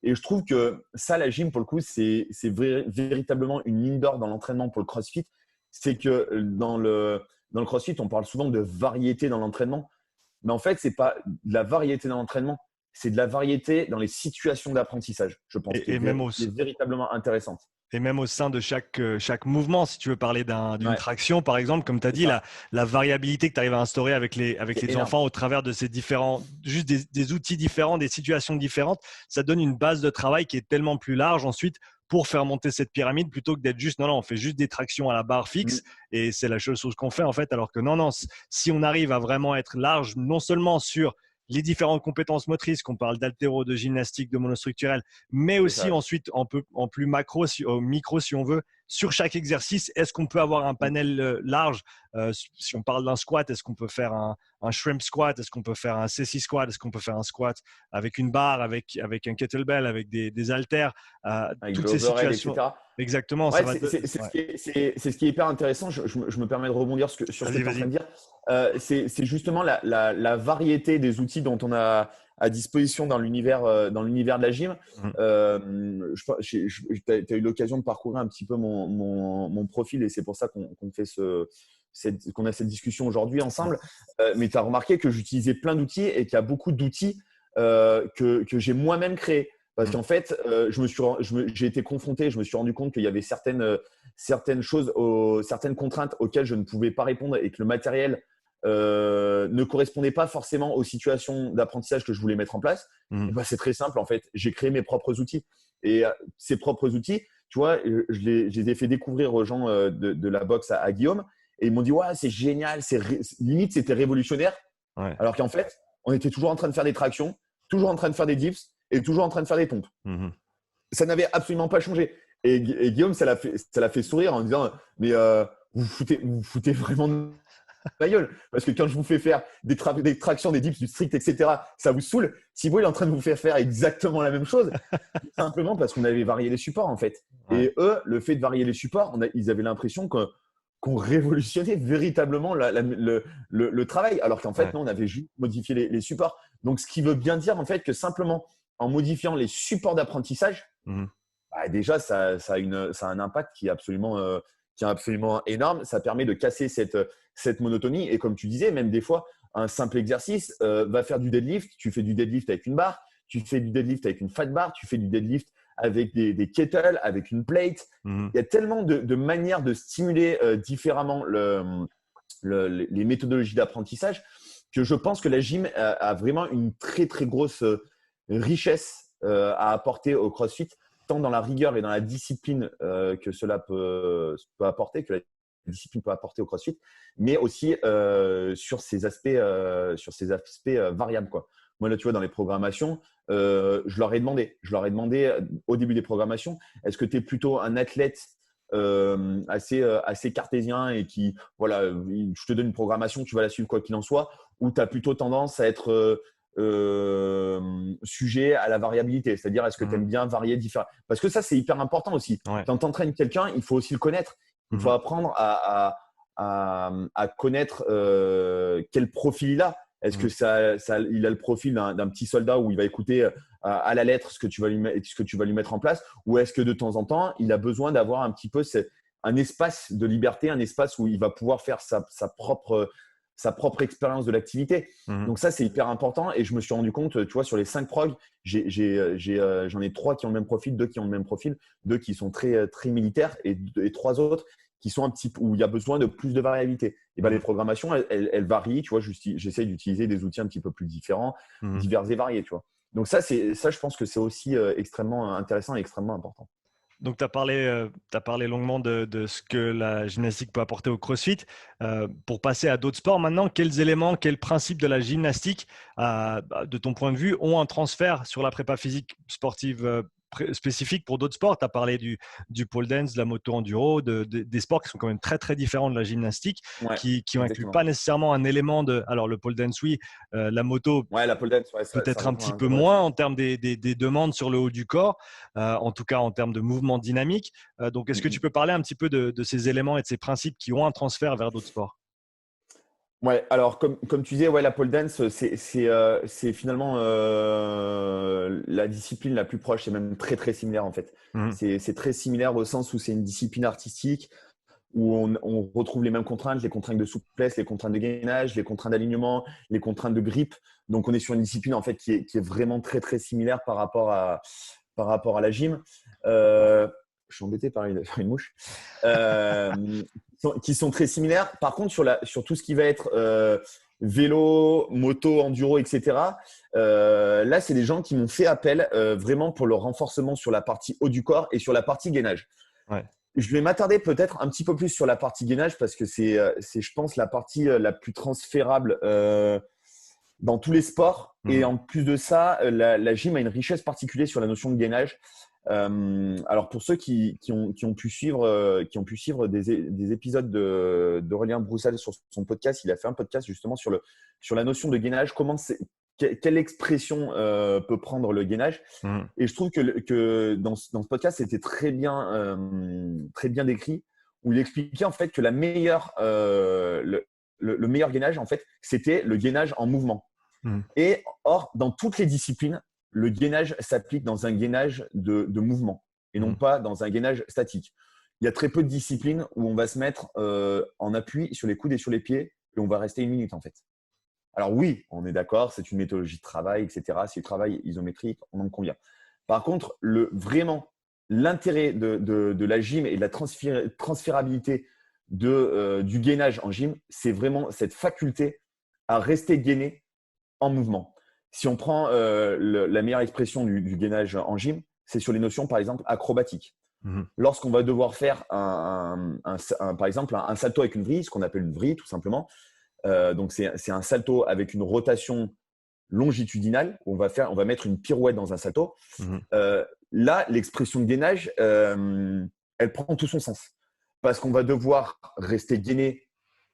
Speaker 1: Et je trouve que ça, la gym, pour le coup, c'est véritablement une mine d'or dans l'entraînement pour le CrossFit. C'est que dans le CrossFit, on parle souvent de variété dans l'entraînement. Mais en fait, ce n'est pas de la variété dans l'entraînement, c'est de la variété dans les situations d'apprentissage, je pense, qui est véritablement intéressante.
Speaker 2: Et même au sein de chaque mouvement, si tu veux parler d'une traction, par exemple, comme tu as dit, la variabilité que tu arrives à instaurer avec les enfants au travers de ces différents, juste des outils différents, des situations différentes, ça donne une base de travail qui est tellement plus large ensuite pour faire monter cette pyramide plutôt que d'être juste, non, on fait juste des tractions à la barre fixe et c'est la seule chose qu'on fait en fait, alors que non, si on arrive à vraiment être large, non seulement sur les différentes compétences motrices, qu'on parle d'haltéro, de gymnastique, de monostructurel, mais aussi ensuite en plus macro, micro si on veut, sur chaque exercice, est-ce qu'on peut avoir un panel large si on parle d'un squat, est-ce qu'on peut faire un shrimp squat, est-ce qu'on peut faire un C6 squat, est-ce qu'on peut faire un squat avec une barre, avec un kettlebell, avec des haltères, toutes ces situations.
Speaker 1: Etc.
Speaker 2: Exactement.
Speaker 1: C'est ce qui est hyper intéressant. Je me permets de rebondir sur ce que tu es en train de dire. C'est justement la variété des outils dont on a à disposition dans l'univers de la gym. Tu as eu l'occasion de parcourir un petit peu mon profil et c'est pour ça qu'on a cette discussion aujourd'hui ensemble. Mais tu as remarqué que j'utilisais plein d'outils et qu'il y a beaucoup d'outils que j'ai moi-même créés. Parce qu'en fait, j'ai été confronté, je me suis rendu compte qu'il y avait certaines choses, certaines contraintes auxquelles je ne pouvais pas répondre et que le matériel ne correspondait pas forcément aux situations d'apprentissage que je voulais mettre en place. C'est très simple en fait. J'ai créé mes propres outils. Et ces propres outils, tu vois, je les ai fait découvrir aux gens de la boxe à Guillaume et ils m'ont dit ouais, c'est génial, limite c'était révolutionnaire. Alors qu'en fait, on était toujours en train de faire des tractions, toujours en train de faire des dips et toujours en train de faire des pompes. Ça n'avait absolument pas changé. Et Guillaume, ça l'a fait sourire en disant mais vous foutez vraiment de ma gueule. Parce que quand je vous fais faire des tractions, des dips, du strict, etc., ça vous saoule. Thibaut est en train de vous faire exactement la même chose, simplement parce qu'on avait varié les supports en fait. Et eux, le fait de varier les supports, ils avaient l'impression qu'on révolutionnait véritablement le travail, alors qu'en fait, non, on avait juste modifié les supports. Donc, ce qui veut bien dire en fait que simplement en modifiant les supports d'apprentissage, déjà, ça a un impact qui est absolument énorme. Ça permet de casser cette monotonie. Et comme tu disais, même des fois, un simple exercice va faire du deadlift. Tu fais du deadlift avec une barre, tu fais du deadlift avec une fat bar, tu fais du deadlift avec des kettles, avec une plate. Il y a tellement de manières de stimuler différemment les méthodologies d'apprentissage que je pense que la gym a vraiment une très, très grosse richesse à apporter au CrossFit, tant dans la rigueur et dans la discipline que cela peut apporter, que la discipline peut apporter au CrossFit, mais aussi sur ces aspects variables, quoi. Moi, là, tu vois, dans les programmations, je leur ai demandé au début des programmations, est-ce que tu es plutôt un athlète assez cartésien et qui, voilà, je te donne une programmation, tu vas la suivre quoi qu'il en soit, ou tu as plutôt tendance à être sujet à la variabilité, c'est-à-dire est-ce que tu aimes bien varier différents. Parce que ça, c'est hyper important aussi.
Speaker 2: Ouais.
Speaker 1: Quand tu entraînes quelqu'un, il faut aussi le connaître. Il faut apprendre à connaître quel profil il a. Est-ce que il a le profil d'un petit soldat où il va écouter à la lettre ce que tu vas lui mettre en place, ou est-ce que de temps en temps, il a besoin d'avoir un petit peu un espace de liberté, un espace où il va pouvoir faire sa propre expérience de l'activité. Donc ça, c'est hyper important. Et je me suis rendu compte, tu vois, sur les 5 progs, j'en ai 3 qui ont le même profil, 2 qui ont le même profil, 2 qui sont très, très militaires et 3 autres qui sont un petit peu où il y a besoin de plus de variabilité. Et ben, les programmations, elles varient. Tu vois, j'essaie d'utiliser des outils un petit peu plus différents, divers et variés. Tu vois. Donc ça, je pense que c'est aussi extrêmement intéressant et extrêmement important.
Speaker 2: Donc, tu as parlé longuement de ce que la gymnastique peut apporter au CrossFit. Pour passer à d'autres sports maintenant, quels éléments, quels principes de la gymnastique, de ton point de vue, ont un transfert sur la prépa physique sportive spécifique pour d'autres sports? Tu as parlé du pole dance, de la moto enduro, des sports qui sont quand même très, très différents de la gymnastique,
Speaker 1: Ouais,
Speaker 2: qui n'incluent pas nécessairement un élément de… Alors, le pole dance, oui, la moto…
Speaker 1: Ouais, la pole dance,
Speaker 2: Peut-être un petit peu moins en termes des demandes sur le haut du corps, en tout cas en termes de mouvement dynamique. Donc, est-ce que tu peux parler un petit peu de ces éléments et de ces principes qui ont un transfert vers d'autres sports?
Speaker 1: Ouais, alors comme tu disais, ouais, la pole dance, c'est finalement la discipline la plus proche, c'est même très très similaire en fait. C'est très similaire au sens où c'est une discipline artistique où on retrouve les mêmes contraintes, les contraintes de souplesse, les contraintes de gainage, les contraintes d'alignement, les contraintes de grip. Donc on est sur une discipline en fait qui est vraiment très très similaire par rapport à la gym. Je suis embêté par une mouche. Qui sont très similaires. Par contre, sur tout ce qui va être vélo, moto, enduro, etc., là, c'est des gens qui m'ont fait appel vraiment pour le renforcement sur la partie haut du corps et sur la partie gainage.
Speaker 2: Ouais.
Speaker 1: Je vais m'attarder peut-être un petit peu plus sur la partie gainage parce que c'est je pense, la partie la plus transférable dans tous les sports. Et en plus de ça, la gym a une richesse particulière sur la notion de gainage. Alors pour ceux qui ont pu suivre des épisodes d'Aurélien Broussel sur son podcast, il a fait un podcast justement sur la notion de gainage, quelle expression peut prendre le gainage. Et je trouve que dans ce podcast, c'était très bien décrit, où il expliquait en fait que le meilleur gainage, en fait, c'était le gainage en mouvement. Et or, dans toutes les disciplines, le gainage s'applique dans un gainage de mouvement et non pas dans un gainage statique. Il y a très peu de disciplines où on va se mettre en appui sur les coudes et sur les pieds et on va rester 1 minute en fait. Alors oui, on est d'accord, c'est une méthodologie de travail, etc. C'est du travail isométrique, on en convient. Par contre, vraiment, l'intérêt de la gym et de la transférabilité du gainage en gym, c'est vraiment cette faculté à rester gainé en mouvement. Si on prend la meilleure expression du gainage en gym, c'est sur les notions, par exemple, acrobatiques. Lorsqu'on va devoir faire par exemple un salto avec une vrille, ce qu'on appelle une vrille tout simplement, donc c'est un salto avec une rotation longitudinale, où on va mettre une pirouette dans un salto. Là, l'expression de gainage, elle prend tout son sens. Parce qu'on va devoir rester gainé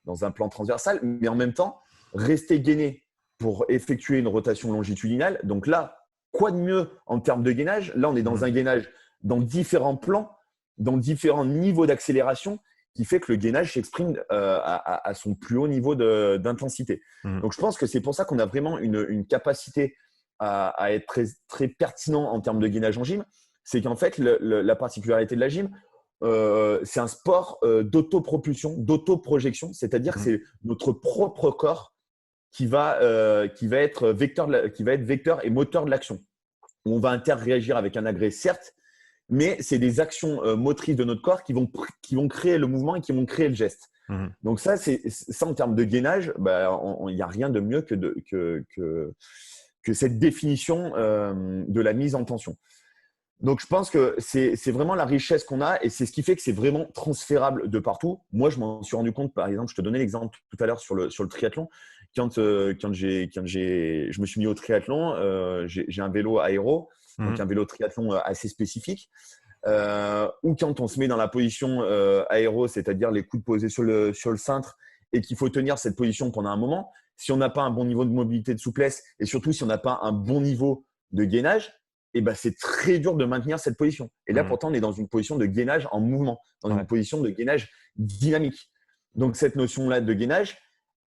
Speaker 1: dans un plan transversal, mais en même temps, rester gainé pour effectuer une rotation longitudinale. Donc là, quoi de mieux en termes de gainage? Là, on est dans un gainage dans différents plans, dans différents niveaux d'accélération, qui fait que le gainage s'exprime à son plus haut niveau d'intensité. Donc, je pense que c'est pour ça qu'on a vraiment une capacité à être très, très pertinent en termes de gainage en gym. C'est qu'en fait, la particularité de la gym, c'est un sport d'autopropulsion, d'autoprojection, c'est-à-dire que c'est notre propre corps qui va être vecteur et moteur de l'action. On va interréagir avec un agrès, certes, mais c'est des actions motrices de notre corps qui vont créer le mouvement et qui vont créer le geste. Donc ça en termes de gainage, il n'y a rien de mieux que cette définition de la mise en tension. Donc, je pense que c'est vraiment la richesse qu'on a et c'est ce qui fait que c'est vraiment transférable de partout. Moi, je m'en suis rendu compte, par exemple, je te donnais l'exemple tout à l'heure sur le triathlon. Je me suis mis au triathlon, j'ai un vélo aéro, donc un vélo triathlon assez spécifique. Ou quand on se met dans la position aéro, c'est-à-dire les coudes posés sur le cintre et qu'il faut tenir cette position pendant un moment, si on n'a pas un bon niveau de mobilité, de souplesse et surtout si on n'a pas un bon niveau de gainage, eh ben, c'est très dur de maintenir cette position. Et là, pourtant, on est dans une position de gainage en mouvement, dans une position de gainage dynamique. Donc, cette notion-là de gainage,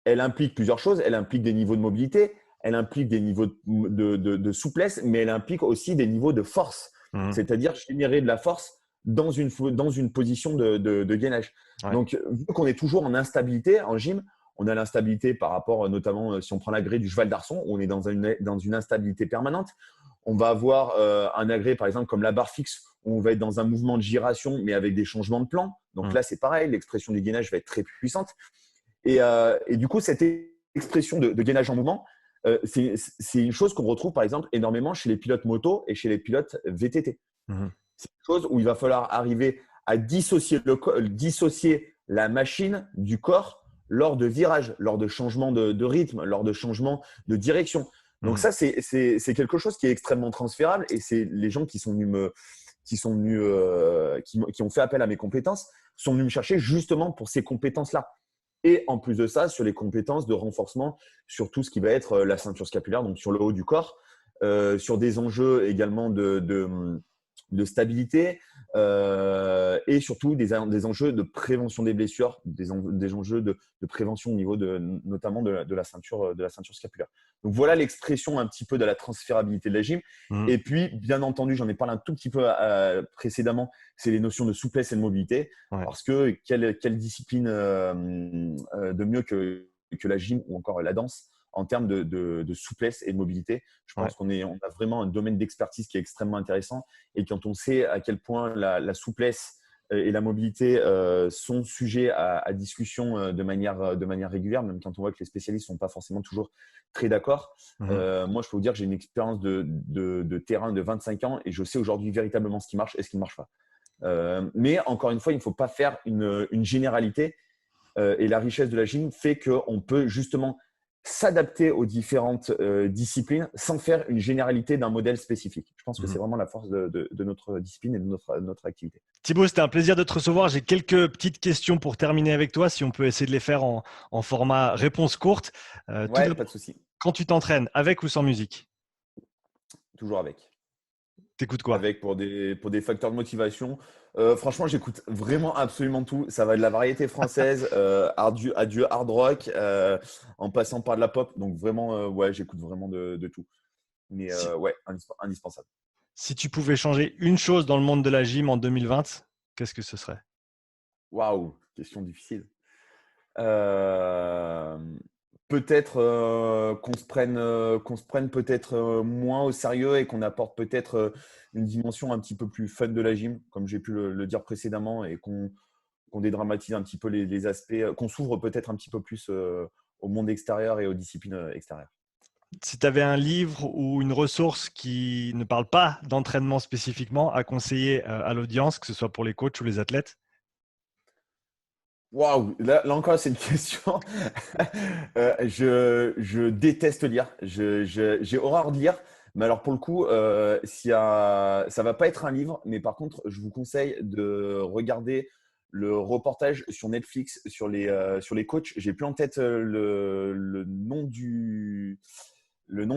Speaker 1: elle implique plusieurs choses. Elle implique des niveaux de mobilité, elle implique des niveaux de souplesse, mais elle implique aussi des niveaux de force. C'est-à-dire générer de la force dans une position de gainage. Donc, vu qu'on est toujours en instabilité en gym, on a l'instabilité par rapport, notamment si on prend l'agrès du cheval d'arçon, où on est dans une instabilité permanente. On va avoir un agrès, par exemple, comme la barre fixe, où on va être dans un mouvement de gyration, mais avec des changements de plan. Donc là, c'est pareil, l'expression du gainage va être très puissante. Et du coup, cette expression de gainage en mouvement, c'est une chose qu'on retrouve, par exemple, énormément chez les pilotes moto et chez les pilotes VTT. C'est une chose où il va falloir arriver à dissocier la machine du corps lors de virages, lors de changements de rythme, lors de changements de direction. Donc ça, c'est quelque chose qui est extrêmement transférable et c'est les gens qui ont fait appel à mes compétences sont venus me chercher justement pour ces compétences-là. Et en plus de ça, sur les compétences de renforcement, sur tout ce qui va être la ceinture scapulaire, donc sur le haut du corps, sur des enjeux également de stabilité et surtout des enjeux de prévention des blessures, des enjeux de prévention au niveau notamment de la ceinture scapulaire. Donc voilà l'expression un petit peu de la transférabilité de la gym. Et puis, bien entendu, j'en ai parlé un tout petit peu précédemment, c'est les notions de souplesse et de mobilité. Parce que quelle discipline de mieux que la gym ou encore la danse en termes de souplesse et de mobilité. Je pense qu'on a vraiment un domaine d'expertise qui est extrêmement intéressant. Et quand on sait à quel point la souplesse et la mobilité sont sujets à discussion de manière régulière, même quand on voit que les spécialistes ne sont pas forcément toujours très d'accord. Moi, je peux vous dire que j'ai une expérience de terrain de 25 ans et je sais aujourd'hui véritablement ce qui marche et ce qui ne marche pas. Mais encore une fois, il ne faut pas faire une généralité. Et la richesse de la gym fait qu'on peut justement s'adapter aux différentes disciplines sans faire une généralité d'un modèle spécifique. Je pense que c'est vraiment la force de notre discipline et de notre activité.
Speaker 2: Thibaut, c'était un plaisir de te recevoir. J'ai quelques petites questions pour terminer avec toi, si on peut essayer de les faire en format réponse courte.
Speaker 1: Ouais, pas de souci.
Speaker 2: Quand tu t'entraînes, avec ou sans musique?
Speaker 1: Toujours avec.
Speaker 2: T'écoutes quoi?
Speaker 1: Avec pour des facteurs de motivation. Franchement, j'écoute vraiment absolument tout. Ça va de la variété française à du hard rock, en passant par de la pop. Donc vraiment, ouais, j'écoute vraiment de tout. Mais ouais, indispensable.
Speaker 2: Si tu pouvais changer une chose dans le monde de la gym en 2020, qu'est-ce que ce serait?
Speaker 1: Waouh, question difficile. Peut-être qu'on se prenne peut-être moins au sérieux et qu'on apporte peut-être une dimension un petit peu plus fun de la gym, comme j'ai pu le dire précédemment, et qu'on dédramatise un petit peu les aspects, qu'on s'ouvre peut-être un petit peu plus au monde extérieur et aux disciplines extérieures.
Speaker 2: Si tu avais un livre ou une ressource qui ne parle pas d'entraînement spécifiquement à conseiller à l'audience, que ce soit pour les coachs ou les athlètes?
Speaker 1: Waouh, là encore, c'est une question. Je déteste lire. J'ai horreur de lire. Mais alors, pour le coup, ça ne va pas être un livre. Mais par contre, je vous conseille de regarder le reportage sur Netflix sur les coachs. J'ai plus en tête le nom de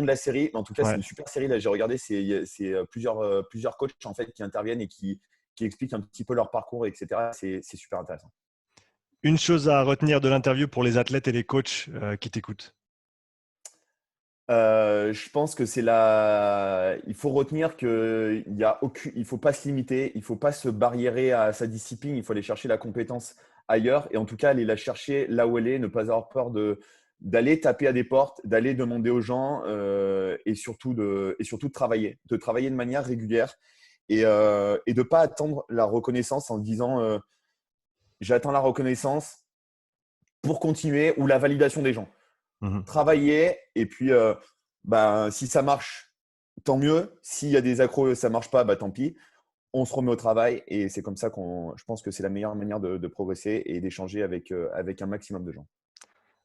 Speaker 1: la série. Mais en tout cas, c'est une super série. Là, j'ai regardé. C'est plusieurs coachs en fait, qui interviennent et qui expliquent un petit peu leur parcours, etc. C'est super intéressant.
Speaker 2: Une chose à retenir de l'interview pour les athlètes et les coachs qui t'écoutent?
Speaker 1: Je pense que il faut retenir qu'il ne faut pas se limiter, il ne faut pas se barriérer à sa discipline, il faut aller chercher la compétence ailleurs et en tout cas aller la chercher là où elle est, ne pas avoir peur d'aller taper à des portes, d'aller demander aux gens et surtout de travailler de manière régulière et de ne pas attendre la reconnaissance en se disant j'attends la reconnaissance pour continuer ou la validation des gens. Travailler et puis si ça marche, tant mieux. S'il y a des accros, ça ne marche pas, bah, tant pis. On se remet au travail et c'est comme ça je pense que c'est la meilleure manière de progresser et d'échanger avec un maximum de gens.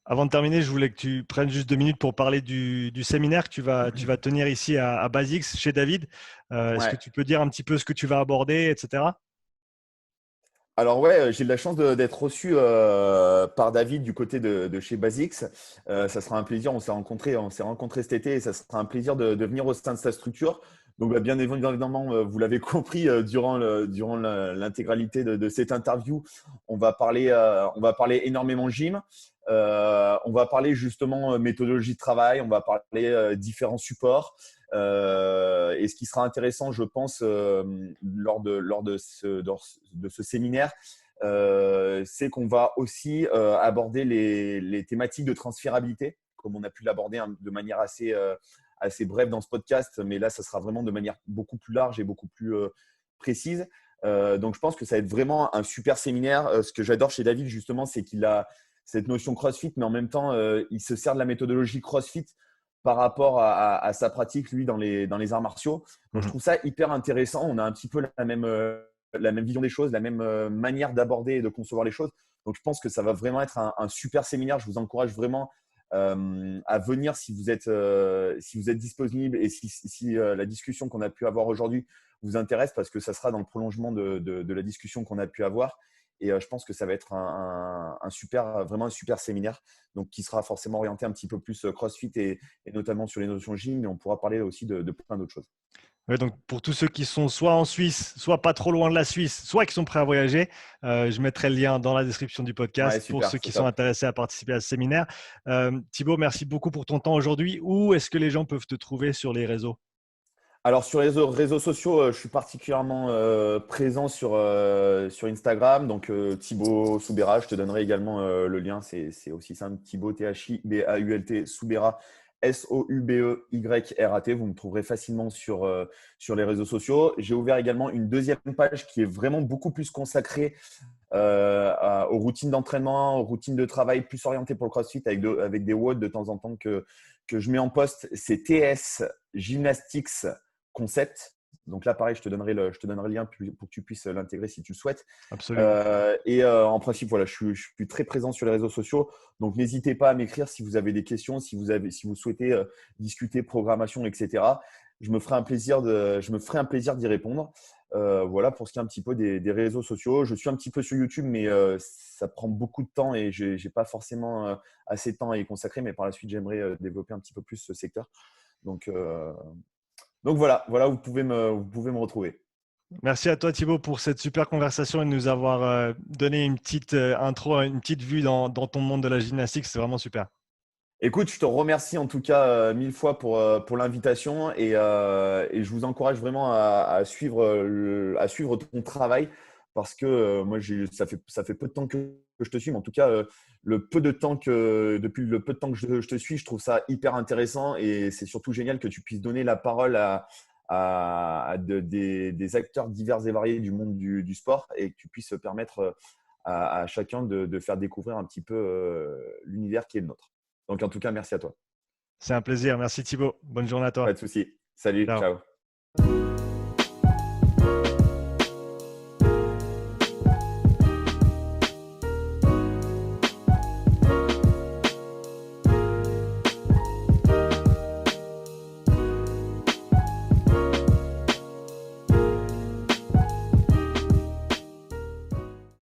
Speaker 2: Avant de terminer, je voulais que tu prennes juste 2 minutes pour parler du séminaire que tu vas tenir ici à Basics chez David. Est-ce que
Speaker 1: Ouais.
Speaker 2: tu peux dire un petit peu ce que tu vas aborder, etc.
Speaker 1: Alors ouais, j'ai de la chance d'être reçu par David du côté de chez Basics. Ça sera un plaisir. On s'est rencontrés cet été et ça sera un plaisir de venir au sein de sa structure. Donc bah, bien évidemment, vous l'avez compris durant l'intégralité de cette interview, on va parler énormément gym. On va parler justement méthodologie de travail. On va parler différents supports. Et ce qui sera intéressant, je pense, lors de ce séminaire, c'est qu'on va aussi aborder les thématiques de transférabilité, comme on a pu l'aborder de manière assez brève dans ce podcast, mais là, ça sera vraiment de manière beaucoup plus large et beaucoup plus précise. Donc, je pense que ça va être vraiment un super séminaire. Ce que j'adore chez David, justement, c'est qu'il a cette notion CrossFit, mais en même temps, il se sert de la méthodologie CrossFit par rapport à sa pratique, lui, dans les arts martiaux. Donc, je
Speaker 2: Mhm.
Speaker 1: trouve ça hyper intéressant. On a un petit peu la même vision des choses, la même manière d'aborder et de concevoir les choses. Donc, je pense que ça va vraiment être un super séminaire. Je vous encourage vraiment à venir si vous êtes disponible et si la discussion qu'on a pu avoir aujourd'hui vous intéresse, parce que ça sera dans le prolongement de la discussion qu'on a pu avoir. Et je pense que ça va être vraiment un super séminaire, donc qui sera forcément orienté un petit peu plus CrossFit et notamment sur les notions gym, mais on pourra parler aussi de plein d'autres choses.
Speaker 2: Ouais, donc pour tous ceux qui sont soit en Suisse, soit pas trop loin de la Suisse, soit qui sont prêts à voyager, je mettrai le lien dans la description du
Speaker 1: Ouais,
Speaker 2: podcast pour
Speaker 1: super,
Speaker 2: ceux
Speaker 1: c'est
Speaker 2: qui sont
Speaker 1: top.
Speaker 2: intéressés à participer à ce séminaire. Thibaut, merci beaucoup pour ton temps aujourd'hui. Où est-ce que les gens peuvent te trouver sur les réseaux?
Speaker 1: Alors, sur les réseaux sociaux, je suis particulièrement présent sur Instagram. Donc, Thibaut Soubera, je te donnerai également le lien. C'est aussi simple. Thibaut, Thibault, Soubera, Soubeyrat. Vous me trouverez facilement sur les réseaux sociaux. J'ai ouvert également une deuxième page qui est vraiment beaucoup plus consacrée aux routines d'entraînement, aux routines de travail plus orientées pour le CrossFit avec des WOD de temps en temps que je mets en poste. C'est TS Gymnastics Concept. Donc là, pareil, je te donnerai le lien pour que tu puisses l'intégrer si tu le souhaites.
Speaker 2: Absolument.
Speaker 1: Et en principe, voilà, je suis très présent sur les réseaux sociaux. Donc, n'hésitez pas à m'écrire si vous avez des questions, si vous souhaitez discuter programmation, etc. Je me ferai un plaisir d'y répondre. Voilà pour ce qui est un petit peu des réseaux sociaux. Je suis un petit peu sur YouTube, mais ça prend beaucoup de temps et je n'ai pas forcément assez de temps à y consacrer. Mais par la suite, j'aimerais développer un petit peu plus ce secteur. Donc, voilà, vous pouvez me retrouver.
Speaker 2: Merci à toi Thibaut pour cette super conversation et de nous avoir donné une petite intro, une petite vue dans ton monde de la gymnastique. C'est vraiment super.
Speaker 1: Écoute, je te remercie en tout cas 1000 fois pour l'invitation et je vous encourage vraiment à suivre ton travail parce que moi, ça fait peu de temps que je te suis, mais en tout cas, depuis le peu de temps que je te suis, je trouve ça hyper intéressant et c'est surtout génial que tu puisses donner la parole à des acteurs divers et variés du monde du sport et que tu puisses permettre à chacun de faire découvrir un petit peu l'univers qui est le nôtre. Donc, en tout cas, merci à toi.
Speaker 2: C'est un plaisir. Merci Thibaut. Bonne journée à
Speaker 1: Pas
Speaker 2: toi.
Speaker 1: de souci. Salut,
Speaker 2: Ciao.
Speaker 1: ciao.